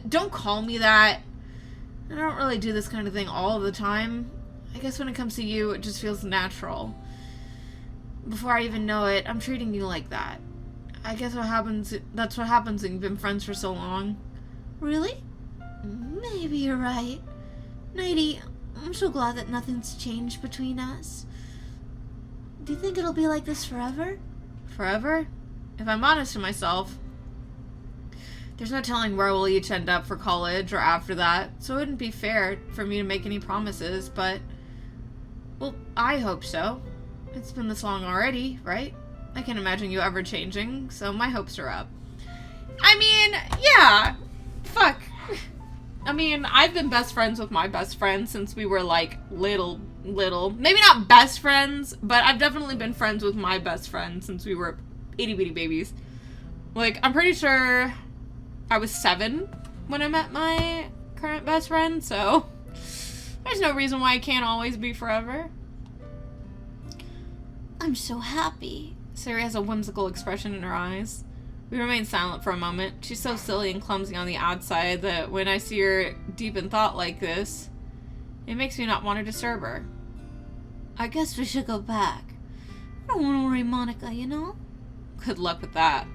Don't call me that. I don't really do this kind of thing all the time. I guess when it comes to you, it just feels natural. Before I even know it, I'm treating you like that. I guess that's what happens when you've been friends for so long. Really? Maybe you're right. Nighty, I'm so glad that nothing's changed between us. Do you think it'll be like this forever? Forever? If I'm honest to myself, there's no telling where we'll each end up for college or after that, so it wouldn't be fair for me to make any promises, but, well, I hope so. It's been this long already, right? I can't imagine you ever changing, so my hopes are up. I mean, yeah. Fuck. I mean, I've been best friends with my best friend since we were, like, little. Maybe not best friends, but I've definitely been friends with my best friend since we were itty-bitty babies. Like, I'm pretty sure I was 7 when I met my current best friend, so there's no reason why it can't always be forever. I'm so happy. Sari has a whimsical expression in her eyes. We remain silent for a moment. She's so silly and clumsy on the outside that when I see her deep in thought like this, it makes me not want to disturb her. I guess we should go back. I don't want to worry Monica, you know? Good luck with that.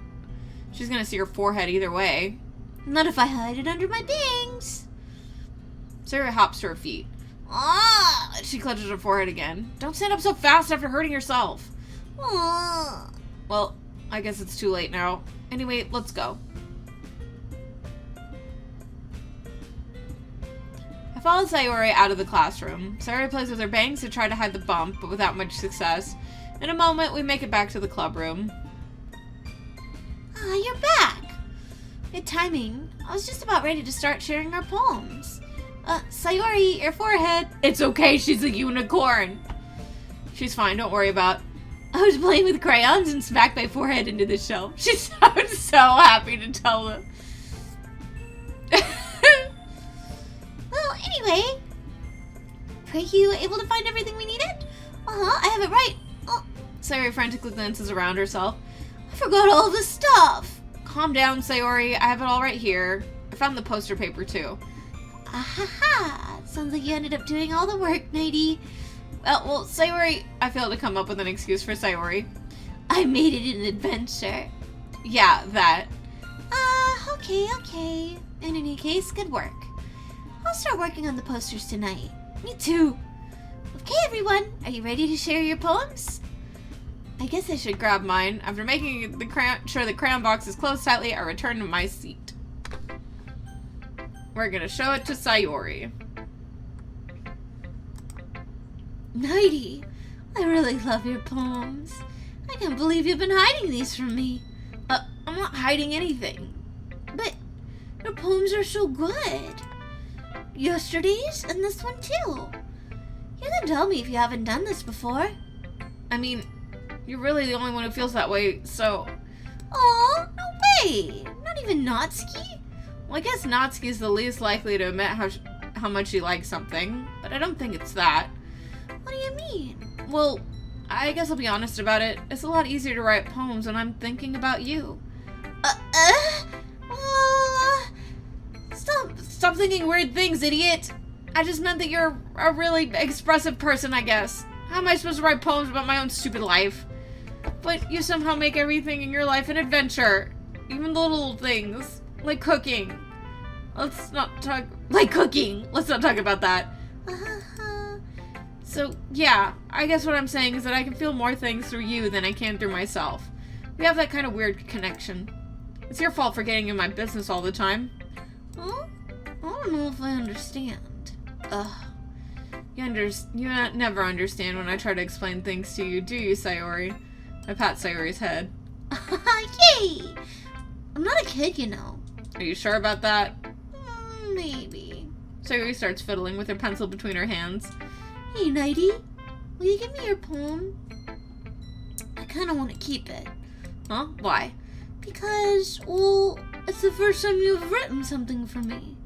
She's gonna see her forehead either way. Not if I hide it under my bangs. Sari hops to her feet. Ah! She clutches her forehead again. Don't stand up so fast after hurting yourself. Ah! Well, I guess it's too late now. Anyway, let's go. I followed Sayori out of the classroom. Sayori plays with her bangs to try to hide the bump, but without much success. In a moment, we make it back to the club room. Ah, you're back. Good timing. I was just about ready to start sharing our poems. Sayori, your forehead. It's okay, she's a unicorn. She's fine, don't worry about. I was playing with crayons and smacked my forehead into the shelf. She sounds so happy to tell them. Well, anyway. Were you able to find everything we needed? Uh-huh, I have it right. Oh, Sayori frantically glances around herself. I forgot all the stuff. Calm down, Sayori. I have it all right here. I found the poster paper, too. Ahaha. Sounds like you ended up doing all the work, Nighty. Well, Sayori... I failed to come up with an excuse for Sayori. I made it an adventure. Yeah, that. Okay. In any case, good work. I'll start working on the posters tonight. Me too. Okay, everyone. Are you ready to share your poems? I guess I should grab mine. After making sure the crayon box is closed tightly, I return to my seat. We're gonna show it to Sayori. Nighty, I really love your poems. I can't believe you've been hiding these from me. I'm not hiding anything. But your poems are so good. Yesterday's and this one too. You can tell me if you haven't done this before. I mean, you're really the only one who feels that way, so... Aw, no way! Not even Natsuki? Well, I guess Natsuki's the least likely to admit how much she likes something, but I don't think it's that. What do you mean? Well, I guess I'll be honest about it. It's a lot easier to write poems when I'm thinking about you. Stop thinking weird things, idiot! I just meant that you're a really expressive person, I guess. How am I supposed to write poems about my own stupid life? But you somehow make everything in your life an adventure. Even the little things. Like cooking. Let's not talk... Like cooking! Let's not talk about that. So, yeah. I guess what I'm saying is that I can feel more things through you than I can through myself. We have that kind of weird connection. It's your fault for getting in my business all the time. Huh? I don't know if I understand. Ugh. You never understand when I try to explain things to you, do you, Sayori? I pat Sayori's head. Yay! I'm not a kid, you know. Are you sure about that? Maybe. Sayori starts fiddling with her pencil between her hands. Hey, Nighty, will you give me your poem? I kind of want to keep it. Huh? Why? Because, well, it's the first time you've written something for me.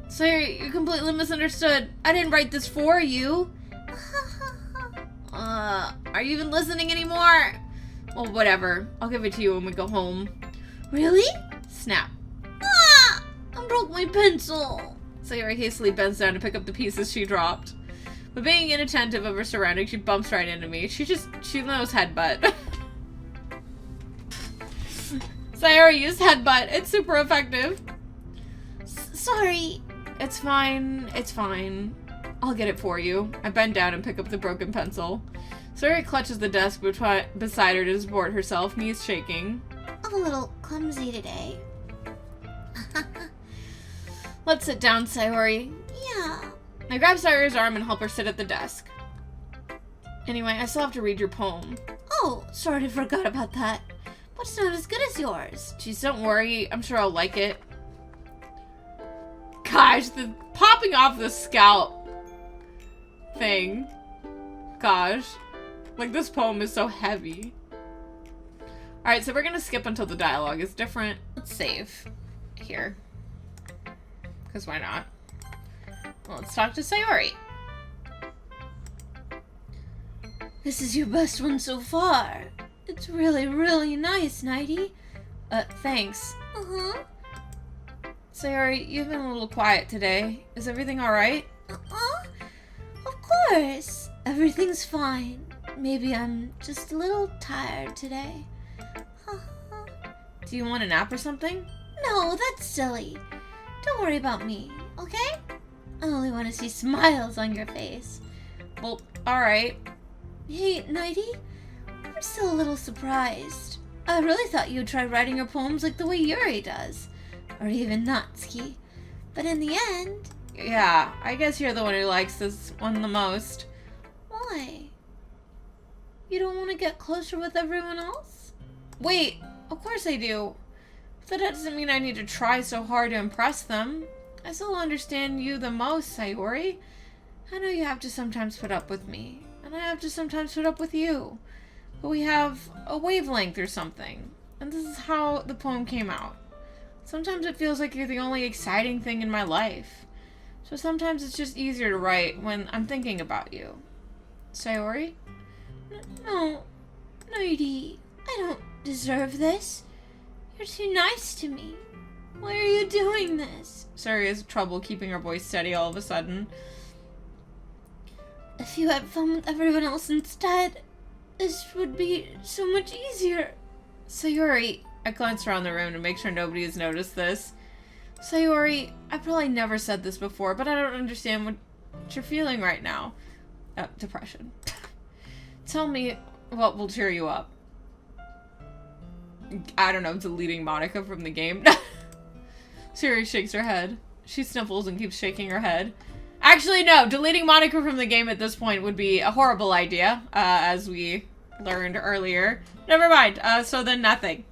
Sayori, you completely misunderstood. I didn't write this for you. Are you even listening anymore? Well, whatever. I'll give it to you when we go home. Really? Snap. Ah! I broke my pencil. Sayori hastily bends down to pick up the pieces she dropped. But being inattentive of her surroundings, she bumps right into me. She knows headbutt. Sayori used headbutt. It's super effective. Sorry. It's fine. It's fine. I'll get it for you. I bend down and pick up the broken pencil. Sayori clutches the desk beside her to support herself, knees shaking. I'm a little clumsy today. Let's sit down, Sayori. Yeah. I grab Sayori's arm and help her sit at the desk. Anyway, I still have to read your poem. Oh, sorry, I forgot about that. But it's not as good as yours. Jeez, don't worry. I'm sure I'll like it. Gosh, the popping off the scalp thing. Gosh. Like, this poem is so heavy. Alright, so we're gonna skip until the dialogue is different. Let's save here. Because why not? Well, let's talk to Sayori. This is your best one so far. It's really, really nice, Nighty. Thanks. Uh-huh. Sayori, you've been a little quiet today. Is everything alright? Uh-huh. Of course. Everything's fine. Maybe I'm just a little tired today. Do you want a nap or something? No, that's silly. Don't worry about me, okay? I only want to see smiles on your face. Well, alright. Hey, Nighty, I'm still a little surprised. I really thought you'd try writing your poems like the way Yuri does. Or even Natsuki. But in the end... Yeah, I guess you're the one who likes this one the most. Why? You don't want to get closer with everyone else? Wait, of course I do. But that doesn't mean I need to try so hard to impress them. I still understand you the most, Sayori. I know you have to sometimes put up with me. And I have to sometimes put up with you. But we have a wavelength or something. And this is how the poem came out. Sometimes it feels like you're the only exciting thing in my life. So sometimes it's just easier to write when I'm thinking about you. Sayori? No, Nighty, I don't deserve this. You're too nice to me. Why are you doing this? Sayori has trouble keeping her voice steady all of a sudden. If you had fun with everyone else instead, this would be so much easier. Sayori, I glanced around the room to make sure nobody has noticed this. Sayori, I probably never said this before, but I don't understand what you're feeling right now. Depression. Tell me what will cheer you up. I don't know, deleting Monica from the game. Sayori shakes her head. She sniffles and keeps shaking her head. Actually, no, deleting Monica from the game at this point would be a horrible idea, as we learned earlier. Never mind, so then nothing.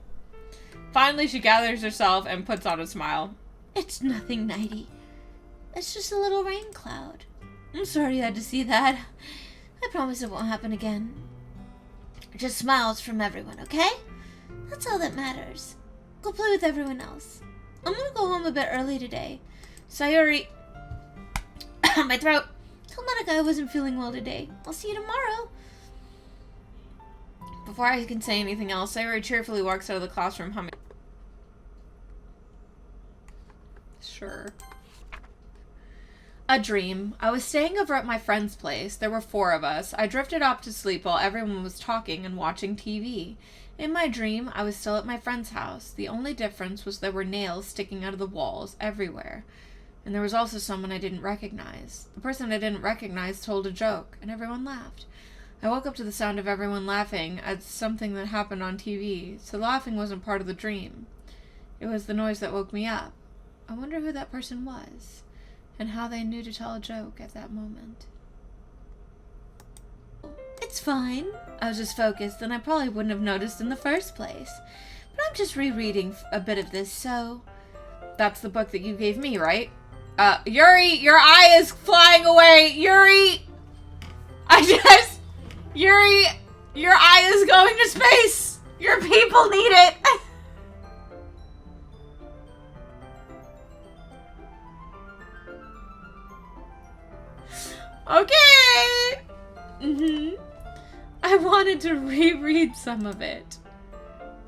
Finally, she gathers herself and puts on a smile. It's nothing, Nighty. It's just a little rain cloud. I'm sorry you had to see that. I promise it won't happen again. Just smiles from everyone, okay? That's all that matters. Go play with everyone else. I'm gonna go home a bit early today. Sayori... my throat. Tell Monica I wasn't feeling well today. I'll see you tomorrow. Before I can say anything else, Sayori cheerfully walks out of the classroom humming. Sure. A dream. I was staying over at my friend's place. There were 4 of us. I drifted off to sleep while everyone was talking and watching TV. In my dream, I was still at my friend's house. The only difference was there were nails sticking out of the walls everywhere. And there was also someone I didn't recognize. The person I didn't recognize told a joke, and everyone laughed. I woke up to the sound of everyone laughing at something that happened on TV, so laughing wasn't part of the dream. It was the noise that woke me up. I wonder who that person was, and how they knew to tell a joke at that moment. It's fine. I was just focused, and I probably wouldn't have noticed in the first place. But I'm just rereading a bit of this, so... That's the book that you gave me, right? Yuri, your eye is flying away! Yuri! Yuri, your eye is going to space! Your people need it! Okay! I wanted to reread some of it.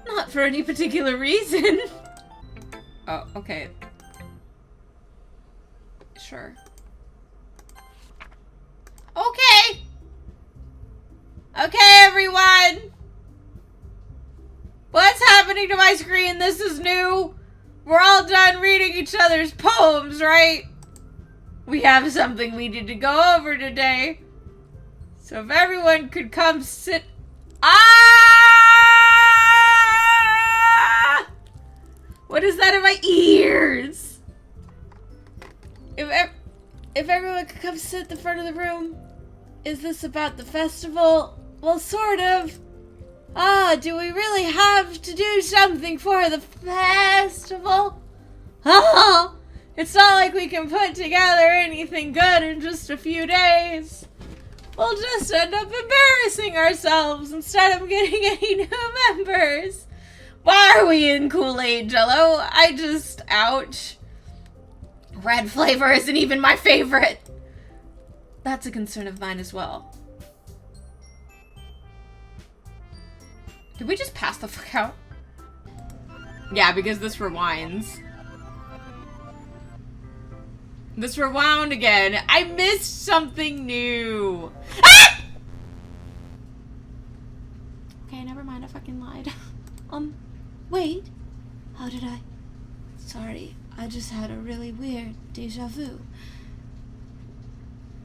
Not for any particular reason. Oh, okay. Sure. Okay! Okay, everyone! What's happening to my screen? This is new. We're all done reading each other's poems, right? We have something we need to go over today. So if everyone could come sit... Ah! What is that in my ears? If everyone could come sit at the front of the room. Is this about the festival? Well, sort of. Do we really have to do something for the festival? Oh, it's not like we can put together anything good in just a few days. We'll just end up embarrassing ourselves instead of getting any new members. Why are we in Kool-Aid, Jello? Ouch. Red flavor isn't even my favorite. That's a concern of mine as well. Did we just pass the fuck out? Yeah, because this rewinds. This rewound again. I missed something new. Ah! Okay, never mind. I fucking lied. Wait. How did I... Sorry, I just had a really weird deja vu.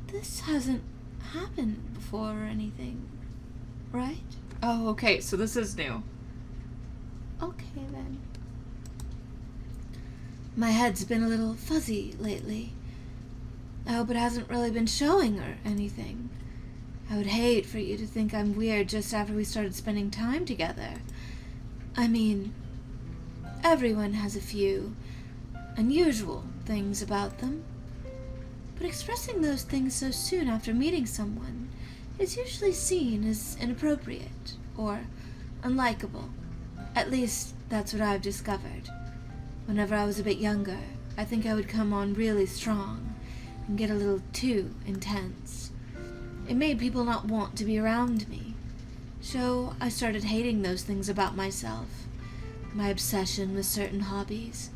This hasn't happened before or anything, right? Oh, okay, so this is new. Okay, then. My head's been a little fuzzy lately. I hope it hasn't really been showing or anything. I would hate for you to think I'm weird just after we started spending time together. I mean, everyone has a few unusual things about them. But expressing those things so soon after meeting someone is usually seen as inappropriate or unlikable. At least, that's what I've discovered. Whenever I was a bit younger, I think I would come on really strong and get a little too intense. It made people not want to be around me. So I started hating those things about myself. My obsession with certain hobbies,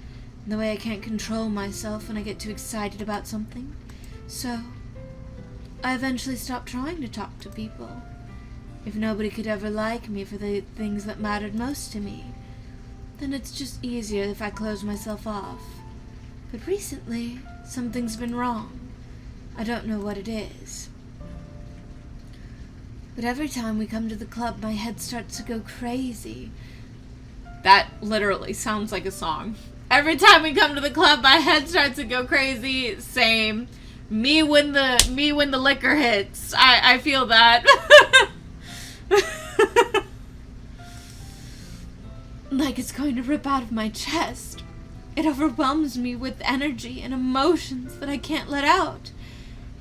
and the way I can't control myself when I get too excited about something. So, I eventually stopped trying to talk to people. If nobody could ever like me for the things that mattered most to me, then it's just easier if I close myself off. But recently, something's been wrong. I don't know what it is. But every time we come to the club, my head starts to go crazy. That literally sounds like a song. Every time we come to the club, my head starts to go crazy. Same. Me when the liquor hits. I feel that. Like it's going to rip out of my chest. It overwhelms me with energy and emotions that I can't let out.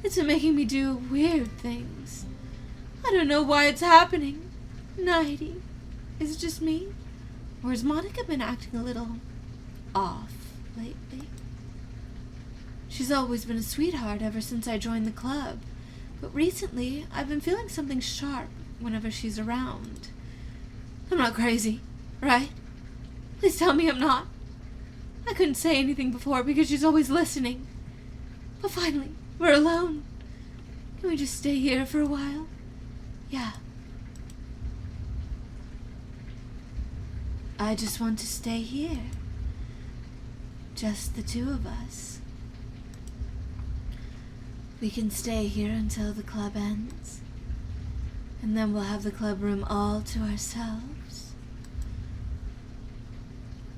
It's making me do weird things. I don't know why it's happening. Nighty, is it just me? Or has Monica been acting a little off lately? She's always been a sweetheart ever since I joined the club, but recently I've been feeling something sharp whenever she's around. I'm not crazy, right? Please tell me I'm not. I couldn't say anything before because she's always listening. But finally, We're alone. Can we just stay here for a while? Yeah. I just want to stay here. Just the two of us. We can stay here until the club ends. And then we'll have the club room all to ourselves.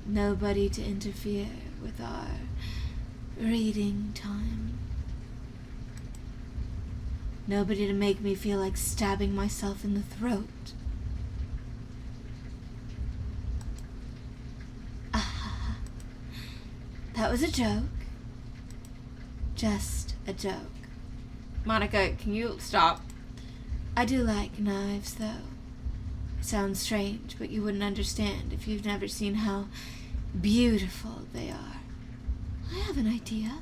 Nobody to interfere with our reading time. Nobody to make me feel like stabbing myself in the throat. Ah, that was a joke. Just a joke. Monica, can you stop? I do like knives, though. It sounds strange, but you wouldn't understand if you've never seen how beautiful they are. I have an idea.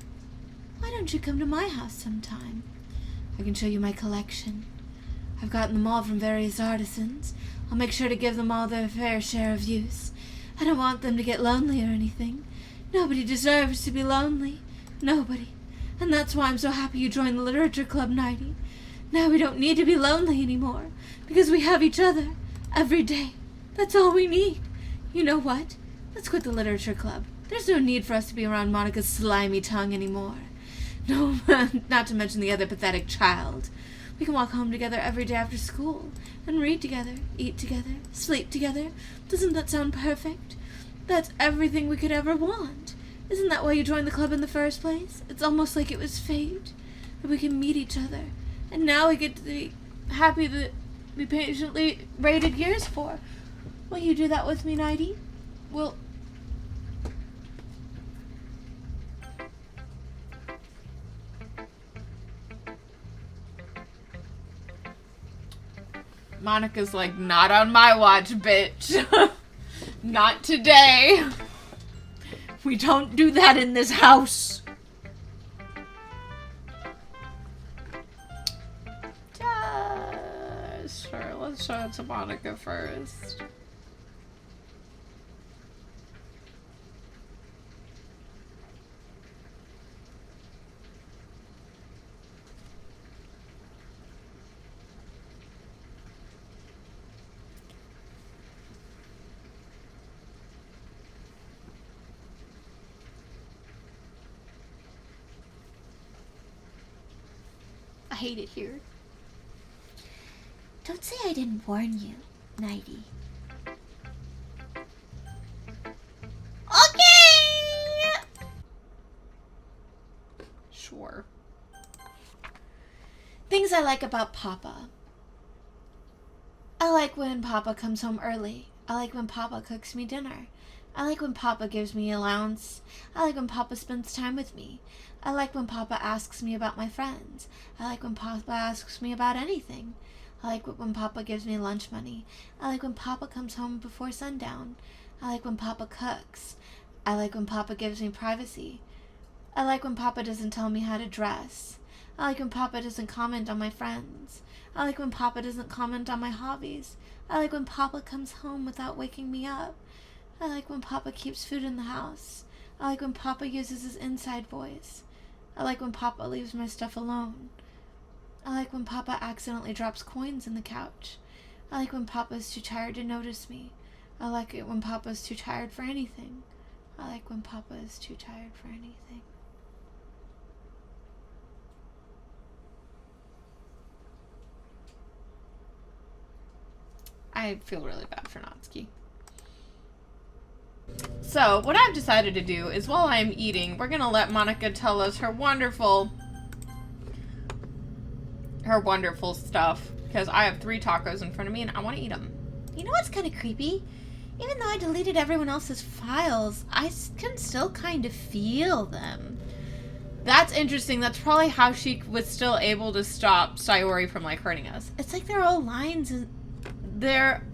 Why don't you come to my house sometime? I can show you my collection. I've gotten them all from various artisans. I'll make sure to give them all their fair share of use. I don't want them to get lonely or anything. Nobody deserves to be lonely. Nobody. And that's why I'm so happy you joined the literature club, Nighty. Now we don't need to be lonely anymore, because we have each other every day. That's all we need. You know what? Let's quit the literature club. There's no need for us to be around Monica's slimy tongue anymore. No, not to mention the other pathetic child. We can walk home together every day after school, and read together, eat together, sleep together. Doesn't that sound perfect? That's everything we could ever want. Isn't that why you joined the club in the first place? It's almost like it was fate, that we can meet each other. And now we get to be happy that we patiently waited years for. Will you do that with me, Nighty? Will... Monica's like, not on my watch, bitch. Not today. We don't do that in this house. Sure, let's show it to Monica first. I hate it here. Don't say I didn't warn you, Nighty. Okay! Sure. Things I like about Papa. I like when Papa comes home early. I like when Papa cooks me dinner. I like when Papa gives me allowance. I like when Papa spends time with me. I like when Papa asks me about my friends. I like when Papa asks me about anything. I like when Papa gives me lunch money. I like when Papa comes home before sundown. I like when Papa cooks. I like when Papa gives me privacy. I like when Papa doesn't tell me how to dress. I like when Papa doesn't comment on my friends. I like when Papa doesn't comment on my hobbies. I like when Papa comes home without waking me up. I like when Papa keeps food in the house. I like when Papa uses his inside voice. I like when Papa leaves my stuff alone. I like when Papa accidentally drops coins in the couch. I like when Papa's too tired to notice me. I like it when Papa's too tired for anything. I like when Papa is too tired for anything. I feel really bad for Natsuki. So, what I've decided to do is while I'm eating, we're gonna let Monica tell us her wonderful stuff. Because I have 3 tacos in front of me and I want to eat them. You know what's kind of creepy? Even though I deleted everyone else's files, I can still kind of feel them. That's interesting. That's probably how she was still able to stop Sayori from, like, hurting us. It's like they're all lines and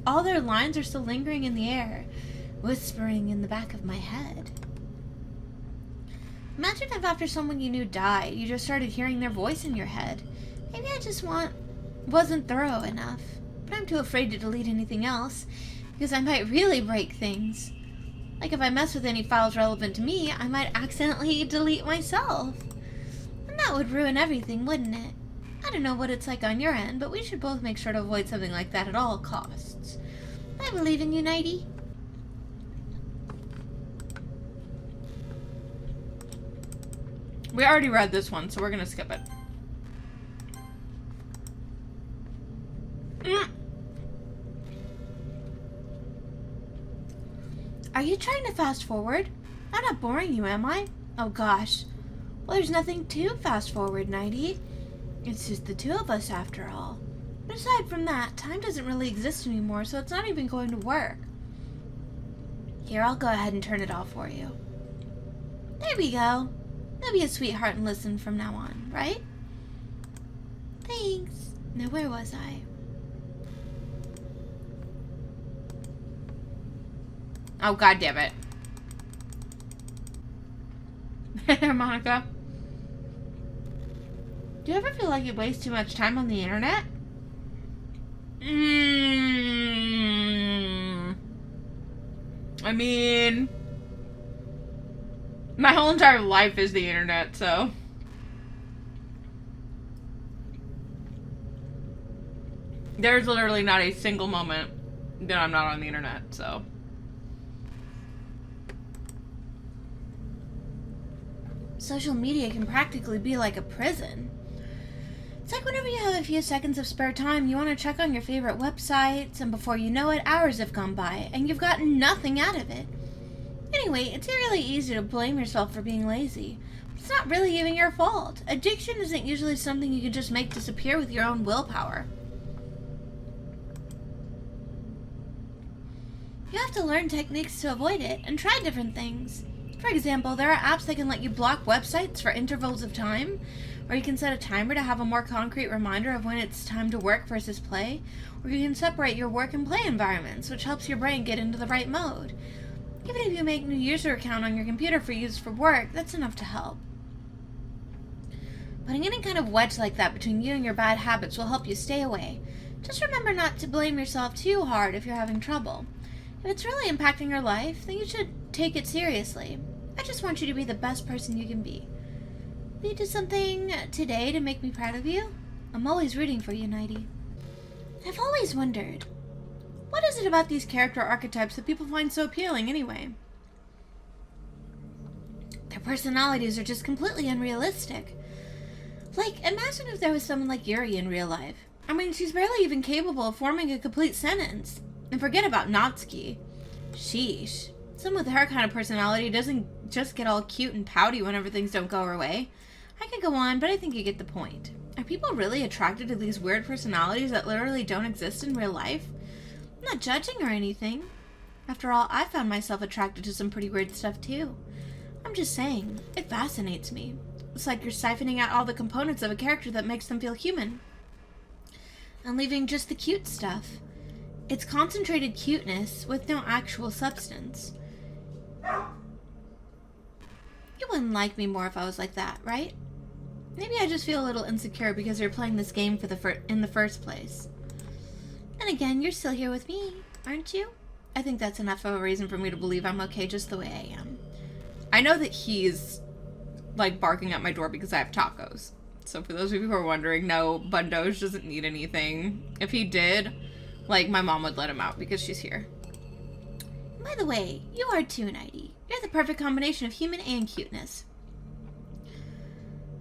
all their lines are still lingering in the air, whispering in the back of my head. Imagine if after someone you knew died, you just started hearing their voice in your head. Maybe I just wasn't thorough enough, but I'm too afraid to delete anything else, because I might really break things. Like if I mess with any files relevant to me, I might accidentally delete myself. And And that would ruin everything, wouldn't it? I don't know what it's like on your end, but we should both make sure to avoid something like that at all costs. I believe in you, Nighty. We already read this one, so we're gonna skip it. Are you trying to fast forward? I'm not boring you, am I? Oh gosh. Well, there's nothing to fast forward, Nighty. It's just the two of us after all. But aside from that, time doesn't really exist anymore, so it's not even going to work. Here, I'll go ahead and turn it off for you. There we go. You'll be a sweetheart and listen from now on, right? Thanks. Now, where was I? Oh, god damn it. Monica. Do you ever feel like you waste too much time on the internet? I mean, my whole entire life is the internet, so. There's literally not a single moment that I'm not on the internet, so. Social media can practically be like a prison. It's like whenever you have a few seconds of spare time, you want to check on your favorite websites, and before you know it, hours have gone by, and you've gotten nothing out of it. Anyway, it's really easy to blame yourself for being lazy. It's not really even your fault. Addiction isn't usually something you can just make disappear with your own willpower. You have to learn techniques to avoid it, and try different things. For example, there are apps that can let you block websites for intervals of time, or you can set a timer to have a more concrete reminder of when it's time to work versus play, or you can separate your work and play environments, which helps your brain get into the right mode. Even if you make a new user account on your computer for use for work, that's enough to help. Putting any kind of wedge like that between you and your bad habits will help you stay away. Just remember not to blame yourself too hard if you're having trouble. If it's really impacting your life, then you should take it seriously. I just want you to be the best person you can be. Will you do something today to make me proud of you? I'm always rooting for you, Nighty. I've always wondered, what is it about these character archetypes that people find so appealing anyway? Their personalities are just completely unrealistic. Like, imagine if there was someone like Yuri in real life. I mean, she's barely even capable of forming a complete sentence. And forget about Natsuki. Sheesh. Someone with her kind of personality doesn't just get all cute and pouty whenever things don't go her way. I could go on, but I think you get the point. Are people really attracted to these weird personalities that literally don't exist in real life? I'm not judging or anything. After all, I found myself attracted to some pretty weird stuff too. I'm just saying, it fascinates me. It's like you're siphoning out all the components of a character that makes them feel human, and leaving just the cute stuff. It's concentrated cuteness with no actual substance. You wouldn't like me more if I was like that, right? Maybe I just feel a little insecure because you're playing this game in the first place. And again, you're still here with me, aren't you? I think that's enough of a reason for me to believe I'm okay just the way I am. I know that he's, like, barking at my door because I have tacos. So for those of you who are wondering, no, Bundoge doesn't need anything. If he did, like, my mom would let him out because she's here. By the way, you are too, Nighty. You're the perfect combination of human and cuteness.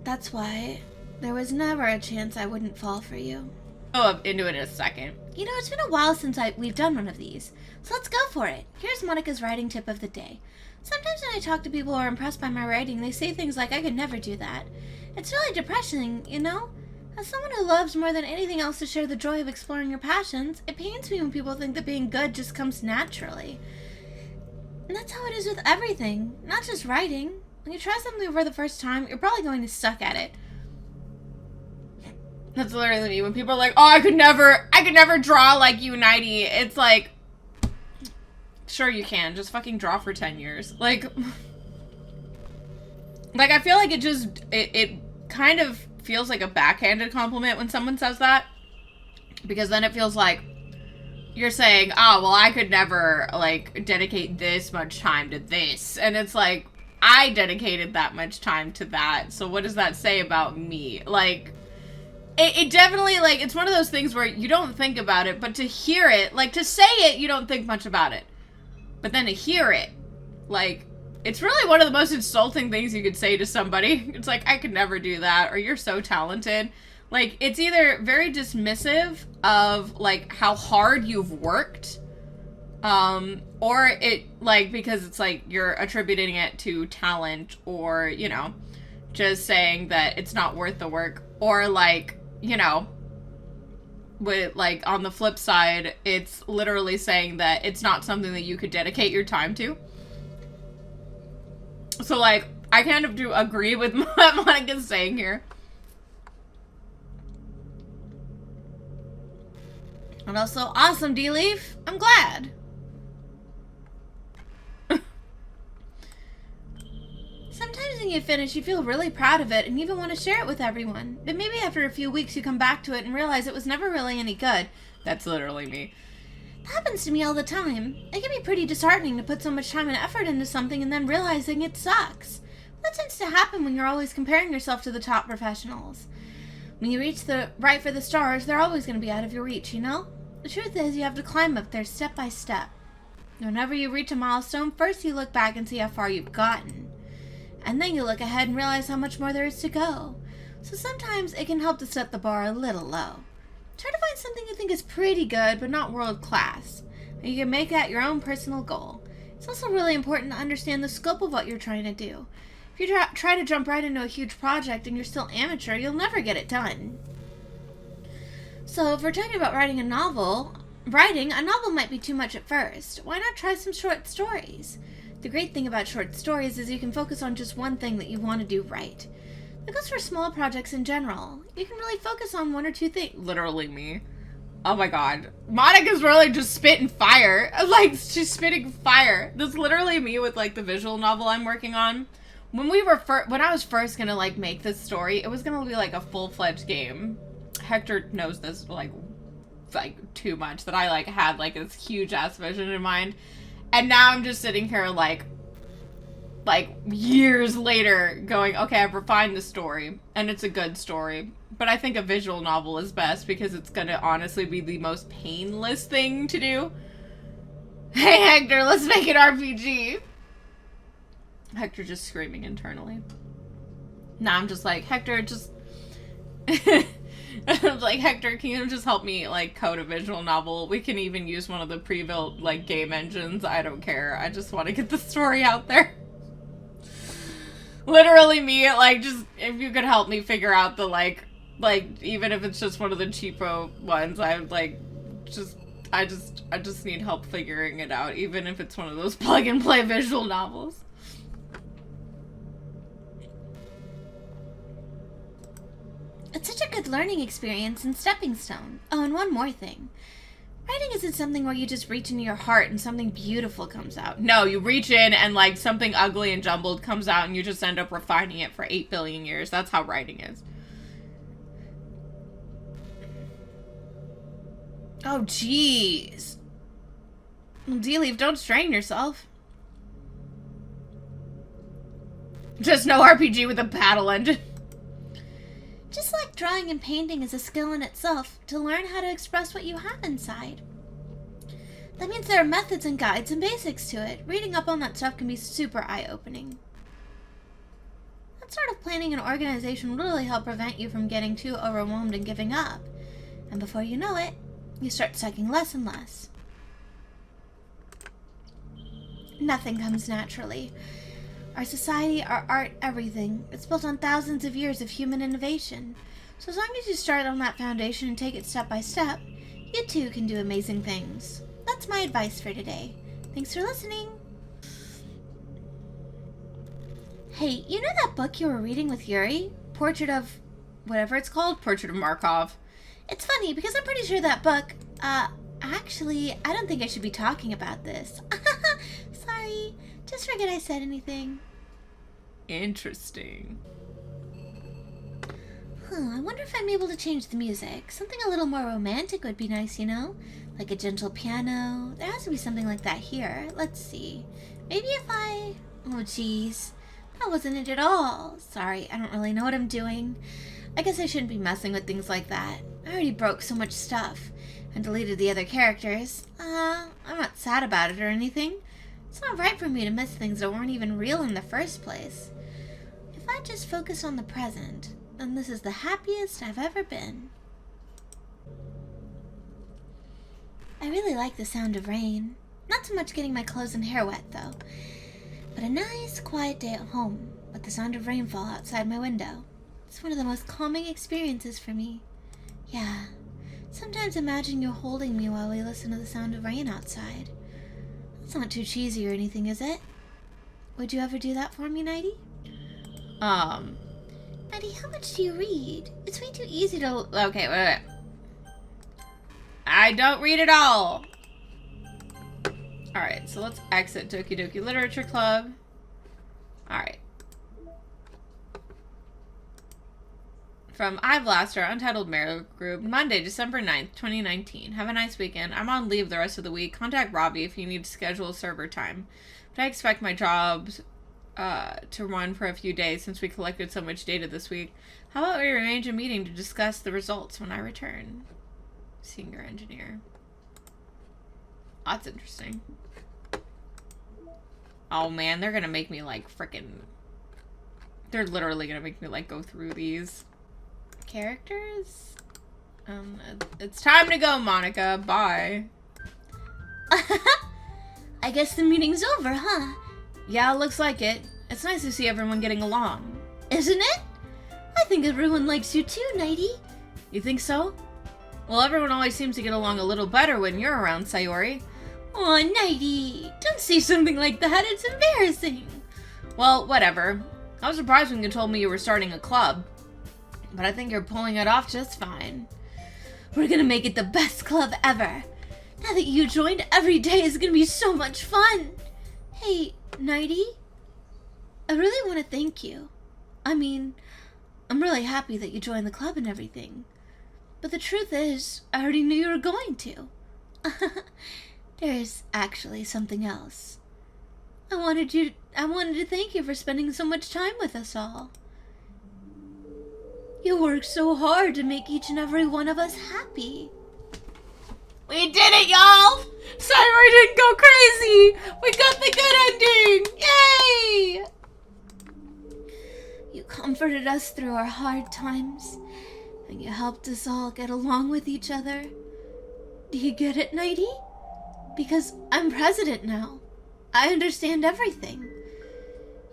That's why there was never a chance I wouldn't fall for you. Oh, into it in a second. You know, it's been a while since we've done one of these, so let's go for it. Here's Monica's writing tip of the day. Sometimes when I talk to people who are impressed by my writing, they say things like, I could never do that. It's really depressing, you know? As someone who loves more than anything else to share the joy of exploring your passions, it pains me when people think that being good just comes naturally. And that's how it is with everything, not just writing. When you try something for the first time, you're probably going to suck at it. That's literally me. When people are like, oh, I could never draw like you, Nighty. It's like, sure you can. Just fucking draw for 10 years. Like I feel like it kind of feels like a backhanded compliment when someone says that. Because then it feels like you're saying, oh, well, I could never, like, dedicate this much time to this. And it's like, I dedicated that much time to that. So what does that say about me? Like, it definitely, like, it's one of those things where you don't think about it, but to hear it, like, to say it, you don't think much about it. But then to hear it, like, it's really one of the most insulting things you could say to somebody. It's like, I could never do that, or you're so talented. Like, it's either very dismissive of, like, how hard you've worked, or it, like, because it's like you're attributing it to talent, or, you know, just saying that it's not worth the work, or, like, you know, with, like, on the flip side, it's literally saying that it's not something that you could dedicate your time to. So, like, I kind of do agree with what Monica's saying here. And also, awesome, D-Leaf. I'm glad. Sometimes when you finish, you feel really proud of it and even want to share it with everyone. But maybe after a few weeks, you come back to it and realize it was never really any good. That's literally me. That happens to me all the time. It can be pretty disheartening to put so much time and effort into something and then realizing it sucks. That tends to happen when you're always comparing yourself to the top professionals. When you reach the right for the stars, they're always going to be out of your reach, you know? The truth is, you have to climb up there step by step. Whenever you reach a milestone, first you look back and see how far you've gotten. And then you look ahead and realize how much more there is to go. So sometimes it can help to set the bar a little low. Try to find something you think is pretty good, but not world class. And you can make that your own personal goal. It's also really important to understand the scope of what you're trying to do. If you try to jump right into a huge project and you're still amateur, you'll never get it done. So if we're talking about writing a novel might be too much at first. Why not try some short stories? The great thing about short stories is you can focus on just one thing that you want to do right. That goes for small projects in general. You can really focus on one or two things. Literally me. Oh my god. Monica's really just spitting fire. Like, she's spitting fire. That's literally me with, like, the visual novel I'm working on. When I was first gonna, like, make this story, it was gonna be, like, a full-fledged game. Hector knows this, like, too much, that I, like, had, like, this huge-ass vision in mind. And now I'm just sitting here, like, years later going, okay, I've refined the story, and it's a good story. But I think a visual novel is best because it's gonna honestly be the most painless thing to do. Hey, Hector, let's make an RPG. Hector just screaming internally. Now I'm just like, Hector, just... I'm like, Hector, can you just help me, like, code a visual novel? We can even use one of the pre-built, like, game engines. I don't care. I just want to get the story out there. Literally me, like, just, if you could help me figure out the, like, even if it's just one of the cheapo ones, I just need help figuring it out, even if it's one of those plug-and-play visual novels. It's such a good learning experience and stepping stone. Oh, and one more thing. Writing isn't something where you just reach into your heart and something beautiful comes out. No, you reach in and, like, something ugly and jumbled comes out and you just end up refining it for 8 billion years. That's how writing is. Oh, jeez. D-Leaf, don't strain yourself. Just no RPG with a battle engine. Just like drawing and painting is a skill in itself, to learn how to express what you have inside. That means there are methods and guides and basics to it. Reading up on that stuff can be super eye-opening. That sort of planning and organization will really help prevent you from getting too overwhelmed and giving up. And before you know it, you start sucking less and less. Nothing comes naturally. Our society, our art, everything. It's built on thousands of years of human innovation. So as long as you start on that foundation and take it step by step, you too can do amazing things. That's my advice for today. Thanks for listening. Hey, you know that book you were reading with Yuri? Portrait of... whatever it's called? Portrait of Markov. It's funny, because I'm pretty sure that book... actually, I don't think I should be talking about this. Sorry. Just forget I said anything. Interesting. I wonder if I'm able to change the music. Something a little more romantic would be nice, you know? Like a gentle piano. There has to be something like that here. Let's see. Maybe if I... oh, jeez. That wasn't it at all. Sorry, I don't really know what I'm doing. I guess I shouldn't be messing with things like that. I already broke so much stuff and deleted the other characters. I'm not sad about it or anything. It's not right for me to miss things that weren't even real in the first place. If I just focus on the present, then this is the happiest I've ever been. I really like the sound of rain. Not so much getting my clothes and hair wet, though. But a nice, quiet day at home with the sound of rainfall outside my window. It's one of the most calming experiences for me. Yeah, sometimes imagine you're holding me while we listen to the sound of rain outside. It's not too cheesy or anything, is it? Would you ever do that for me, Nighty? Nighty, how much do you read? It's way too easy to... Okay, wait. I don't read at all. Alright, so let's exit Doki Doki Literature Club. Alright. From iBlaster, Untitled Mail Group, Monday, December 9th, 2019. Have a nice weekend. I'm on leave the rest of the week. Contact Robbie if you need to schedule server time. But I expect my jobs to run for a few days since we collected so much data this week. How about we arrange a meeting to discuss the results when I return? Senior engineer. That's interesting. Oh man, they're gonna make me like frickin'... They're literally gonna make me like go through these characters. It's time to go, Monica. Bye. I guess the meeting's over, huh? Yeah, looks like it. It's nice to see everyone getting along. Isn't it? I think everyone likes you too, Nighty. You think so? Well, everyone always seems to get along a little better when you're around, Sayori. Aw, Nighty, don't say something like that. It's embarrassing. Well, whatever. I was surprised when you told me you were starting a club. But I think you're pulling it off just fine. We're gonna make it the best club ever. Now that you joined, every day is gonna be so much fun. Hey, Nighty, I really want to thank you. I mean, I'm really happy that you joined the club and everything. But the truth is, I already knew you were going to. There's actually something else. I wanted to thank you for spending so much time with us all. You worked so hard to make each and every one of us happy. We did it, y'all! Sayori didn't go crazy! We got the good ending! Yay! You comforted us through our hard times, and you helped us all get along with each other. Do you get it, Nighty? Because I'm president now. I understand everything.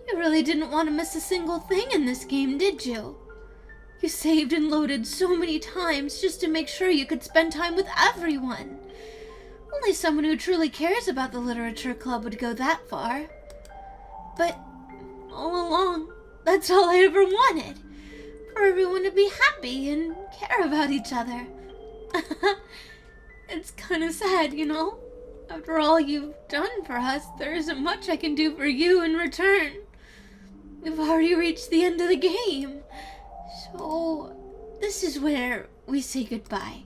You really didn't want to miss a single thing in this game, did you? You saved and loaded so many times just to make sure you could spend time with everyone. Only someone who truly cares about the literature club would go that far. But all along, that's all I ever wanted. For everyone to be happy and care about each other. It's kind of sad, you know? After all you've done for us, there isn't much I can do for you in return. We've already reached the end of the game. So, this is where we say goodbye.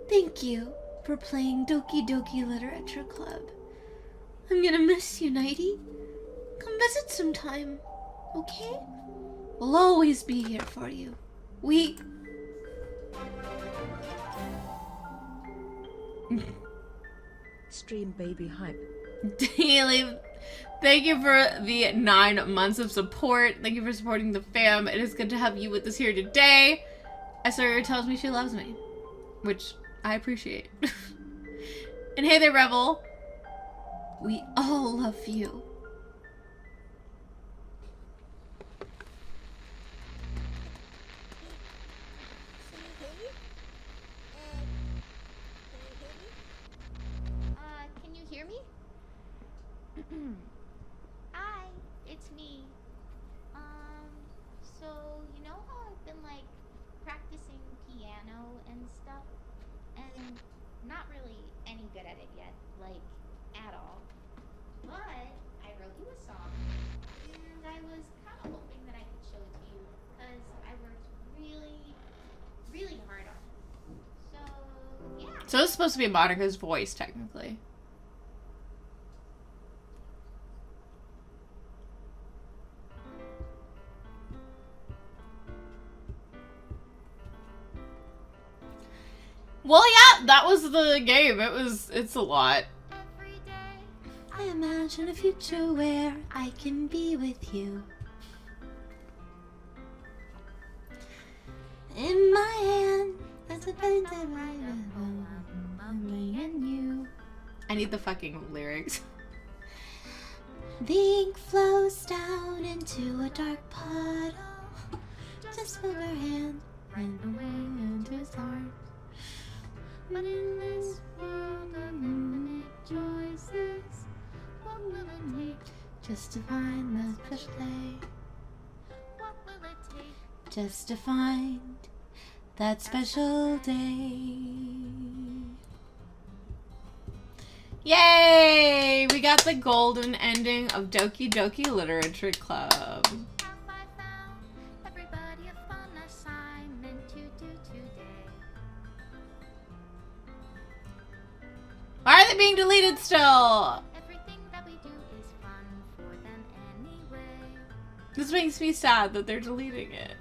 Thank you for playing Doki Doki Literature Club. I'm gonna miss you, Nighty. Come visit sometime, okay? We'll always be here for you. Stream baby hype. Daily, thank you for the 9 months of support. Thank you for supporting the fam. It is good to have you with us here today. Esther tells me she loves me, which I appreciate. And hey there, Rebel. We all love you. Can you hear me? Hi, it's me. So you know how I've been like practicing piano and stuff, and not really any good at it yet, like at all. But I wrote you a song, and I was kind of hoping that I could show it to you because I worked really, really hard on it. So yeah. So it's supposed to be Monica's voice, technically. Well, yeah, that was the game. It's a lot. every day. I imagine a future where I can be with you. In my hand, there's a painted me and you. I need the fucking lyrics. The ink flows down into a dark puddle. Just move her hand and away into his heart. But in this world of infinite choices, what will it take? Just to find the special day. What will it take? Just to find that special day. Yay! We got the golden ending of Doki Doki Literature Club. Have I found everybody a fun assignment to do today? Why are they being deleted still? Everything that we do is fun for them anyway. This makes me sad that they're deleting it.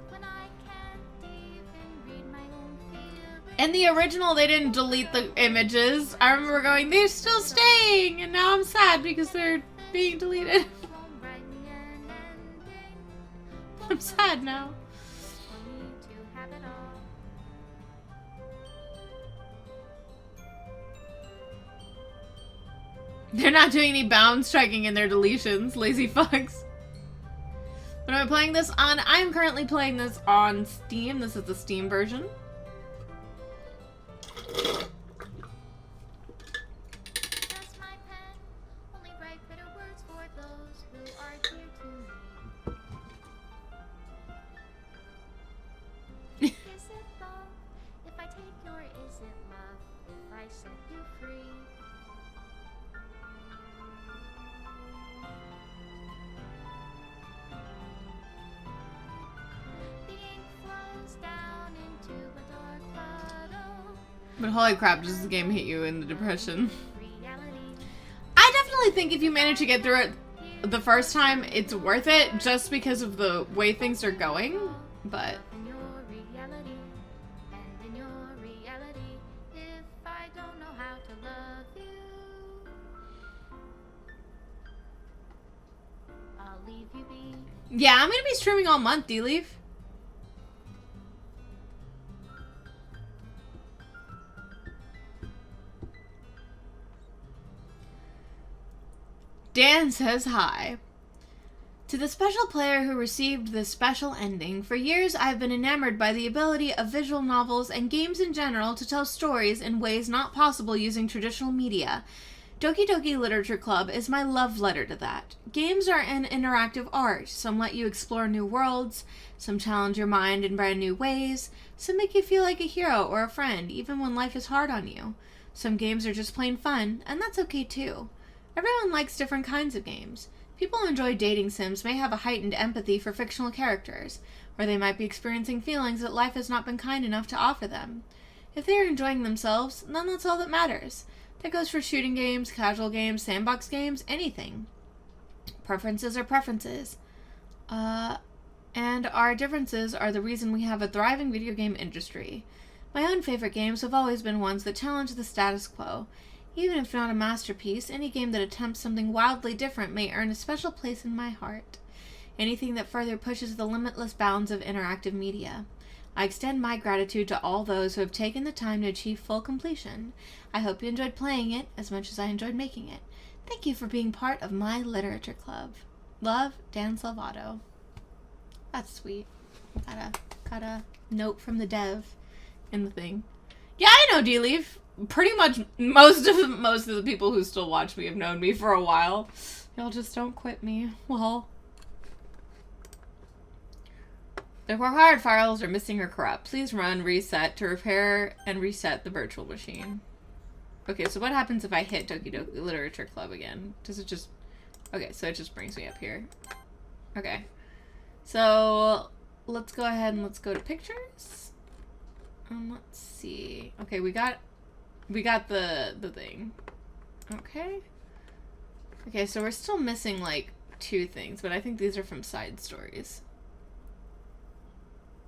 When I can't even read my own feelings. In the original, they didn't delete the images. I remember going, they're still staying, and now I'm sad because they're being deleted. Won't write me an ending. I'm sad now. For me to have it all. They're not doing any bound striking in their deletions, lazy fucks. When am I playing this on? I'm currently playing this on Steam. This is the Steam version. That's my pen. Only write bitter words for those who are dear to me. Is it love if I take your is it love if I set you free? The ink flows down into a dark puddle. But holy crap, does this game hit you in the depression? Reality. I definitely think if you manage to get through it the first time, it's worth it just because of the way things are going. But In your reality, and in your reality, if I don't know how to love you, I'll leave you be. yeah, I'm gonna be streaming all month, D-Leaf. Dan says hi. To the special player who received this special ending, for years I've been enamored by the ability of visual novels and games in general to tell stories in ways not possible using traditional media. Doki Doki Literature Club is my love letter to that. Games are an interactive art. Some let you explore new worlds, some challenge your mind in brand new ways, some make you feel like a hero or a friend even when life is hard on you. Some games are just plain fun, and that's okay too. Everyone likes different kinds of games. People who enjoy dating sims may have a heightened empathy for fictional characters, or they might be experiencing feelings that life has not been kind enough to offer them. If they are enjoying themselves, then that's all that matters. That goes for shooting games, casual games, sandbox games, anything. Preferences are preferences. And our differences are the reason we have a thriving video game industry. My own favorite games have always been ones that challenge the status quo. Even if not a masterpiece, any game that attempts something wildly different may earn a special place in my heart. Anything that further pushes the limitless bounds of interactive media. I extend my gratitude to all those who have taken the time to achieve full completion. I hope you enjoyed playing it as much as I enjoyed making it. Thank you for being part of my literature club. Love, Dan Salvato. That's sweet. Got a note from the dev in the thing. Yeah, I know, D-Leaf. Pretty much most of the people who still watch me have known me for a while. Y'all just don't quit me. Well, the required files are missing or corrupt. Please run reset to repair and reset the virtual machine. Okay, so what happens if I hit Doki Doki Literature Club again? Does it just... Okay, so it just brings me up here. Okay. So, let's go ahead and let's go to pictures. Let's see. Okay, we got the thing. Okay. Okay, so we're still missing like 2 things, but I think these are from side stories.